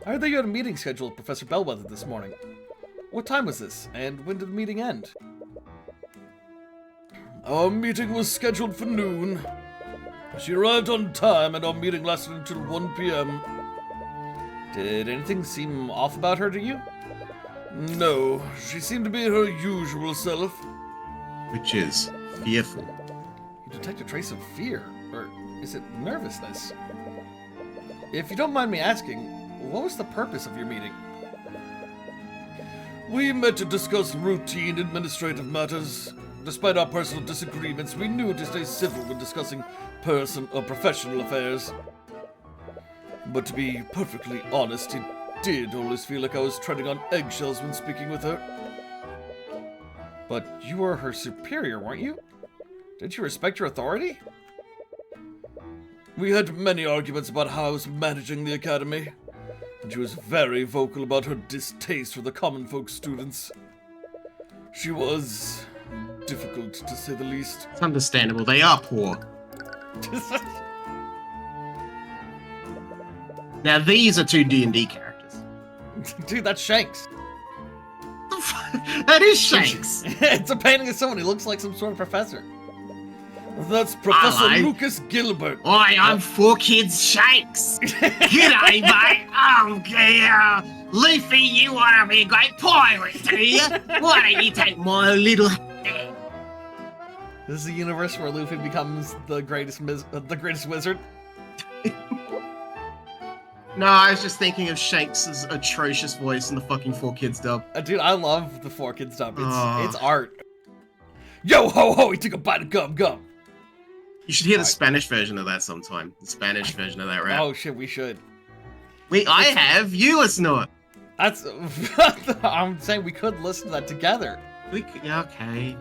I heard that you had a meeting scheduled with Professor Bellwether this morning. What time was this, and when did the meeting end? Our meeting was scheduled for noon. She arrived on time and our meeting lasted until 1 p.m. Did anything seem off about her to you? No, she seemed to be her usual self. Which is fearful. You detect a trace of fear, or is it nervousness? If you don't mind me asking, what was the purpose of your meeting? We met to discuss routine administrative matters. Despite our personal disagreements, we knew to stay civil when discussing professional affairs. But to be perfectly honest, it did always feel like I was treading on eggshells when speaking with her. But you were her superior, weren't you? Didn't you respect your authority? We had many arguments about how I was managing the academy, and she was very vocal about her distaste for the common folk students. She was difficult, to say the least. It's understandable, they are poor. Now these are two D&D characters. Dude, that's Shanks. That is Shanks. It's a painting of someone who looks like some sort of professor. That's Professor Hello. Lucas Gilbert. Oi, I'm 4Kids Shanks. G'day, mate. Okay, Luffy, you want to be a great pirate, do you? Why don't you take my little hand? This is a universe where Luffy becomes the greatest wizard. No, I was just thinking of Shanks' atrocious voice in the fucking 4Kids dub. Dude, I love the 4Kids dub. It's Oh. art. Yo ho ho, he took a bite of gum. You should hear the Spanish version of that sometime. The Spanish version of that rap. Oh shit, we should. I have. You listen to it. That's. I'm saying we could listen to that together. Yeah, okay.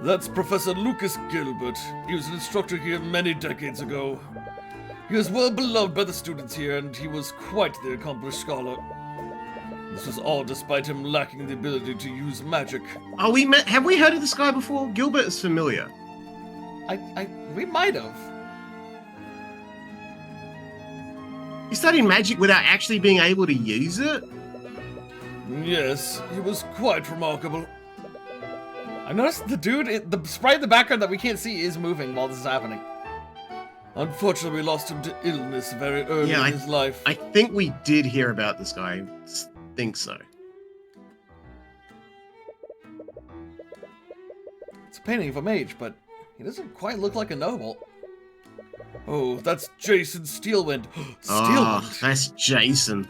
That's Professor Lucas Gilbert. He was an instructor here many decades ago. He was well beloved by the students here, and he was quite the accomplished scholar. This was all despite him lacking the ability to use magic. Have we heard of this guy before? Gilbert is familiar. We might have. He studied magic without actually being able to use it? Yes, he was quite remarkable. I noticed the dude, the sprite in the background that we can't see is moving while this is happening. Unfortunately, we lost him to illness very early in his life. I think we did hear about this guy. I think so. It's a painting of a mage, but he doesn't quite look like a noble. Oh, that's Jason Steelwind. Oh, that's Jason.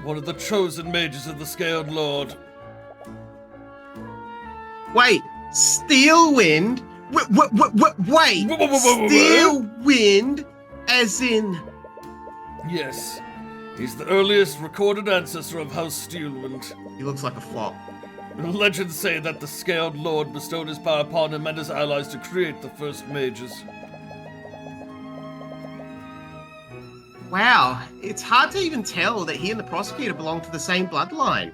One of the chosen mages of the Scared Lord. Wait, Steelwind? Wait, Steelwind? As in... Yes, he's the earliest recorded ancestor of House Steelwind. He looks like a flop. Legends say that the Scaled Lord bestowed his power upon him and his allies to create the first mages. Wow, it's hard to even tell that he and the prosecutor belong to the same bloodline.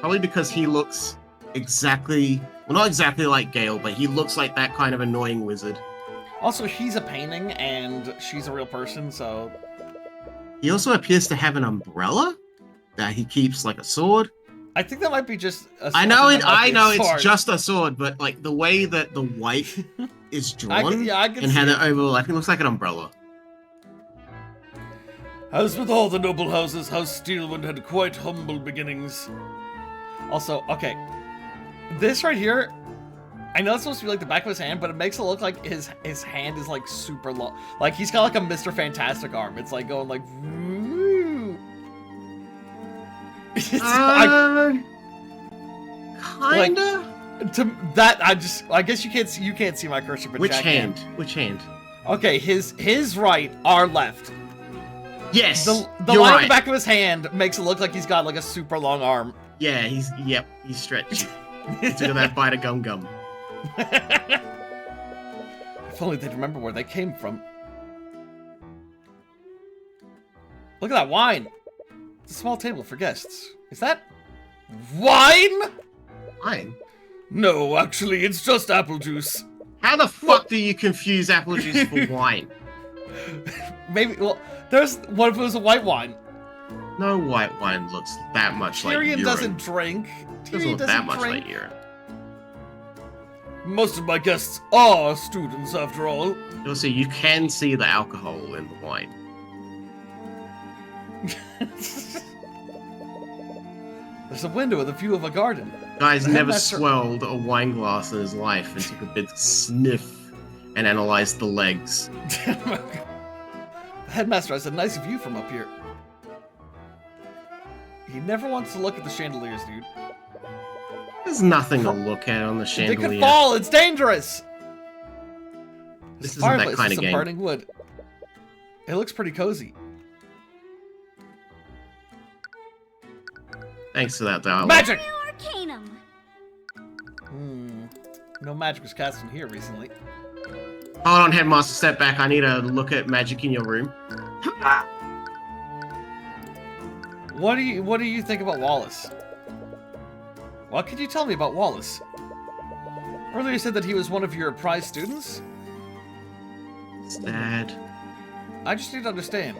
Probably because he looks exactly, well, not exactly like Gale, but he looks like that kind of annoying wizard. Also, he's a painting, and she's a real person, so... He also appears to have an umbrella that he keeps like a sword. I think that might be just a I know sword. it's just a sword, but like the way that the white is drawn I can and see how it. they're overlapping looks like an umbrella. As with all the noble houses, House Steelwind had quite humble beginnings. Also, okay. This right here, I know it's supposed to be like the back of his hand, but it makes it look like his hand is like super long. Like he's got like a Mr. Fantastic arm. It's like going like woo. It's Kinda. to that I guess you can't see my cursor, but Which Jack hand? can. Which hand? Okay, his right, our left. Yes. The you're line on right. the back of his hand makes it look like he's got like a super long arm. Yeah, he's stretched. He took that bite of gum. If only they'd remember where they came from. Look at that wine. It's a small table for guests. Is that wine? Wine? No, actually, it's just apple juice. How the fuck do you confuse apple juice for wine? Maybe, well, what if it was a white wine? No white wine looks that much like urine. Tyrion doesn't drink. Doesn't look that much like urine. Most of my guests are students, after all. You'll see, you can see the alcohol in the wine. There's a window with a view of a garden. Guy's The never headmaster- swelled a wine glass in his life and took a big sniff and analyzed the legs. The headmaster has a nice view from up here. He never wants to look at the chandeliers, dude. There's nothing to look at on the They chandelier. could fall. It's dangerous. This isn't that Fireplace kind with of some game. burning wood. It looks pretty cozy. Thanks for that dialogue. Magic! Arcanum. No magic was cast in here recently. Hold on, Headmaster, step back. I need to look at magic in your room. What do you think about Wallace? What could you tell me about Wallace? Earlier you said that he was one of your prize students? Dad. I just need to understand.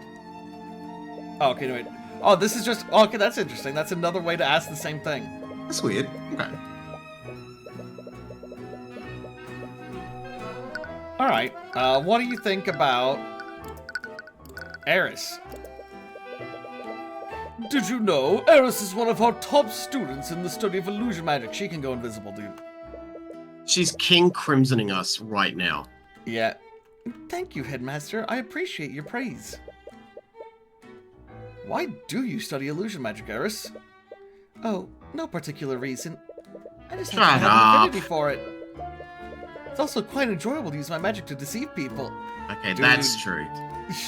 Oh, okay, wait. Oh, this is just... Okay, that's interesting. That's another way to ask the same thing. That's weird. Okay. Alright, what do you think about... Eris? Did you know Eris is one of our top students in the study of illusion magic? She can go invisible, dude. She's King Crimsoning us right now. Yeah. Thank you, Headmaster. I appreciate your praise. Why do you study illusion magic, Eris? Oh, no particular reason. I just Shut have an up. affinity for it. It's also quite enjoyable to use my magic to deceive people. Okay, Dude. that's true.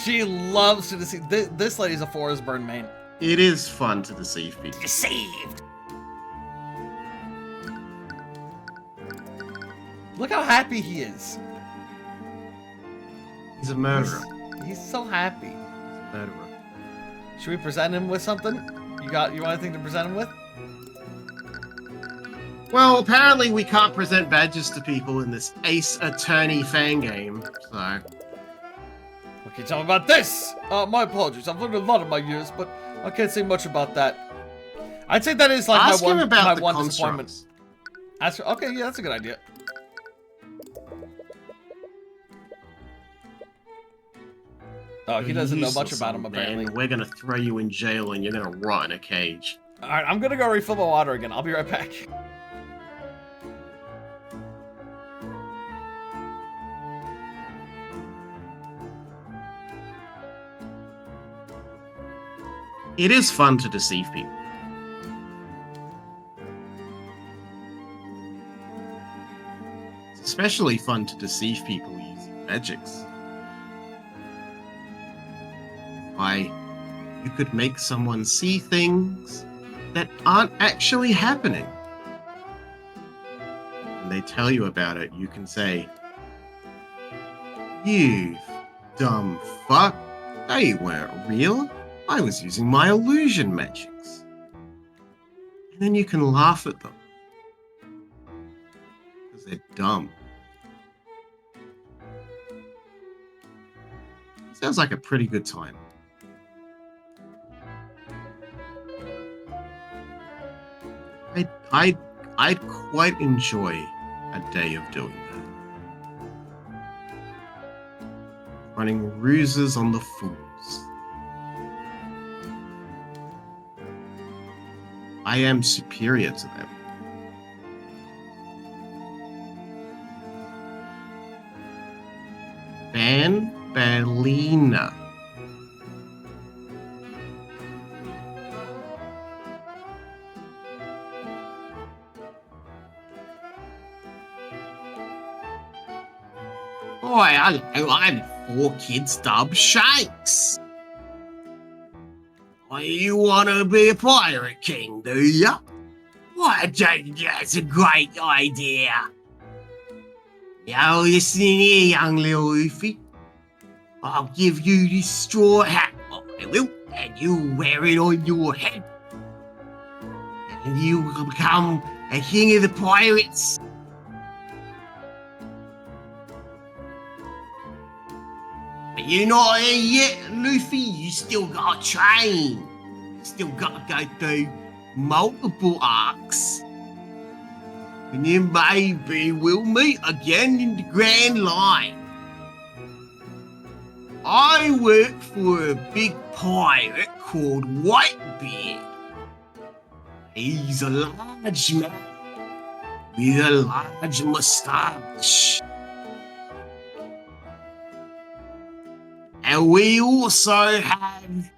She loves to deceive. This lady's a forest burn main. It is fun to deceive people. Deceived! Look how happy he is. He's a murderer. He's so happy. Murderer. Should we present him with something? You want anything to present him with? Well, apparently we can't present badges to people in this Ace Attorney fan game, so... Okay, tell me about this! My apologies, I've learned a lot in my years, but I can't say much about that. I'd say that is like Ask him my about the one disappointment. constructs. Okay, yeah, that's a good idea. Oh, he doesn't know much Useless, about him, man. apparently. We're gonna throw you in jail and you're gonna rot in a cage. Alright, I'm gonna go refill my water again. I'll be right back. It is fun to deceive people. It's especially fun to deceive people using magics. Why, you could make someone see things that aren't actually happening. they tell you about it, you can say, "You dumb fuck, they weren't real. I was using my illusion magics." And then you can laugh at them. Because they're dumb. Sounds like a pretty good time. I'd quite enjoy a day of doing that. Running ruses on the fools. I am superior to them. Van Berlina. Boy, hello, I'm 4 kids dubbed Shanks. You want to be a pirate king, do ya? Why, that's a great idea. Now listen here, young little Luffy. I'll give you this straw hat, I will, and you wear it on your head. And you will become a king of the pirates. But you're not here yet, Luffy. You still gotta train. You still gotta go through multiple arcs. And then maybe we'll meet again in the Grand Line. I work for a big pirate called Whitebeard. He's a large man with a large moustache. And we also have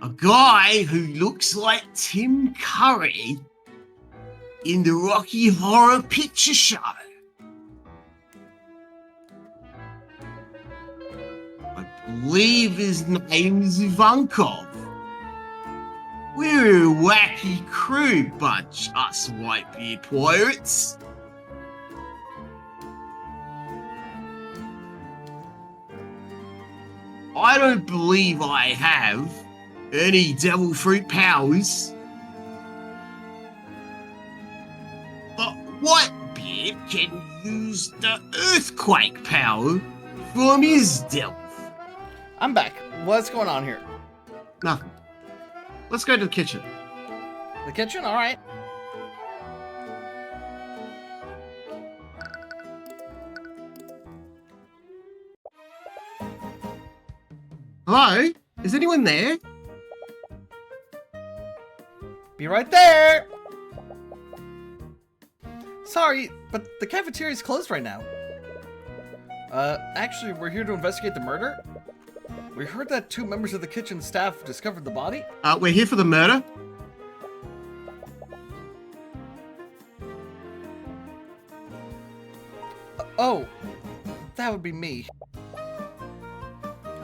a guy who looks like Tim Curry in the Rocky Horror Picture Show. I believe his name's Ivankov. We're a wacky crew bunch, us Whitebeard pirates. I don't believe I have any devil fruit powers. But Whitebeard can use the earthquake power from his delve. I'm back. What's going on here? Nothing. Let's go to the kitchen. The kitchen? Alright. Hello? Is anyone there? Be right there! Sorry, but the cafeteria's closed right now. Actually, we're here to investigate the murder. We heard that 2 members of the kitchen staff discovered the body. We're here for the murder. Oh, that would be me.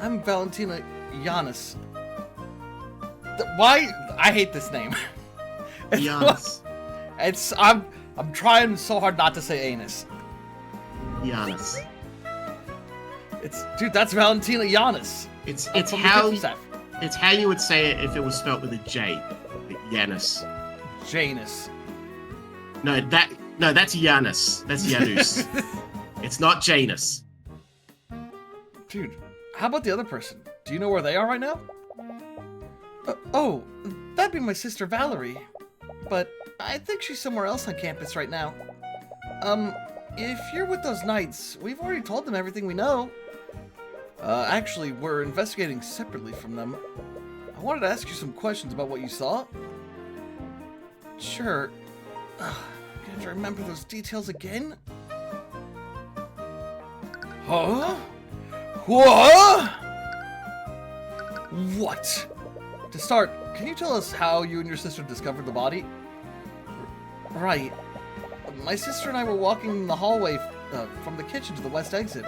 I'm Valentina Giannis. Why? I hate this name. Giannis. I'm trying so hard not to say anus. Giannis. Dude, that's Valentina Giannis. It's From the how kitchen staff. it's how you would say it if it was spelled with a J. Janus. Janus. No, that's Janus. That's Janus. It's not Janus. Dude, how about the other person? Do you know where they are right now? Oh, that'd be my sister Valerie. But I think she's somewhere else on campus right now. If you're with those knights, we've already told them everything we know. Actually, we're investigating separately from them. I wanted to ask you some questions about what you saw. Sure. I'm gonna have to remember those details again. Huh? What? What? To start, can you tell us how you and your sister discovered the body? Right. My sister and I were walking in the hallway from the kitchen to the west exit.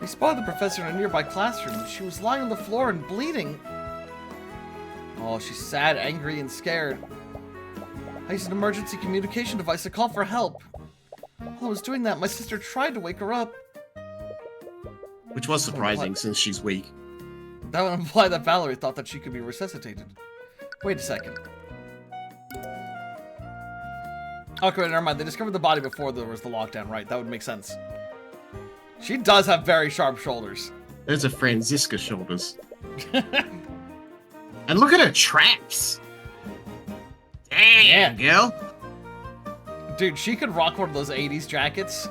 We spotted the professor in a nearby classroom. She was lying on the floor and bleeding. Oh, she's sad, angry, and scared. I used an emergency communication device to call for help. While I was doing that, my sister tried to wake her up. Which was surprising since she's weak. That would imply that Valerie thought that she could be resuscitated. Wait a second. Okay, never mind. They discovered the body before there was the lockdown, right? That would make sense. She does have very sharp shoulders. Those are Franziska shoulders. And look at her traps! Damn, girl! Dude, she could rock one of those 80s jackets.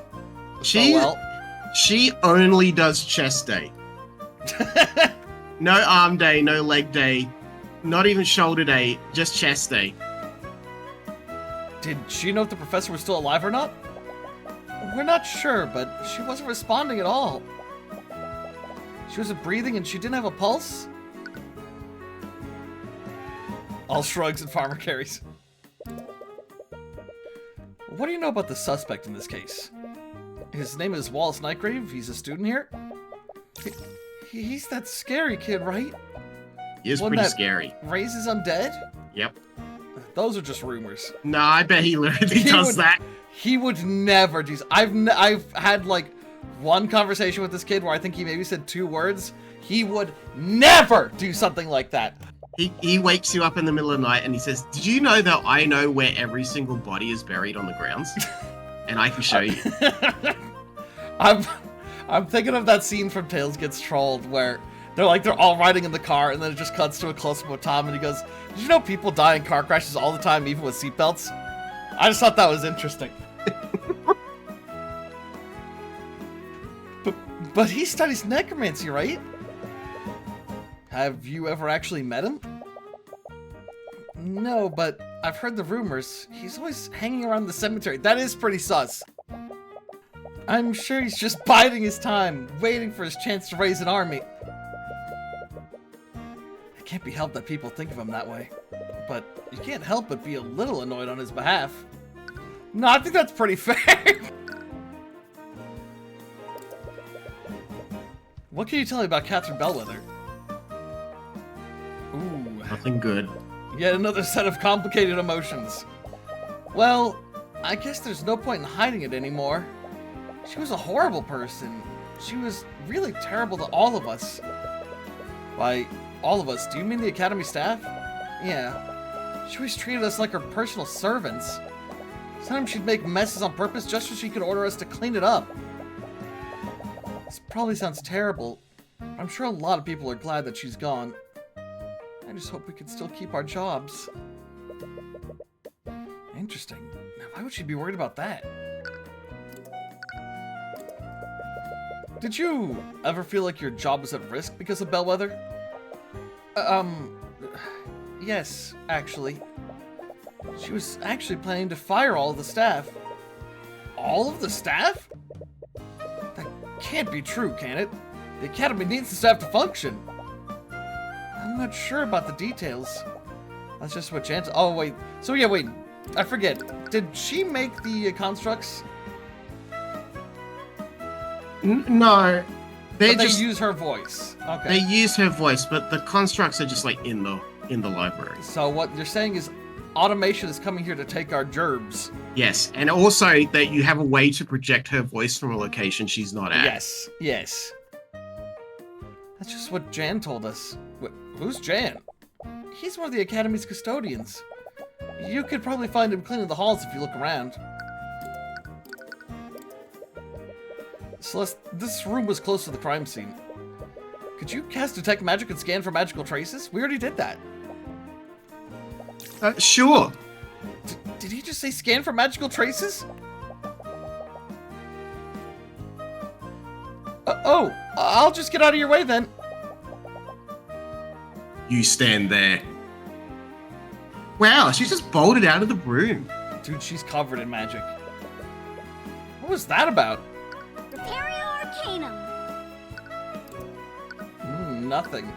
She only does chest day. No arm day, no leg day, not even shoulder day, just chest day. Did she know if the professor was still alive or not? We're not sure, but she wasn't responding at all. She wasn't breathing and she didn't have a pulse? All shrugs and farmer carries. What do you know about the suspect in this case? His name is Wallace Nightgrave. He's a student here. He's that scary kid, right? He is pretty scary. Raises undead? Yep. Those are just rumors. No, I bet he literally does that. He would never do. I've had like one conversation with this kid where I think he maybe said 2 words. He would never do something like that. He wakes you up in the middle of the night and he says, "Did you know that I know where every single body is buried on the grounds? And I can show you." I'm thinking of that scene from Tales Gets Trolled where they're all riding in the car and then it just cuts to a close-up of Tom and he goes, "Did you know people die in car crashes all the time, even with seatbelts?" I just thought that was interesting. But he studies necromancy, right? Have you ever actually met him? No, but I've heard the rumors. He's always hanging around the cemetery. That is pretty sus. I'm sure he's just biding his time, waiting for his chance to raise an army. It can't be helped that people think of him that way. But you can't help but be a little annoyed on his behalf. No, I think that's pretty fair. What can you tell me about Catherine Bellwether? Ooh. Nothing good. Yet another set of complicated emotions. Well, I guess there's no point in hiding it anymore. She was a horrible person. She was really terrible to all of us. By all of us, do you mean the Academy staff? Yeah. She always treated us like her personal servants. Sometimes she'd make messes on purpose just so she could order us to clean it up. This probably sounds terrible. I'm sure a lot of people are glad that she's gone. I just hope we can still keep our jobs. Interesting. Now, why would she be worried about that? Did you ever feel like your job was at risk because of Bellwether? Yes, actually. She was actually planning to fire all of the staff. All of the staff? That can't be true, can it? The Academy needs the staff to function. I'm not sure about the details. That's just what Jan... Oh, wait. So, yeah, wait. I forget. Did she make the constructs? No. They use her voice. Okay. They use her voice, but the constructs are just like in the library. So what you're saying is automation is coming here to take our gerbs. Yes, and also that you have a way to project her voice from a location she's not at. Yes, yes. That's just what Jan told us. Who's Jan? He's one of the Academy's custodians. You could probably find him cleaning the halls if you look around. Celeste, this room was close to the crime scene. Could you cast Detect Magic and scan for magical traces? We already did that. Sure. Did he just say scan for magical traces? I'll just get out of your way then. You stand there. Wow, she's just bolted out of the room. Dude, she's covered in magic. What was that about? Arcanum. Nothing.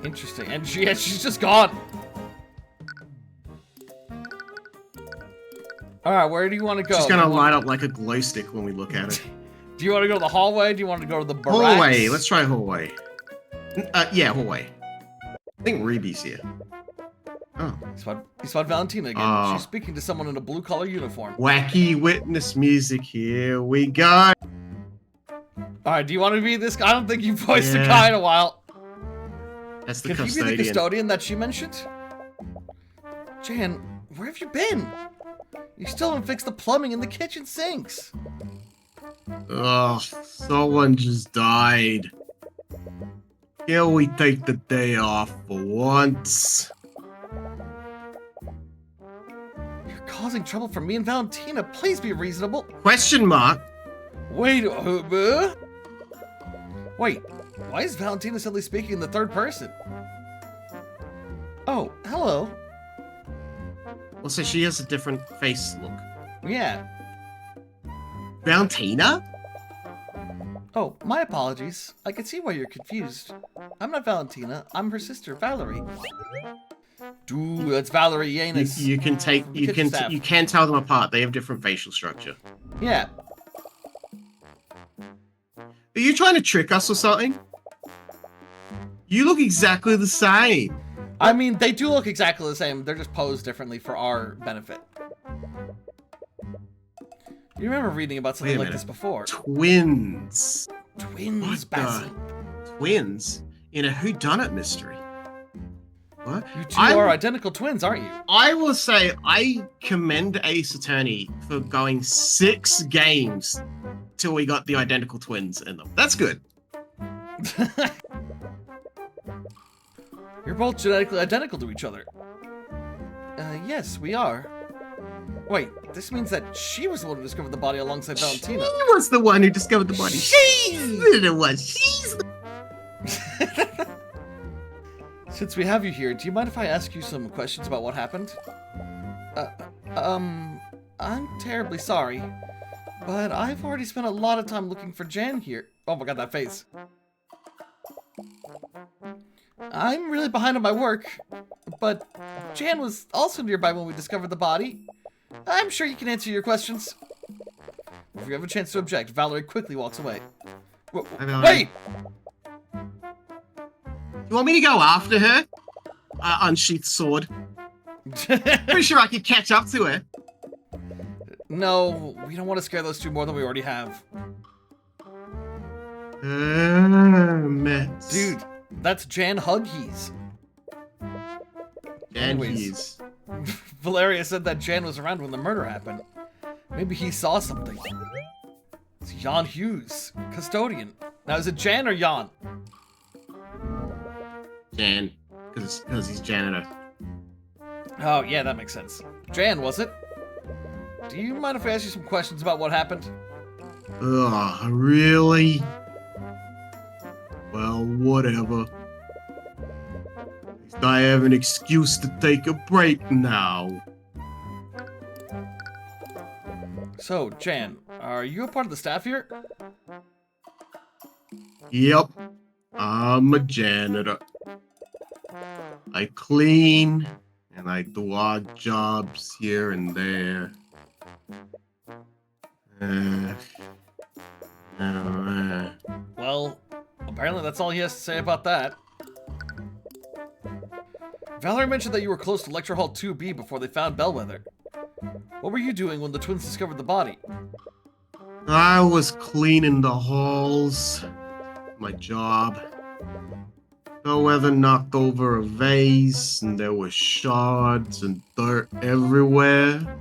Interesting. And she's just gone. Alright, where do you want to go? She's gonna light up like a glow stick when we look at it. Do you want to go to the hallway? Do you want to go to the barracks? Hallway. Let's try hallway. Yeah, hallway. I think Ruby's here. Oh. He spotted Valentina again. Oh. She's speaking to someone in a blue-collar uniform. Wacky witness music. Here we go. Alright, do you want to be this guy? I don't think you've voiced a Yeah. guy in a while. That's the Can you be custodian. the custodian that she mentioned? Jan, where have you been? You still haven't fixed the plumbing in the kitchen sinks. Ugh, someone just died. Can we take the day off for once? You're causing trouble for me and Valentina. Please be reasonable. Question mark. Wait, wait, why is Valentina suddenly speaking in the third person? Oh, hello. Well, so she has a different face look. Yeah. Valentina? Oh, my apologies. I can see why you're confused. I'm not Valentina. I'm her sister, Valerie. Dude, that's Valerie Yanis. You can take you Kitchen can staff. you can tell them apart. They have different facial structure. Yeah. Are you trying to trick us or something? You look exactly the same. I mean, they do look exactly the same. They're just posed differently for our benefit. You remember reading about something Wait a like this minute. before? Twins. Twins, What Basil. the? Twins in a whodunit mystery. What? You two are identical twins, aren't you? I will say I commend Ace Attorney for going 6 games till we got the identical twins in them. That's good. You're both genetically identical to each other. Yes, we are. Wait, this means that she was the one who discovered the body alongside Valentina. She was the one who discovered the body. She's the one. She's the... Since we have you here, do you mind if I ask you some questions about what happened? I'm terribly sorry, but I've already spent a lot of time looking for Jan here. Oh my god, that face. I'm really behind on my work, but Jan was also nearby when we discovered the body. I'm sure you can answer your questions. If you have a chance to object, Valerie quickly walks away. Wait! You want me to go after her? Unsheathed sword. Pretty sure I could catch up to her. No, we don't want to scare those two more than we already have. Dude, that's Jan Huggies. Anyways. Valeria said that Jan was around when the murder happened. Maybe he saw something. It's Jan Hughes, custodian. Now, is it Jan or Jan? Jan, because he's janitor. Oh, yeah, that makes sense. Jan, was it? Do you mind if I ask you some questions about what happened? Ugh, really? Well, whatever. At least I have an excuse to take a break now. So, Jan, are you a part of the staff here? Yep, I'm a janitor. I clean, and I do odd jobs here and there. Well, apparently that's all he has to say about that. Valerie mentioned that you were close to Lecture Hall 2B before they found Bellwether. What were you doing when the twins discovered the body? I was cleaning the halls. My job. Bellwether knocked over a vase, and there were shards and dirt everywhere.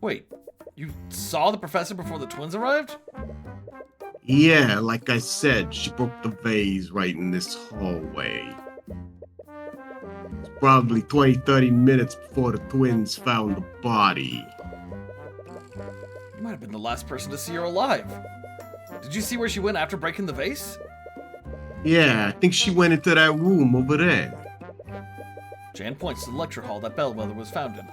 Wait, you saw the professor before the twins arrived? Yeah, like I said, she broke the vase right in this hallway. It's probably 20-30 minutes before the twins found the body. You might have been the last person to see her alive. Did you see where she went after breaking the vase? Yeah, I think she went into that room over there. Jan points to the lecture hall that Bellwether was found in.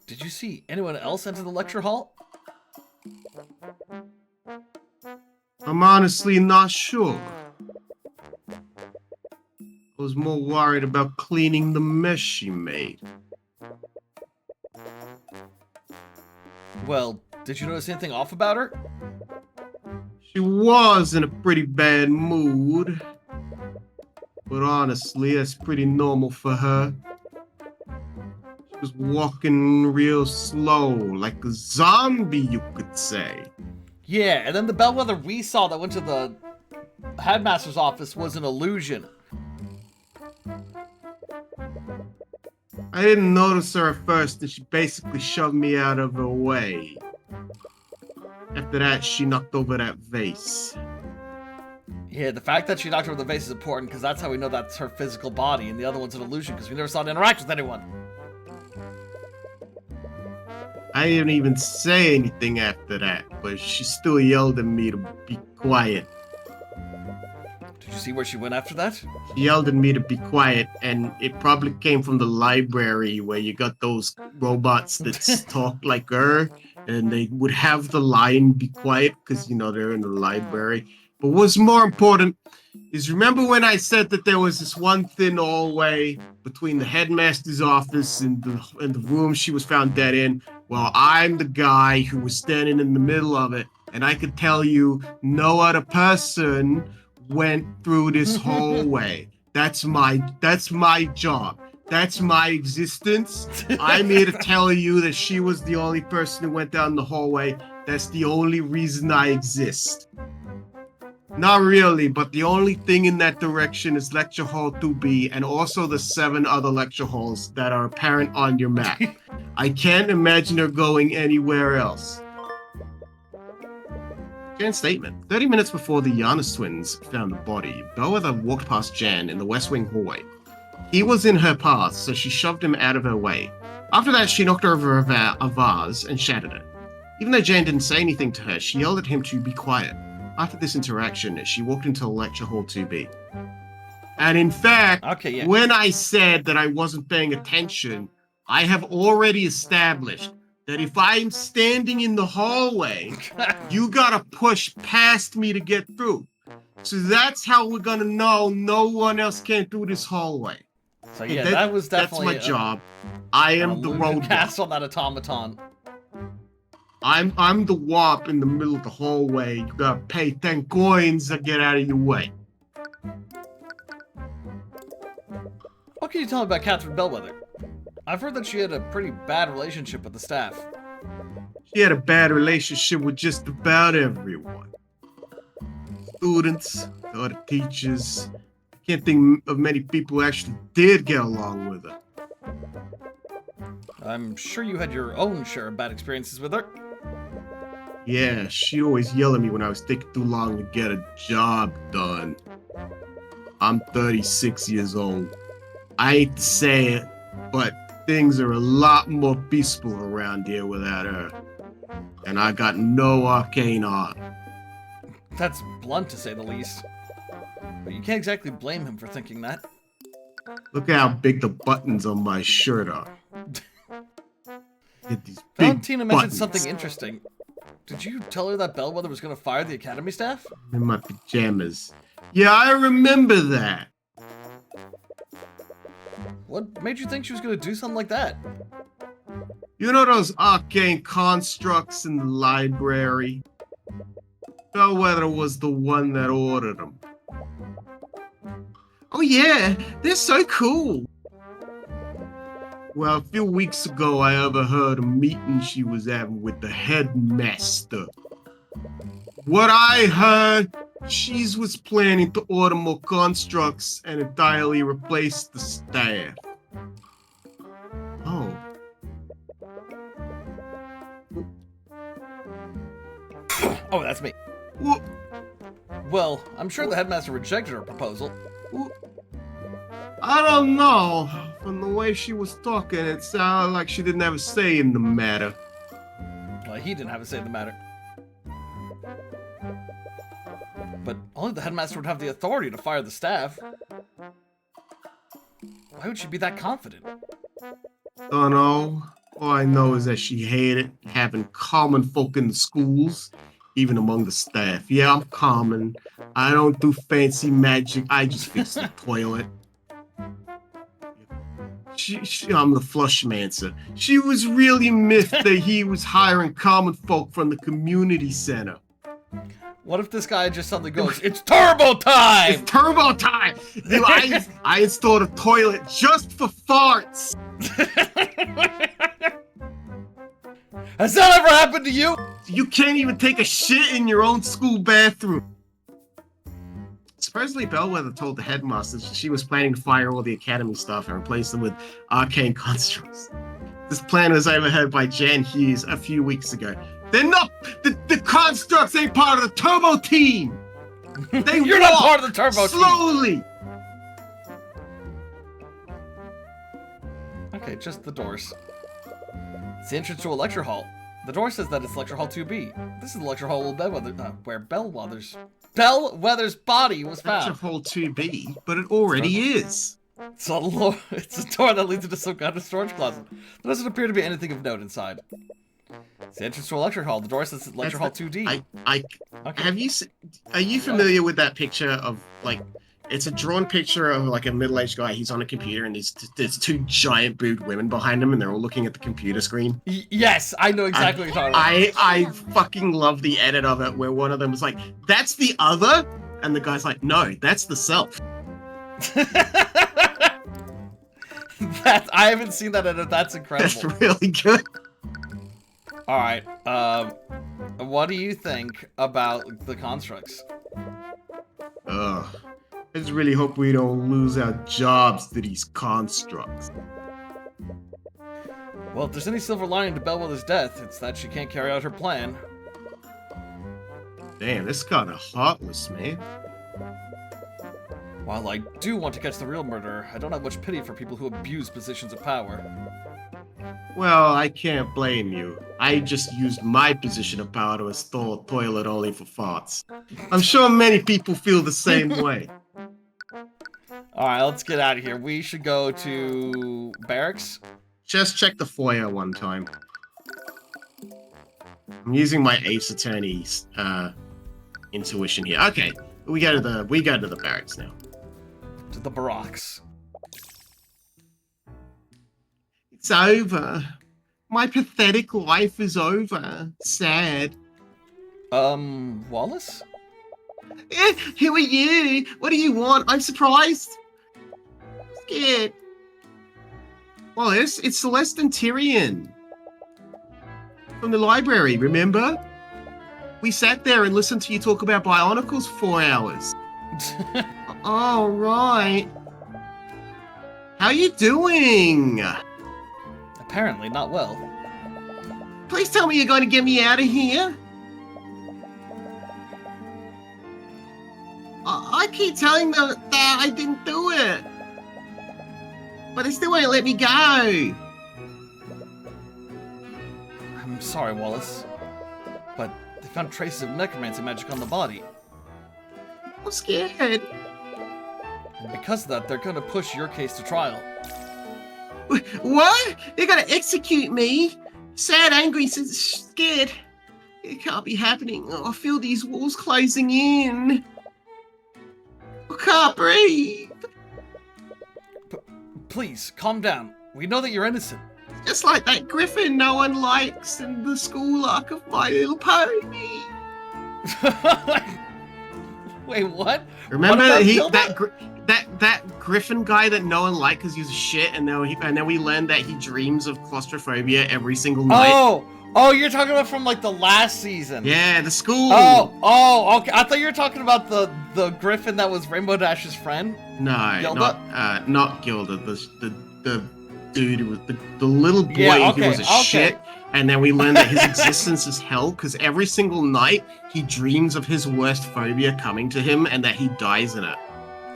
Did you see anyone else enter the lecture hall? I'm honestly not sure. I was more worried about cleaning the mess she made. Well, did you notice anything off about her? She was in a pretty bad mood. But honestly, that's pretty normal for her. She was walking real slow, like a zombie, you could say. Yeah, and then the bellwether we saw that went to the headmaster's office was an illusion. I didn't notice her at first, and she basically shoved me out of her way. After that, she knocked over that vase. Yeah, the fact that she knocked over the vase is important because that's how we know that's her physical body, and the other one's an illusion because we never saw it interact with anyone. I didn't even say anything after that, but she still yelled at me to be quiet. Did you see where she went after that? She yelled at me to be quiet, and it probably came from the library where you got those robots that talk like her, and they would have the line "be quiet" because, you know, they're in the library. But what's more important is, remember when I said that there was this one thin hallway between the headmaster's office and the room she was found dead in? Well, I'm the guy who was standing in the middle of it, and I could tell you no other person went through this hallway. That's my job. That's my existence. I'm here to tell you that she was the only person who went down the hallway. That's the only reason I exist. Not really, but the only thing in that direction is Lecture Hall 2B and also the 7 other lecture halls that are apparent on your map. I can't imagine her going anywhere else. Jan's statement. 30 minutes before the Giannis twins found the body, Bellwether walked past Jan in the West Wing hallway. He was in her path, so she shoved him out of her way. After that, she knocked over a vase and shattered it. Even though Jan didn't say anything to her, she yelled at him to be quiet. After this interaction, she walked into Lecture Hall 2B. And in fact, when I said that I wasn't paying attention, I have already established that if I'm standing in the hallway, you gotta push past me to get through. So that's how we're gonna know no one else came through this hallway. So yeah, that was definitely that's my job. I am the road cast on that automaton. I'm the warp in the middle of the hallway. You gotta pay 10 coins to get out of your way. What can you tell me about Catherine Bellwether? I've heard that she had a pretty bad relationship with the staff. She had a bad relationship with just about everyone. Students, other teachers. I can't think of many people who actually did get along with her. I'm sure you had your own share of bad experiences with her. Yeah, she always yelled at me when I was taking too long to get a job done. I'm 36 years old. I hate to say it, but things are a lot more peaceful around here without her. And I got no arcane on. That's blunt to say the least. But you can't exactly blame him for thinking that. Look how big the buttons on my shirt are. Get these big Valentina mentioned buttons. something interesting. Did you tell her that Bellwether was going to fire the academy staff? In my pajamas. Yeah, I remember that. What made you think she was going to do something like that? You know those arcane constructs in the library? Bellwether was the one that ordered them. Oh yeah, they're so cool. Well, a few weeks ago, I overheard a meeting she was having with the headmaster. What I heard, she was planning to order more constructs and entirely replace the staff. Oh. Oh, that's me. What? Well, I'm sure the headmaster rejected her proposal. I don't know. From the way she was talking, it sounded like she didn't have a say in the matter. Well, he didn't have a say in the matter. But only the headmaster would have the authority to fire the staff. Why would she be that confident? Don't know. All I know is that she hated having common folk in the schools, even among the staff. Yeah, I'm common. I don't do fancy magic. I just fix the toilet. I'm the flushmancer. She was really miffed that he was hiring common folk from the community center. What if this guy just suddenly goes, "It's turbo time!" It's turbo time! Dude, I installed a toilet just for farts! Has that ever happened to you? You can't even take a shit in your own school bathroom. Supposedly, Bellwether told the headmaster she was planning to fire all the academy staff and replace them with arcane constructs. This plan was overheard by Jan Hughes a few weeks ago. They're not. The constructs ain't part of the turbo team. They You're not part of the turbo team. slowly. Okay, just the doors. It's the entrance to a lecture hall. The door says that it's lecture hall 2B. This is the lecture hall where Bellwether's body was That's a found. hole 2B, but it already is. It's a door that leads into some kind of storage closet. There doesn't appear to be anything of note inside. It's the entrance to a lecture hall. The door says it's lecture hall 2D. Okay. Are you familiar with that picture of, like, it's a drawn picture of, like, a middle-aged guy. He's on a computer, and there's two giant boobed women behind him, and they're all looking at the computer screen. Yes, I know exactly what you're talking about. I fucking love the edit of it where one of them is like, "That's the other," and the guy's like, "No, that's the self." I haven't seen that edit. That's incredible. That's really good. All right. What do you think about the constructs? Ugh. I just really hope we don't lose our jobs to these constructs. Well, if there's any silver lining to Bellwether's death, it's that she can't carry out her plan. Damn, this is kind of heartless, man. While I do want to catch the real murderer, I don't have much pity for people who abuse positions of power. Well, I can't blame you. I just used my position of power to install a toilet only for farts. I'm sure many people feel the same way. Alright, let's get out of here. We should go to barracks. Just check the foyer one time. I'm using my Ace Attorney's intuition here. Okay, we go to the barracks now. To the barracks. It's over. My pathetic life is over. Sad. Wallace? Who are you? What do you want? I'm surprised. Scared. Wallace, it's Celeste and Tyrion. From the library, remember? We sat there and listened to you talk about bionicles for 4 hours. Oh, right. How you doing? Apparently not well. Please tell me you're going to get me out of here. I keep telling them that I didn't do it. But they still won't let me go. I'm sorry, Wallace. But they found traces of necromancy magic on the body. I'm scared. And because of that, they're gonna push your case to trial. What? They're gonna execute me? Sad, angry, scared. It can't be happening. Oh, I feel these walls closing in. I can't breathe. Please, calm down. We know that you're innocent. Just like that griffin no one likes in the school arc of My Little Pony. Wait, what? Remember what that griffin guy that no one liked because he was shit, and then we learned that he dreams of claustrophobia every single night. Oh, you're talking about from like the last season. Yeah, the school. Oh, okay. I thought you were talking about the griffin that was Rainbow Dash's friend. No, Gilda? not Gilda. The dude who was the little boy who was a shit. And then we learned that his existence is hell because every single night he dreams of his worst phobia coming to him and that he dies in it.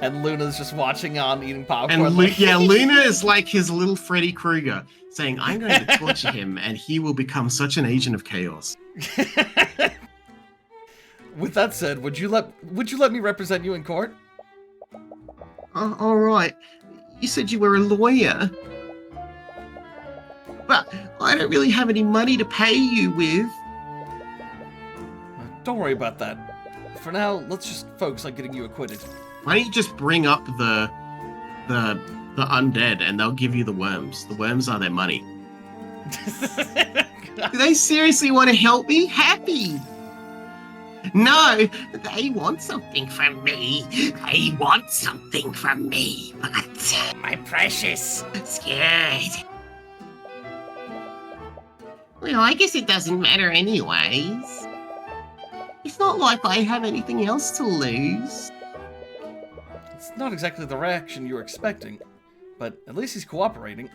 And Luna's just watching on eating popcorn. And Luna is like his little Freddy Krueger, saying, "I'm going to torture him, and he will become such an agent of chaos." With that said, would you let me represent you in court? All right. You said you were a lawyer, but I don't really have any money to pay you with. Don't worry about that. For now, let's just focus on getting you acquitted. Why don't you just bring up the undead and they'll give you the worms? The worms are their money. Do they seriously want to help me? Happy! No, they want something from me. They want something from me, but My precious. scared. Well, I guess it doesn't matter anyways. It's not like I have anything else to lose. It's not exactly the reaction you were expecting, but at least he's cooperating.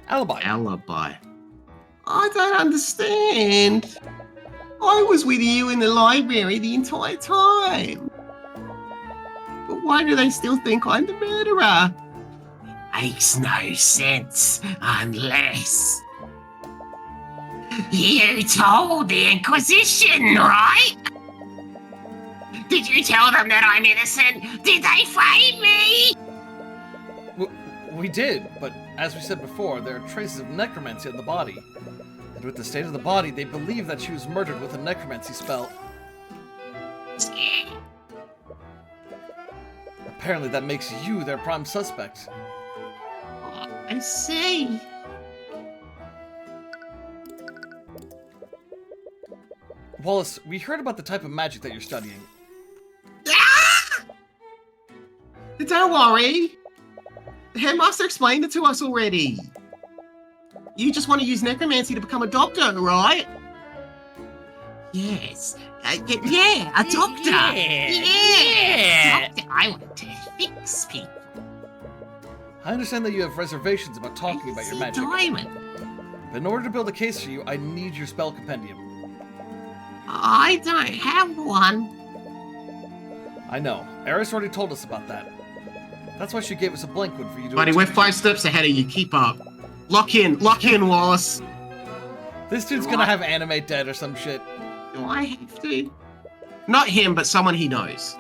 Alibi. Alibi. I don't understand. I was with you in the library the entire time. But why do they still think I'm the murderer? Makes no sense unless you told the Inquisition, right? Did you tell them that I'm innocent? Did they frame me? We did, but as we said before, there are traces of necromancy in the body. And with the state of the body, they believe that she was murdered with a necromancy spell. Apparently that makes you their prime suspect. I see. Wallace, we heard about the type of magic that you're studying. Ah! Don't worry. The headmaster explained it to us already. You just want to use necromancy to become a doctor, right? Yes. Yeah, a doctor. Yeah. Doctor. I want to fix people. I understand that you have reservations about talking about your magic. Diamond. But in order to build a case for you, I need your spell compendium. I don't have one. I know. Eris already told us about that. That's why she gave us a blank one for you to... Buddy, we're 5 steps ahead of you. Keep up. Lock in, Wallace. This dude's gonna have anime dead or some shit. Do I have to? Not him, but someone he knows.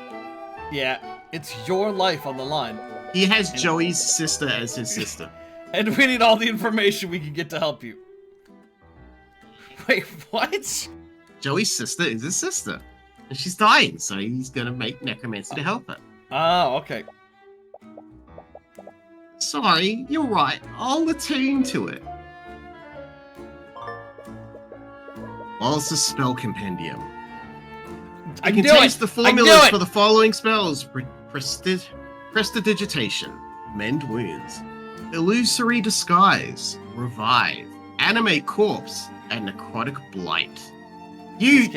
Yeah, it's your life on the line. He has Joey's sister as his sister. And we need all the information we can get to help you. Wait, what? Joey's sister is his sister. And she's dying, so he's gonna make necromancy to help her. Oh, okay. Sorry, you're right. I'll attune to it. Wallace's spell compendium. I can knew taste it! the I formulas knew it! for the following spells: Prestidigitation, Mend Wounds, Illusory Disguise, Revive, Animate Corpse, and Necrotic Blight. You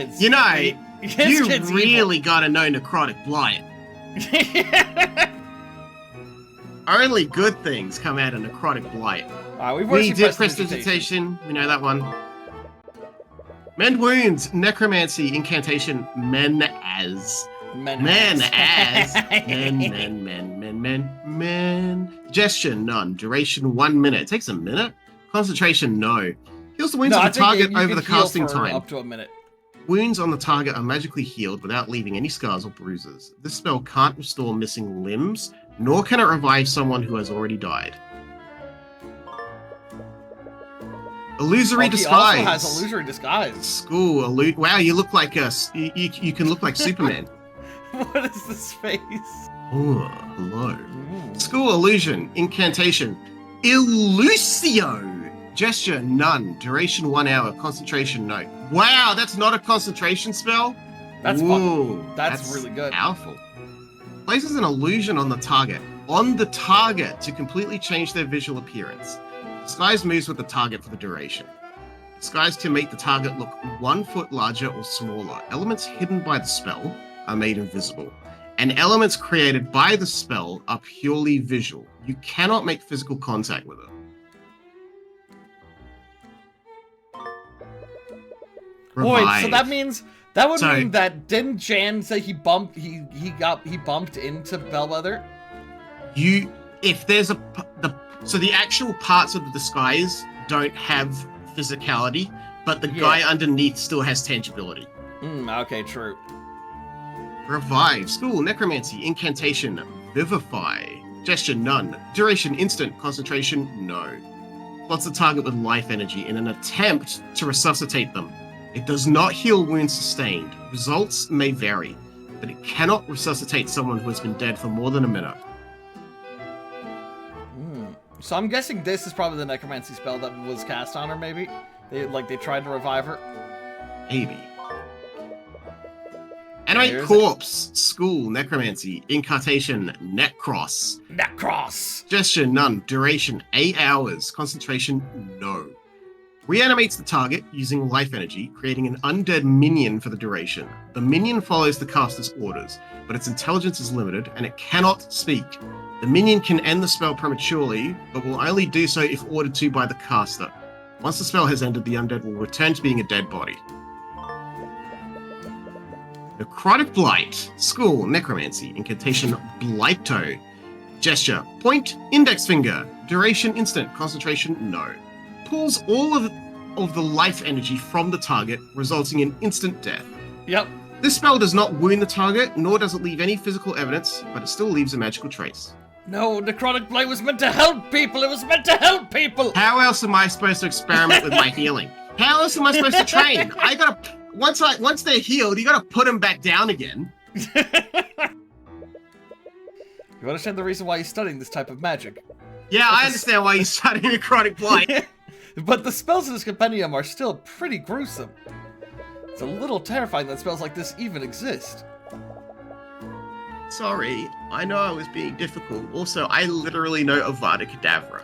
really gotta know Necrotic Blight. Only good things come out of Necrotic Blight. We did Prestidigitation, we know that one. Mend Wounds, Necromancy, Incantation, Men-as. Gesture, none. Duration, 1 minute. It takes a minute. Concentration, no. Heals the wounds of the target over the casting time. Up to a minute. Wounds on the target are magically healed without leaving any scars or bruises. This spell can't restore missing limbs, nor can it revive someone who has already died. Illusory Disguise. He also has Illusory Disguise. School, wow, you look like you can look like Superman. What is this face? Oh, hello. School Illusion, Incantation, Illusio. Gesture, none. Duration, 1 hour. Concentration, no. Wow, that's not a concentration spell? That's Whoa, that's really good. Powerful. Places an illusion on the target. To completely change their visual appearance. Disguise moves with the target for the duration. Disguise can make the target look 1 foot larger or smaller. Elements hidden by the spell are made invisible. And elements created by the spell are purely visual. You cannot make physical contact with it. Wait, so that mean that didn't Jan say he bumped into Bellwether? So the actual parts of the disguise don't have physicality, but the guy underneath still has tangibility. Okay, true. Revive, School, Necromancy, Incantation, Vivify, Gesture, none. Duration, instant. Concentration, no. Plots the target with life energy in an attempt to resuscitate them. It does not heal wounds sustained. Results may vary, but it cannot resuscitate someone who has been dead for more than a minute. So I'm guessing this is probably the necromancy spell that was cast on her, maybe? They tried to revive her? Maybe. Animate corpse, school, necromancy, incantation, necros. Necros! Suggestion, none. Duration, 8 hours. Concentration, no. Reanimates the target using life energy, creating an undead minion for the duration. The minion follows the caster's orders, but its intelligence is limited and it cannot speak. The minion can end the spell prematurely, but will only do so if ordered to by the caster. Once the spell has ended, the undead will return to being a dead body. Necrotic Blight. School, necromancy, incantation, Blighto. Gesture, point, index finger. Duration, instant. Concentration, no. Pulls all of the life energy from the target, resulting in instant death. Yep. This spell does not wound the target, nor does it leave any physical evidence, but it still leaves a magical trace. No, Necrotic Blight was meant to help people! It was meant to help people! How else am I supposed to experiment with my healing? How else am I supposed to train? I gotta... Once they're healed, you gotta put them back down again. You understand the reason why he's studying this type of magic? Yeah, I understand why he's studying Necrotic Blight. But the spells in this compendium are still pretty gruesome. It's a little terrifying that spells like this even exist. Sorry, I know I was being difficult. Also, I literally know Avada Kedavra.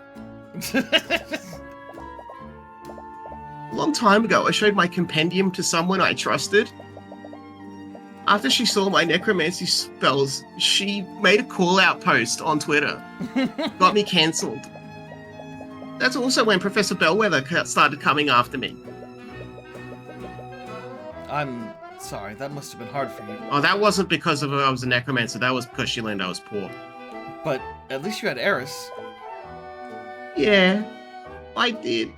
A long time ago, I showed my compendium to someone I trusted. After she saw my necromancy spells, she made a call-out post on Twitter. Got me cancelled. That's also when Professor Bellwether started coming after me. I'm sorry, that must have been hard for you. Oh, that wasn't because of I was a necromancer. That was because she learned I was poor. But at least you had Eris. Yeah, I did.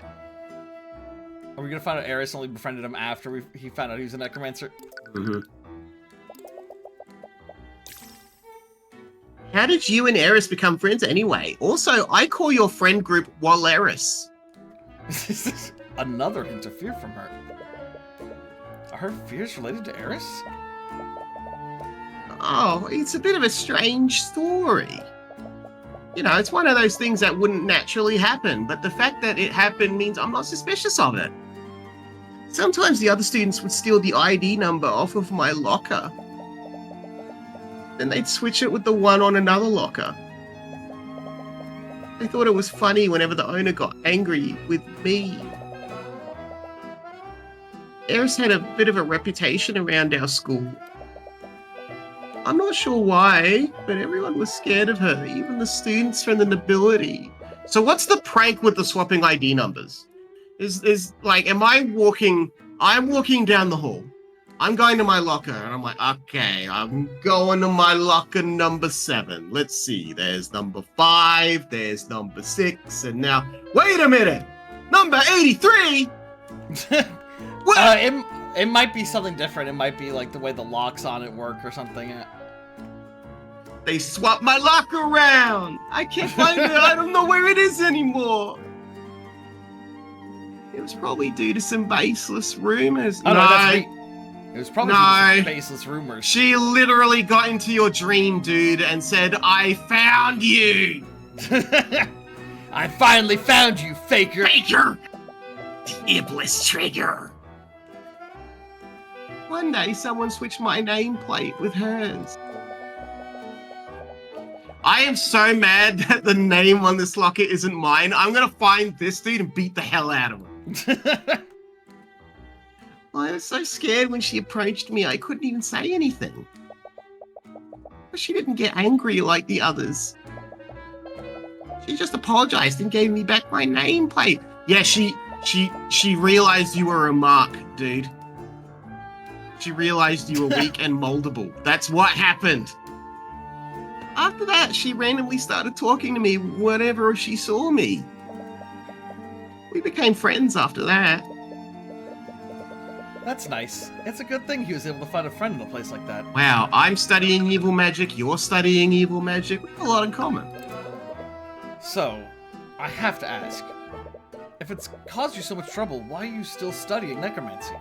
Are we gonna find out Eris only befriended him after he found out he was a necromancer? Mm-hmm. How did you and Eris become friends anyway? Also, I call your friend group Waleris. Another hint of fear from her. Are her fears related to Eris? Oh, it's a bit of a strange story. You know, it's one of those things that wouldn't naturally happen, but the fact that it happened means I'm not suspicious of it. Sometimes the other students would steal the ID number off of my locker. Then they'd switch it with the one on another locker. They thought it was funny whenever the owner got angry with me. Eris had a bit of a reputation around our school. I'm not sure why, but everyone was scared of her, even the students from the nobility. So what's the prank with the swapping ID numbers? Is like, I'm walking down the hall. I'm going to my locker, and I'm like, okay, I'm going to my locker number 7. Let's see, there's number 5, there's number 6, and now, wait a minute! Number 83? What? It might be something different. It might be like the way the locks on it work or something. They swapped my locker around! I can't find it, I don't know where it is anymore! It was probably due to some baseless rumors. Oh, no, that's me. It was probably some baseless rumors. She literally got into your dream, dude, and said, I found you! I finally found you, faker! Faker! The Iblis Trigger! One day, someone switched my nameplate with hers. I am so mad that the name on this locker isn't mine. I'm gonna find this dude and beat the hell out of him. I was so scared when she approached me, I couldn't even say anything. But she didn't get angry like the others. She just apologized and gave me back my nameplate. Yeah, she realized you were a mark, dude. She realized you were weak and moldable. That's what happened. After that, she randomly started talking to me whenever she saw me. We became friends after that. That's nice. It's a good thing he was able to find a friend in a place like that. Wow, I'm studying evil magic, you're studying evil magic. We have a lot in common. So, I have to ask. If it's caused you so much trouble, why are you still studying necromancy?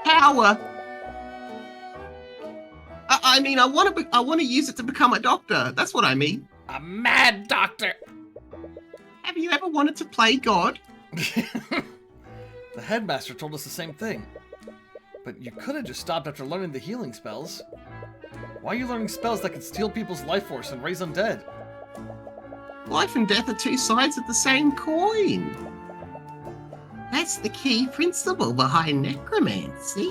Power! I mean, I want to use it to become a doctor. That's what I mean. A mad doctor! Have you ever wanted to play God? The headmaster told us the same thing. But you could have just stopped after learning the healing spells. Why are you learning spells that can steal people's life force and raise undead? Life and death are two sides of the same coin. That's the key principle behind necromancy.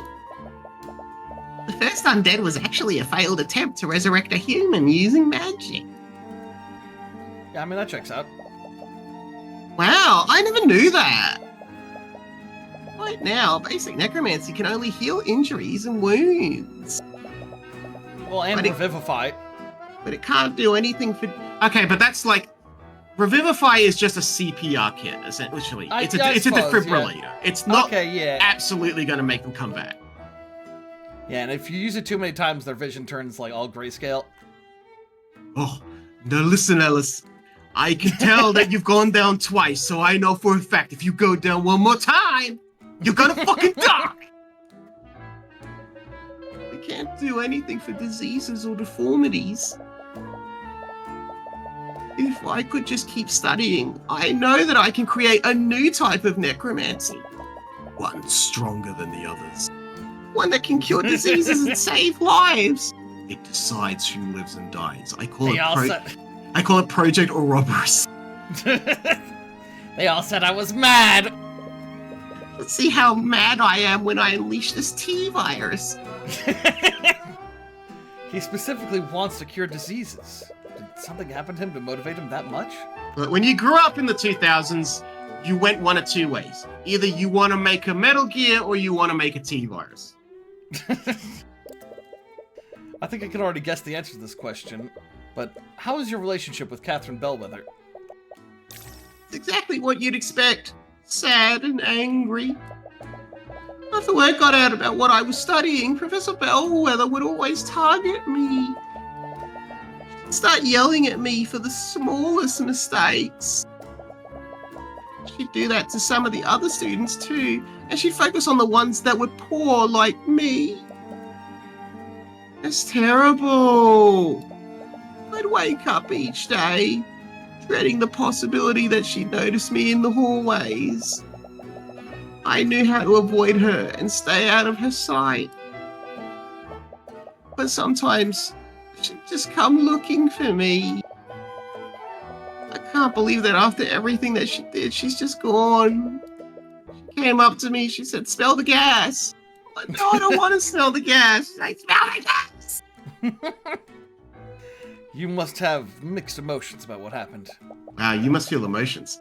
The first undead was actually a failed attempt to resurrect a human using magic. Yeah, I mean, that checks out. Wow, I never knew that. Right now, basic necromancy can only heal injuries and wounds. Well, and But it- revivify. But it can't do anything for... Okay, but that's like... Revivify is just a CPR kit, essentially. I It's a suppose, defibrillator. yeah. It's not Okay, yeah. absolutely going to make them come back. Yeah, and if you use it too many times, their vision turns like all grayscale. Oh, now listen, Ellis. I can tell that you've gone down twice, so I know for a fact if you go down one more time, you're gonna fucking die! We can't do anything for diseases or deformities. If I could just keep studying, I know that I can create a new type of necromancy. One stronger than the others. One that can cure diseases and save lives. It decides who lives and dies. I call it Project Ouroboros. They all said I was mad. Let's see how mad I am when I unleash this T-virus. He specifically wants to cure diseases. Did something happen to him to motivate him that much? But when you grew up in the 2000s, you went one of two ways. Either you want to make a Metal Gear or you want to make a T-virus. I think I can already guess the answer to this question, but how is your relationship with Catherine Bellwether? It's exactly what you'd expect. Sad and angry. After word got out about what I was studying, Professor Bellwether would always target me. She'd start yelling at me for the smallest mistakes. She'd do that to some of the other students too, and she'd focus on the ones that were poor like me. It's terrible. I'd wake up each day, dreading the possibility that she'd notice me in the hallways. I knew how to avoid her and stay out of her sight. But sometimes she'd just come looking for me. I can't believe that after everything that she did, she's just gone. She came up to me, she said, "Smell the gas." But no, I don't want to smell the gas. I smell the gas. You must have mixed emotions about what happened. Wow, you must feel emotions.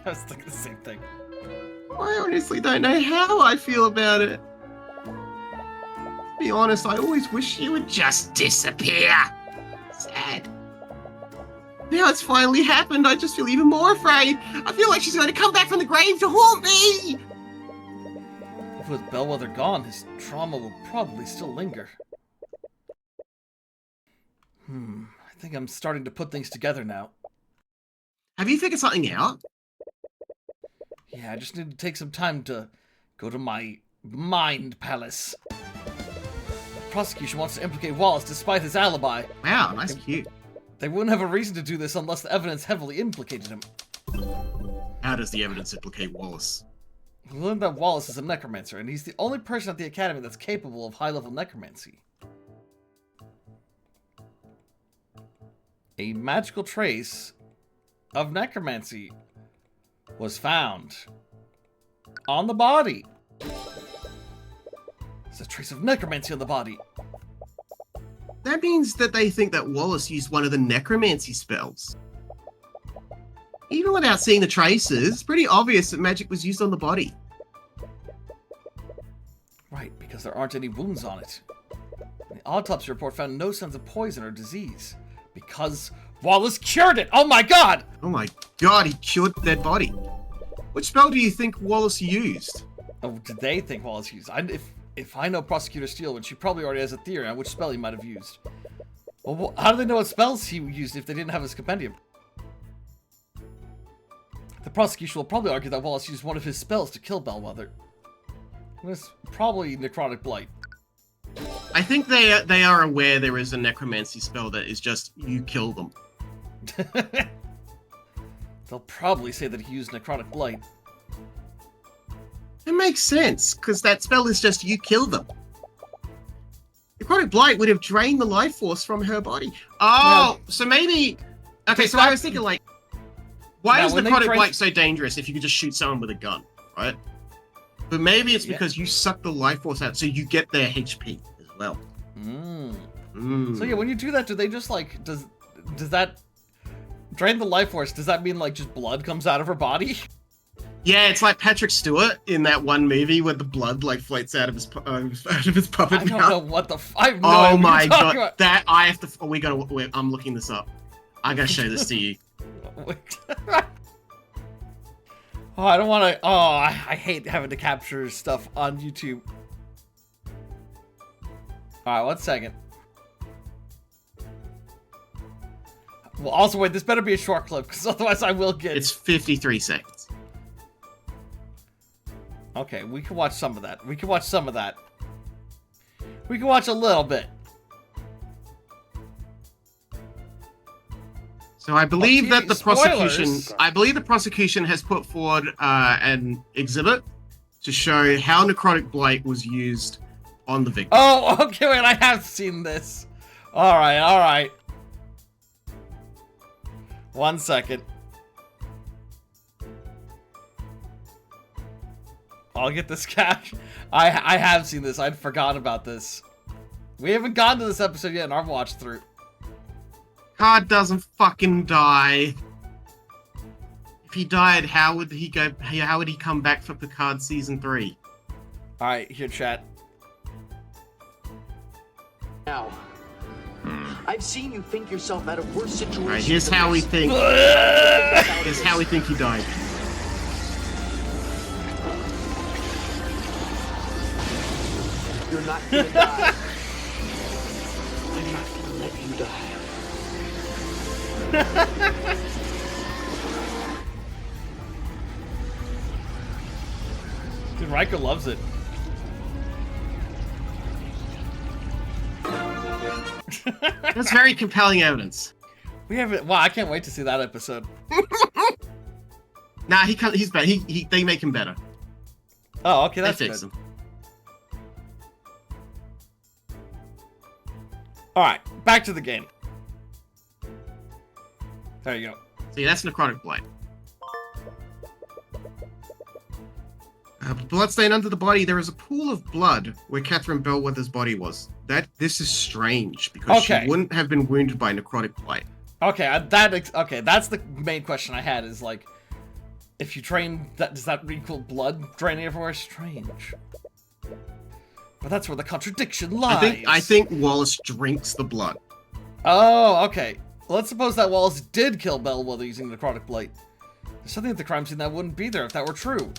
I was thinking the same thing. I honestly don't know how I feel about it. To be honest, I always wish she would just disappear. Sad. Now it's finally happened, I just feel even more afraid. I feel like she's going to come back from the grave to haunt me. With Bellwether gone, his trauma will probably still linger. I think I'm starting to put things together now. Have you figured something out? Yeah, I just need to take some time to go to my mind palace. The prosecution wants to implicate Wallace despite his alibi. Wow, nice cue. They wouldn't have a reason to do this unless the evidence heavily implicated him. How does the evidence implicate Wallace? We learned that Wallace is a necromancer, and he's the only person at the academy that's capable of high-level necromancy. A magical trace of necromancy was found on the body. There's a trace of necromancy on the body. That means that they think that Wallace used one of the necromancy spells. Even without seeing the traces, it's pretty obvious that magic was used on the body. Right, because there aren't any wounds on it. The autopsy report found no signs of poison or disease. Because Wallace cured it! Oh my god! Oh my god, he cured the dead body. Which spell do you think Wallace used? Oh, did they think Wallace used? If I know Prosecutor Steelwood, she probably already has a theory on which spell he might have used. Well, how do they know what spells he used if they didn't have his compendium? The prosecution will probably argue that Wallace used one of his spells to kill Bellwether. It's probably Necrotic Blight. I think they are aware there is a necromancy spell that is just, you kill them. They'll probably say that he used necrotic blight. It makes sense, because that spell is just you kill them. Necrotic blight would have drained the life force from her body. Oh, so maybe... Okay, so I was thinking, like, why is necrotic blight so dangerous if you could just shoot someone with a gun, right? But maybe it's because you suck the life force out, so you get their HP as well. So yeah, when you do that, do they just, like, does that drain the life force? Does that mean, like, just blood comes out of her body? Yeah, it's like Patrick Stewart in that one movie where the blood like floats out of his puppet mouth. I don't know what the. I have no idea oh what my you're talking god, about. that I have to. Oh, we gotta. Wait, I'm looking this up. I gotta show this to you. Oh, I don't want to. Oh, I hate having to capture stuff on YouTube. All right, 1 second. Well, also wait. This better be a short clip, because otherwise I will get. It's 53 seconds. Okay, we can watch some of that. We can watch some of that. We can watch a little bit. So I believe that the spoilers. prosecution has put forward an exhibit to show how necrotic blight was used on the victim. Oh, okay, wait, I have seen this. All right, all right. 1 second. I'll get this cash. I have seen this. I'd forgotten about this. We haven't gotten to this episode yet in our watch through. Card doesn't fucking die. If he died, how would he go? How would he come back for Picard season 3? All right, here, chat. Now, I've seen you think yourself out of worse situations. All right, here's how we think. Here's how we think he died. You're not gonna die. I'm not gonna let you die. Dude, Riker loves it. That's very compelling evidence. We haven't. Wow, I can't wait to see that episode. Nah, he's better. They make him better. Oh, okay, that's they fix good. him. All right, back to the game. There you go. See, that's necrotic blight. Bloodstain under the body. There is a pool of blood where Catherine Bellwether's body was. This is strange because she wouldn't have been wounded by necrotic blight. Okay, okay. That's the main question I had. Is like, if you drain that, does that equal blood draining everywhere? Strange. But that's where the contradiction lies. I think Wallace drinks the blood. Oh, okay. Well, let's suppose that Wallace did kill Bellwether using the necrotic blight. There's something at the crime scene that wouldn't be there if that were true.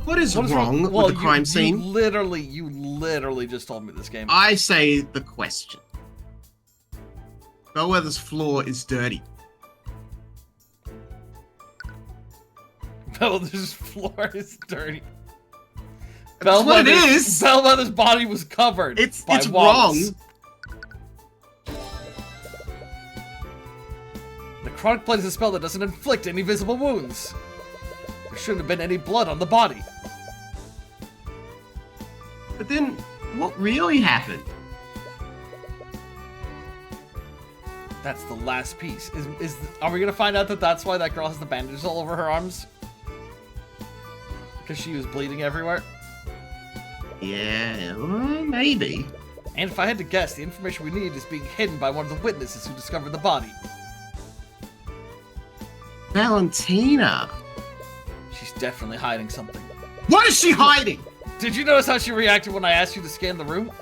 What is wrong with the crime scene? You literally just told me this game. I say the question. Bellwether's floor is dirty. Bellwether's floor is dirty. That's what it is. Bellwether's body was covered. It's Wallace. wrong. Necrotic blight is a spell that doesn't inflict any visible wounds. There shouldn't have been any blood on the body. But then, what really happened? That's the last piece. Are we gonna find out that that's why that girl has the bandages all over her arms? Because she was bleeding everywhere? Yeah, well, maybe. And if I had to guess, the information we need is being hidden by one of the witnesses who discovered the body. Valentina. She's definitely hiding something. What is she hiding? Did you notice how she reacted when I asked you to scan the room?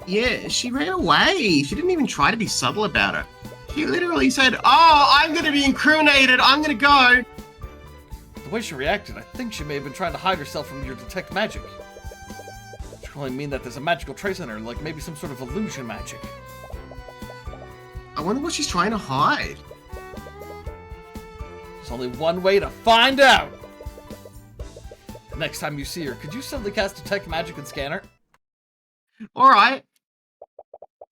Yeah, she ran away. She didn't even try to be subtle about it. She literally said, "Oh, I'm gonna be incriminated. I'm gonna go." The way she reacted, I think she may have been trying to hide herself from your detect magic. Which can only mean that there's a magical trace on her, like maybe some sort of illusion magic. I wonder what she's trying to hide. There's only one way to find out! The next time you see her, could you suddenly cast detect magic and scan her? Alright.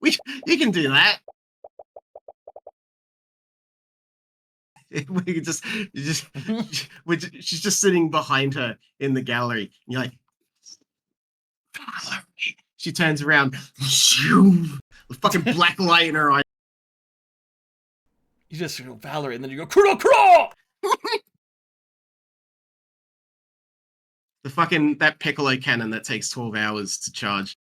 You can do that. She's just sitting behind her in the gallery. And you're like, Valerie. She turns around, with fucking black light in her eye. You just go Valerie, and then you go craw craw. That piccolo cannon that takes 12 hours to charge.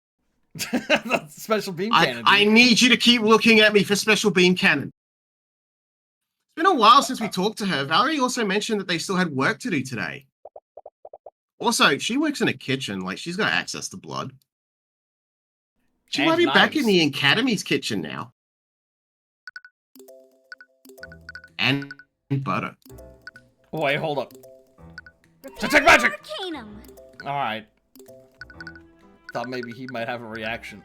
That's special beam cannon. I need you to keep looking at me for special beam cannon. It's been a while since we talked to her. Valerie also mentioned that they still had work to do today. Also, she works in a kitchen. Like, she's got access to blood. She And might be back knives. in the Academy's kitchen now. And butter. Oh, wait, hold up. Detect magic! Arcanum. Alright. Thought maybe he might have a reaction.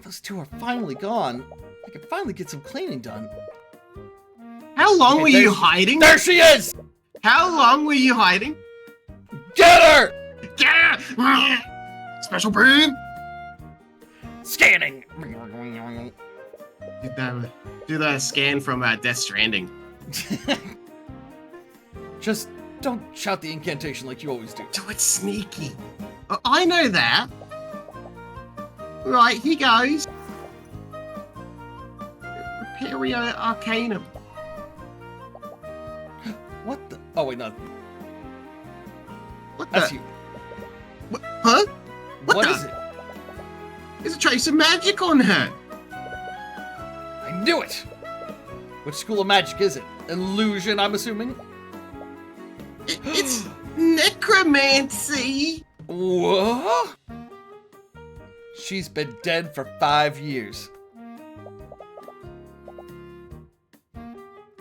Those two are finally gone. I can finally get some cleaning done. How long Okay, were you hiding? There she is! How long were you hiding? Get her! Yeah! Special beam! Scanning! Do the scan from Death Stranding. Just don't shout the incantation like you always do. Do it sneaky. I know that. Right, here goes. Imperio Arcanum. What the? Oh, wait, no. What That's the? you. What? Huh? What the? is it? There's a trace of magic on her. I knew it! Which school of magic is it? Illusion, I'm assuming? It's necromancy. What? She's been dead for 5 years.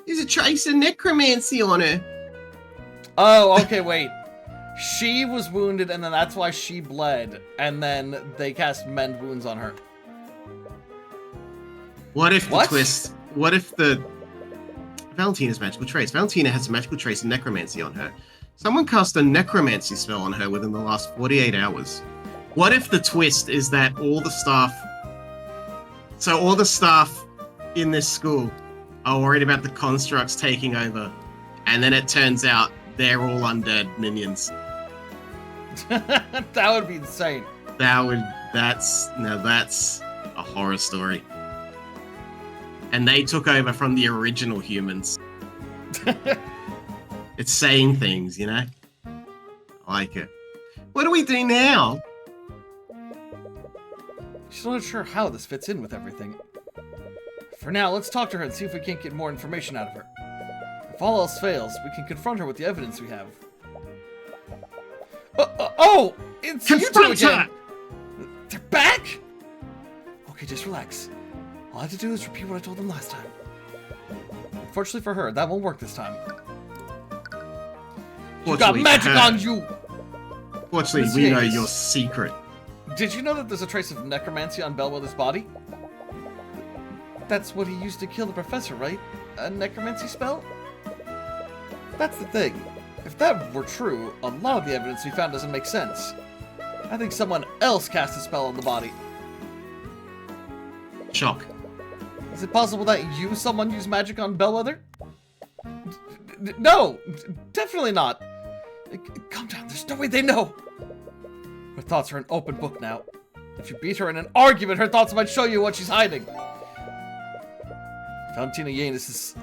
There's a trace of necromancy on her. Oh, okay, wait. She was wounded, and then that's why she bled, and then they cast mend wounds on her. What if What? the twist? What if the Valentina's magical trace? Valentina has a magical trace of necromancy on her. Someone cast a necromancy spell on her within the last 48 hours. What if the twist is that all the staff in this school are worried about the constructs taking over, and then it turns out they're all undead minions? That would be insane. That's a horror story. And they took over from the original humans. It's saying things, you know? I like it. What do we do now? She's not sure how this fits in with everything. For now, let's talk to her and see if we can't get more information out of her. If all else fails, we can confront her with the evidence we have. Oh! It's you two Confront again! her! They're back? Okay, just relax. All I have to do is repeat what I told them last time. Unfortunately for her, that won't work this time. You got Fortunately for magic her. on you! Fortunately, Miss we know Yates. your secret. Did you know that there's a trace of necromancy on Bellwether's body? That's what he used to kill the professor, right? A necromancy spell? That's the thing. If that were true, a lot of the evidence we found doesn't make sense. I think someone else cast a spell on the body. Shock. Is it possible that someone used magic on Bellwether? No! Definitely not! Calm down, there's no way they know! Her thoughts are an open book now. If you beat her in an argument, her thoughts might show you what she's hiding. Valentina Yanis'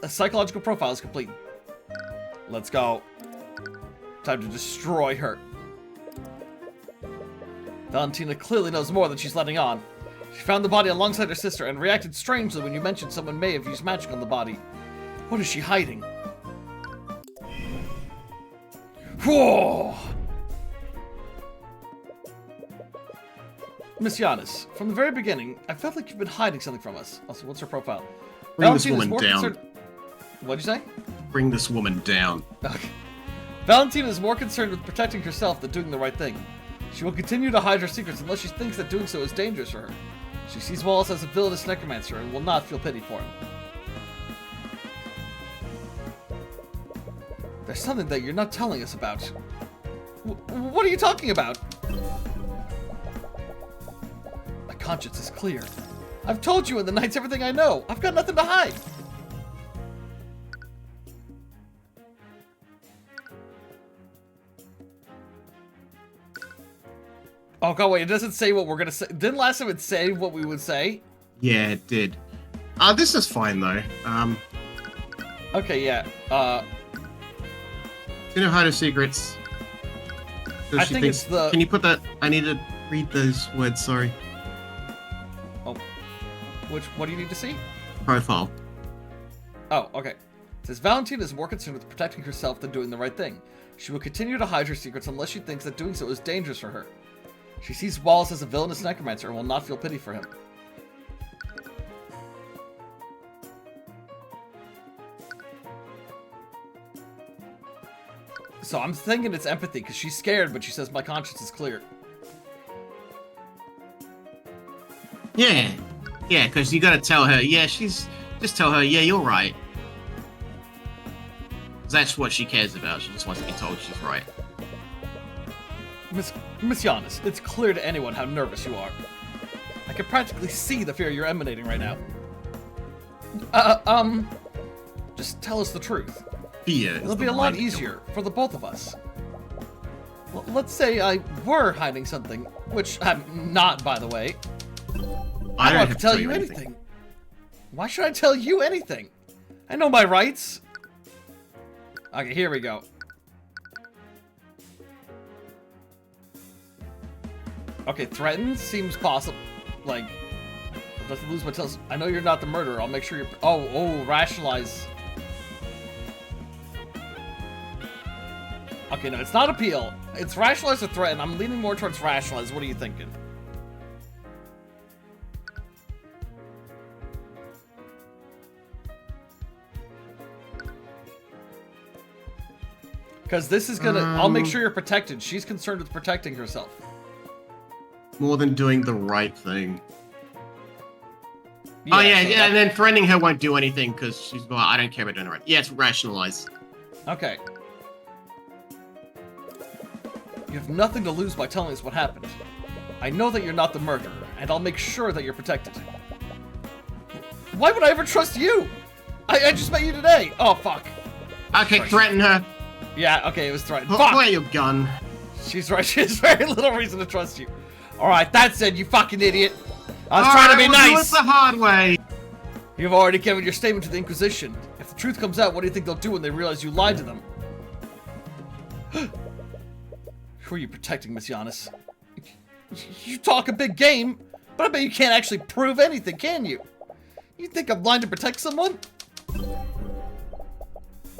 psychological profile is complete. Let's go. Time to destroy her. Valentina clearly knows more than she's letting on. She found the body alongside her sister and reacted strangely when you mentioned someone may have used magic on the body. What is she hiding? Whoa! Miss Yanis, from the very beginning, I felt like you've been hiding something from us. Also, what's her profile? Bring this Valentina is woman more down. concerned- What'd you say? Bring this woman down. Okay. Valentina is more concerned with protecting herself than doing the right thing. She will continue to hide her secrets unless she thinks that doing so is dangerous for her. She sees Wallace as a villainous necromancer and will not feel pity for him. There's something that you're not telling us about. What are you talking about? My conscience is clear. I've told you in the nights everything I know. I've got nothing to hide. Oh, God, wait, it doesn't say what we're gonna say. Didn't last time it say what we would say? Yeah, it did. This is fine, though. Okay, yeah. You know hide her secrets. So I she think thinks- it's the... Can you put that... I need to read those words, sorry. Oh. What do you need to see? Profile. Oh, okay. It says, Valentina is more concerned with protecting herself than doing the right thing. She will continue to hide her secrets unless she thinks that doing so is dangerous for her. She sees Wallace as a villainous necromancer and will not feel pity for him. So I'm thinking it's empathy, because she's scared, but she says, my conscience is clear. Yeah. Yeah, because you gotta tell her, yeah, just tell her, yeah, you're right. 'Cause that's what she cares about. She just wants to be told she's right. Miss Giannis, it's clear to anyone how nervous you are. I can practically see the fear you're emanating right now. Just tell us the truth. Fear. It'll be a lot easier for the both of us. Well, let's say I were hiding something, which I'm not, by the way. I don't have to tell you anything. Why should I tell you anything? I know my rights. Okay, here we go. Okay, threaten seems possible. Like, let's lose my tails. I know you're not the murderer. I'll make sure you're. Oh, rationalize. Okay, no, it's not appeal. It's rationalize or threaten. I'm leaning more towards rationalize. What are you thinking? Because this is gonna. I'll make sure you're protected. She's concerned with protecting herself. More than doing the right thing. Yeah, oh, yeah, so yeah, and then threatening her won't do anything because she's well, I don't care about doing the right. Yeah, it's rationalize. Okay. You have nothing to lose by telling us what happened. I know that you're not the murderer, and I'll make sure that you're protected. Why would I ever trust you? I just met you today. Oh, fuck. Okay, threaten her. Yeah, okay, it was threatened. Pull Fuck! out your gun. She's right. She has very little reason to trust you. Alright, that said, you fucking idiot. I was trying to be nice. Do it the hard way. You've already given your statement to the Inquisition. If the truth comes out, what do you think they'll do when they realize you lied to them? Who are you protecting, Miss Giannis? You talk a big game, but I bet you can't actually prove anything, can you? You think I'm lying to protect someone?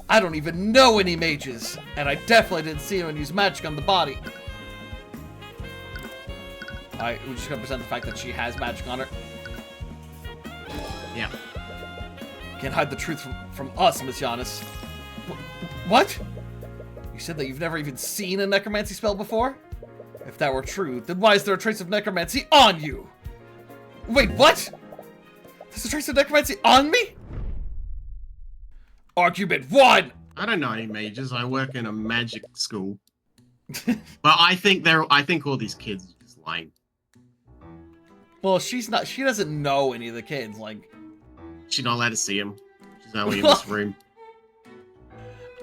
I don't even know any mages, and I definitely didn't see anyone use magic on the body. Alright, we're just gonna present the fact that she has magic on her. Yeah. Can't hide the truth from us, Miss Giannis. What? You said that you've never even seen a necromancy spell before? If that were true, then why is there a trace of necromancy on you? Wait, what? There's a trace of necromancy on me? Argument 1! I don't know any mages. I work in a magic school. But I think all these kids are just lying. Well, she's not. She doesn't know any of the kids. Like, she's not allowed to see them. She's only in this room.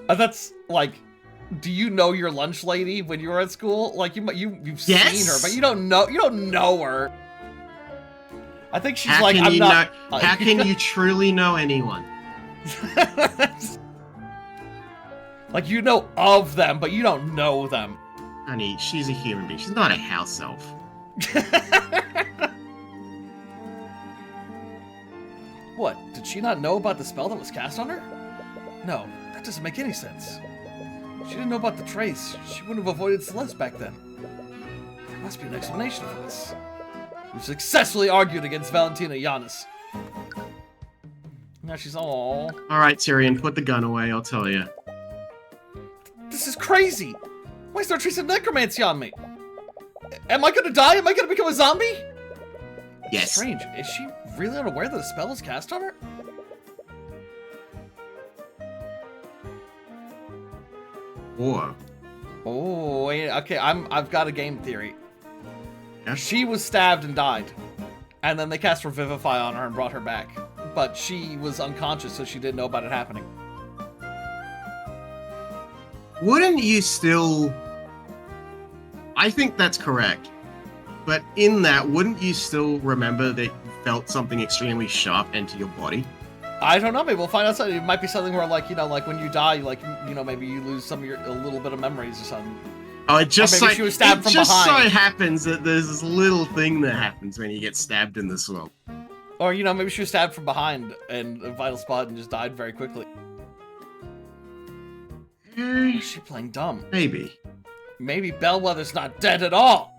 That's like. Do you know your lunch lady when you were at school? Like you've seen her, but you don't know her. I think she's how like, can I'm you not. Know, how can you truly know anyone? Like you know of them, but you don't know them. Honey, she's a human being. She's not a house elf. What? Did she not know about the spell that was cast on her? No, that doesn't make any sense. She didn't know about the trace. She wouldn't have avoided Celeste back then. There must be an explanation for this. We've successfully argued against Valentina Giannis. Now she's all. Alright, Tyrion, put the gun away, I'll tell you. This is crazy! Why is there a trace of necromancy on me? Am I gonna die? Am I gonna become a zombie? Yes. Strange. Is she really unaware that a spell was cast on her? Or. Oh, wait, okay, I've got a game theory. Yeah? She was stabbed and died. And then they cast Revivify on her and brought her back. But she was unconscious, so she didn't know about it happening. Wouldn't you still... I think that's correct. But in that, wouldn't you still remember that you felt something extremely sharp enter your body? I don't know. Maybe we'll find out something. It might be something where, like, you know, like when you die, like, you know, maybe you lose some of your a little bit of memories or something. Oh, it just, Or maybe she was stabbed from so behind. happens that there's this little thing that happens when you get stabbed in this world. Or, you know, maybe she was stabbed from behind in a vital spot and just died very quickly. Or is she playing dumb? Maybe. Maybe Bellwether's not dead at all.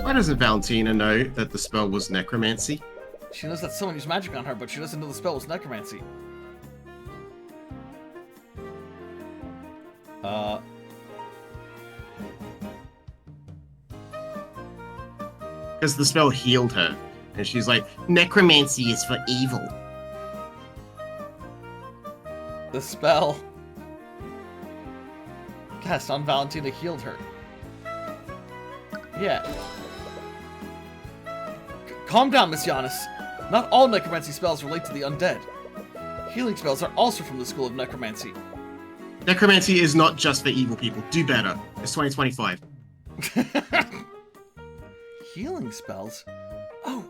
Why doesn't Valentina know that the spell was necromancy? She knows that someone used magic on her, but she doesn't know the spell was necromancy. Because the spell healed her. And she's like, necromancy is for evil. The spell cast on Valentina healed her. Yeah. Calm down, Miss Giannis. Not all necromancy spells relate to the undead. Healing spells are also from the school of necromancy. Necromancy is not just for evil people. Do better. It's 2025. Healing spells? Oh,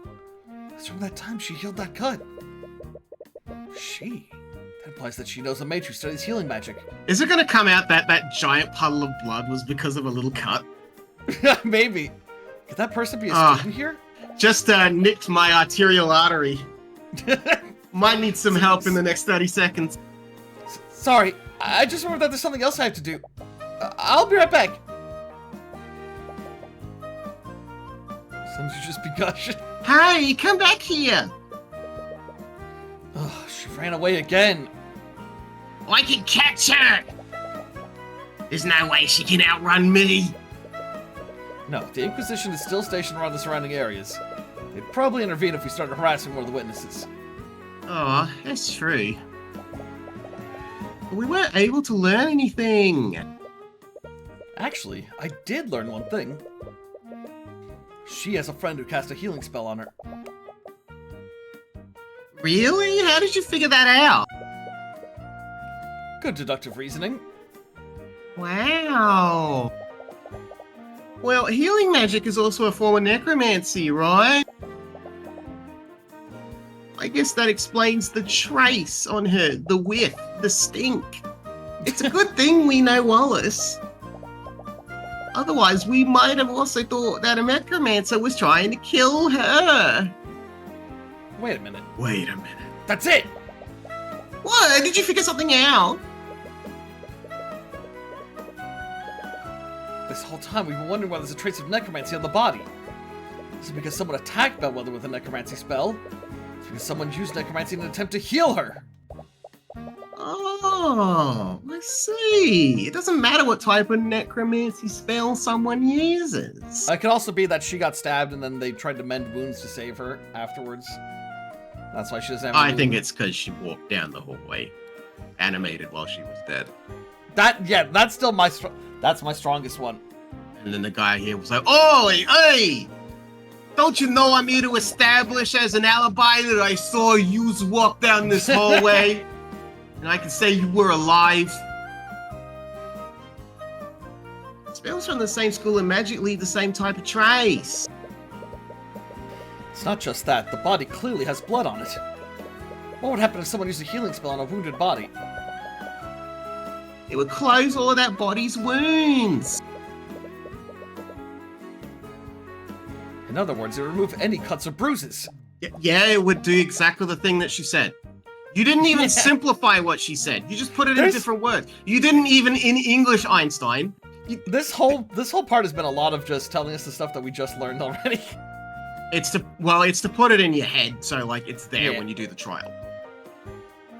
it's from that time she healed that cut. She? That implies that she knows a mage who studies healing magic. Is it going to come out that that giant puddle of blood was because of a little cut? Maybe. Could that person be a student here? Just nicked my arterial artery. Might need some help in the next 30 seconds. Sorry, I just remembered that there's something else I have to do. I'll be right back. Seems you just be gushing. Hey, come back here. Oh, she ran away again. I can catch her. There's no way she can outrun me. No, the Inquisition is still stationed around the surrounding areas. They'd probably intervene if we started harassing one of the witnesses. Oh, that's true. But we weren't able to learn anything. Actually, I did learn one thing. She has a friend who cast a healing spell on her. Really? How did you figure that out? Good deductive reasoning. Wow. Well, healing magic is also a form of necromancy, right? I guess that explains the trace on her, the whiff, the stink. It's a good thing we know Wallace. Otherwise, we might have also thought that a necromancer was trying to kill her. Wait a minute. Wait a minute. That's it! What? Did you figure something out? This whole time we've been wondering why there's a trace of necromancy on the body. Is it because someone attacked Bellwether with a necromancy spell? It's because someone used necromancy in an attempt to heal her. Oh, I see. It doesn't matter what type of necromancy spell someone uses. It could also be that she got stabbed and then they tried to mend wounds to save her afterwards. That's why she doesn't have any I think wounds. it's because she walked down the hallway, animated while she was dead. That's still that's my strongest one. And then the guy here was like, "Oh, hey! Don't you know I'm here to establish as an alibi that I saw you walk down this hallway? And I can say you were alive." Spells from the same school and magic leave the same type of trace. It's not just that, the body clearly has blood on it. What would happen if someone used a healing spell on a wounded body? It would close all of that body's wounds. In other words, it would remove any cuts or bruises. Yeah, it would do exactly the thing that she said. You didn't even simplify what she said. You just put it in different words. You didn't even in English, Einstein. This whole part has been a lot of just telling us the stuff that we just learned already. It's to put it in your head, so like it's there when you do the trial.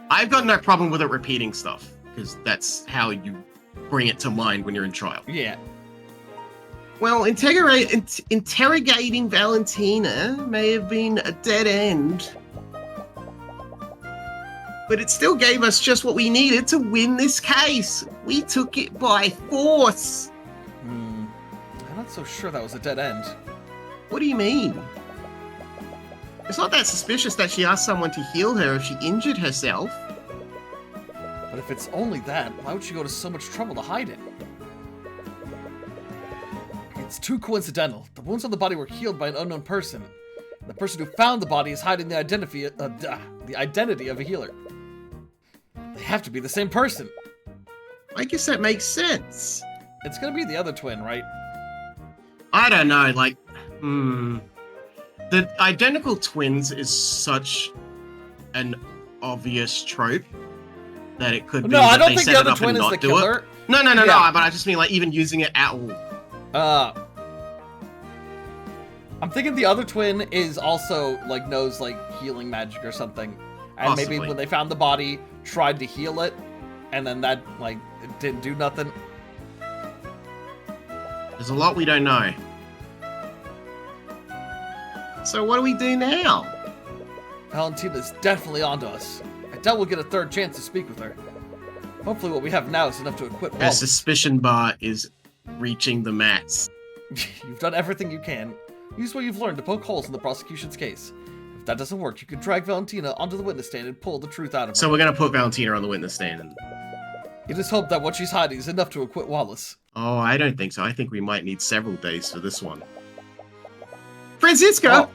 I've got no problem with it repeating stuff, because that's how you bring it to mind when you're in trial. Yeah. Well, interrogating Valentina may have been a dead end, but it still gave us just what we needed to win this case. We took it by force. I'm not so sure that was a dead end. What do you mean? It's not that suspicious that she asked someone to heal her if she injured herself. But if it's only that, why would she go to so much trouble to hide it? It's too coincidental. The wounds on the body were healed by an unknown person. The person who found the body is hiding the identity of a healer. They have to be the same person. I guess that makes sense. It's gonna be the other twin, right? I don't know, like, the identical twins is such an obvious trope that it could be No, that I don't they think set the it other up twin and is not the do killer. it. No, Yeah. but I just mean like even using it at all. I'm thinking the other twin is also like knows like healing magic or something, and Possibly. maybe when they found the body, tried to heal it, and then that like it didn't do nothing. There's a lot we don't know. So what do we do now? Valentina's definitely onto us. I doubt we'll get a third chance to speak with her. Hopefully what we have now is enough to equip Her Wallace. suspicion bar is reaching the mats. You've done everything you can. Use what you've learned to poke holes in the prosecution's case. If that doesn't work, you can drag Valentina onto the witness stand and pull the truth out of her. So we're gonna put Valentina on the witness stand. And... You just hope that what she's hiding is enough to acquit Wallace. Oh, I don't think so. I think we might need several days for this one. Francisco! Oh.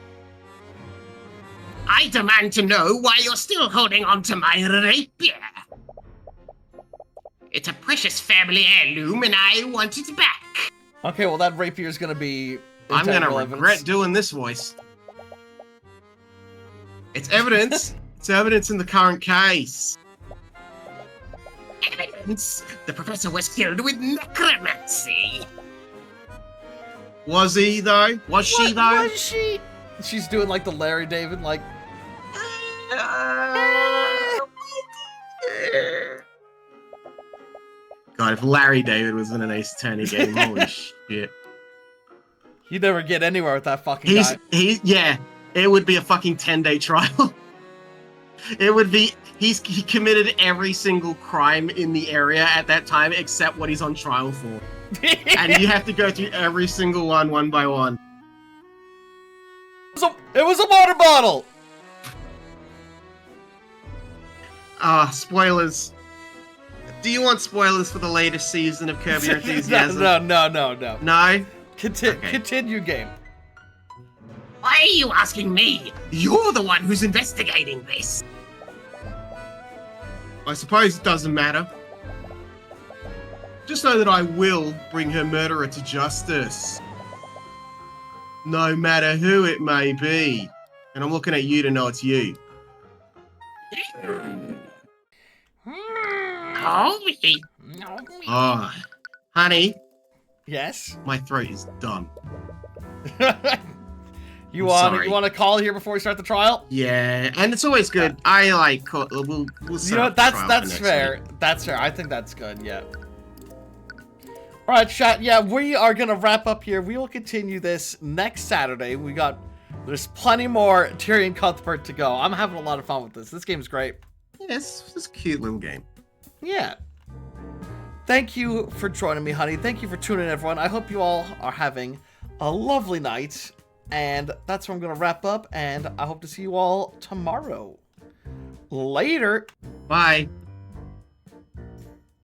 I demand to know why you're still holding on to my rapier. It's a precious family heirloom and I want it back. Okay, well that rapier is gonna be. I'm gonna integral regret evidence. doing this voice. It's evidence. It's evidence in the current case. Evidence? The professor was killed with necromancy. Was he though? Was she though? Was she? She's doing like the Larry David, like. God, if Larry David was in an Ace Attorney game, holy shit. You never get anywhere with that fucking guy. Yeah, it would be a fucking 10-day trial. It would be, he committed every single crime in the area at that time except what he's on trial for. And you have to go through every single one by one. It was a water bottle! Spoilers. Do you want spoilers for the latest season of Curb Your Enthusiasm? No. No? Continue game. Why are you asking me? You're the one who's investigating this. I suppose it doesn't matter. Just know that I will bring her murderer to justice. No matter who it may be. And I'm looking at you to know it's you. Oh, honey. Yes? My throat is done. You sorry. want to call here before we start the trial? Yeah, and it's always good. I like. We'll set You know up what? the trial for That's next fair. week. That's fair. I think that's good. Yeah. All right, chat. Yeah, we are gonna wrap up here. We will continue this next Saturday. There's plenty more Tyrion Cuthbert to go. I'm having a lot of fun with this. This game's great. Yes, it's a cute little game. Yeah. Thank you for joining me, honey. Thank you for tuning in, everyone. I hope you all are having a lovely night. And that's where I'm going to wrap up. And I hope to see you all tomorrow. Later. Bye.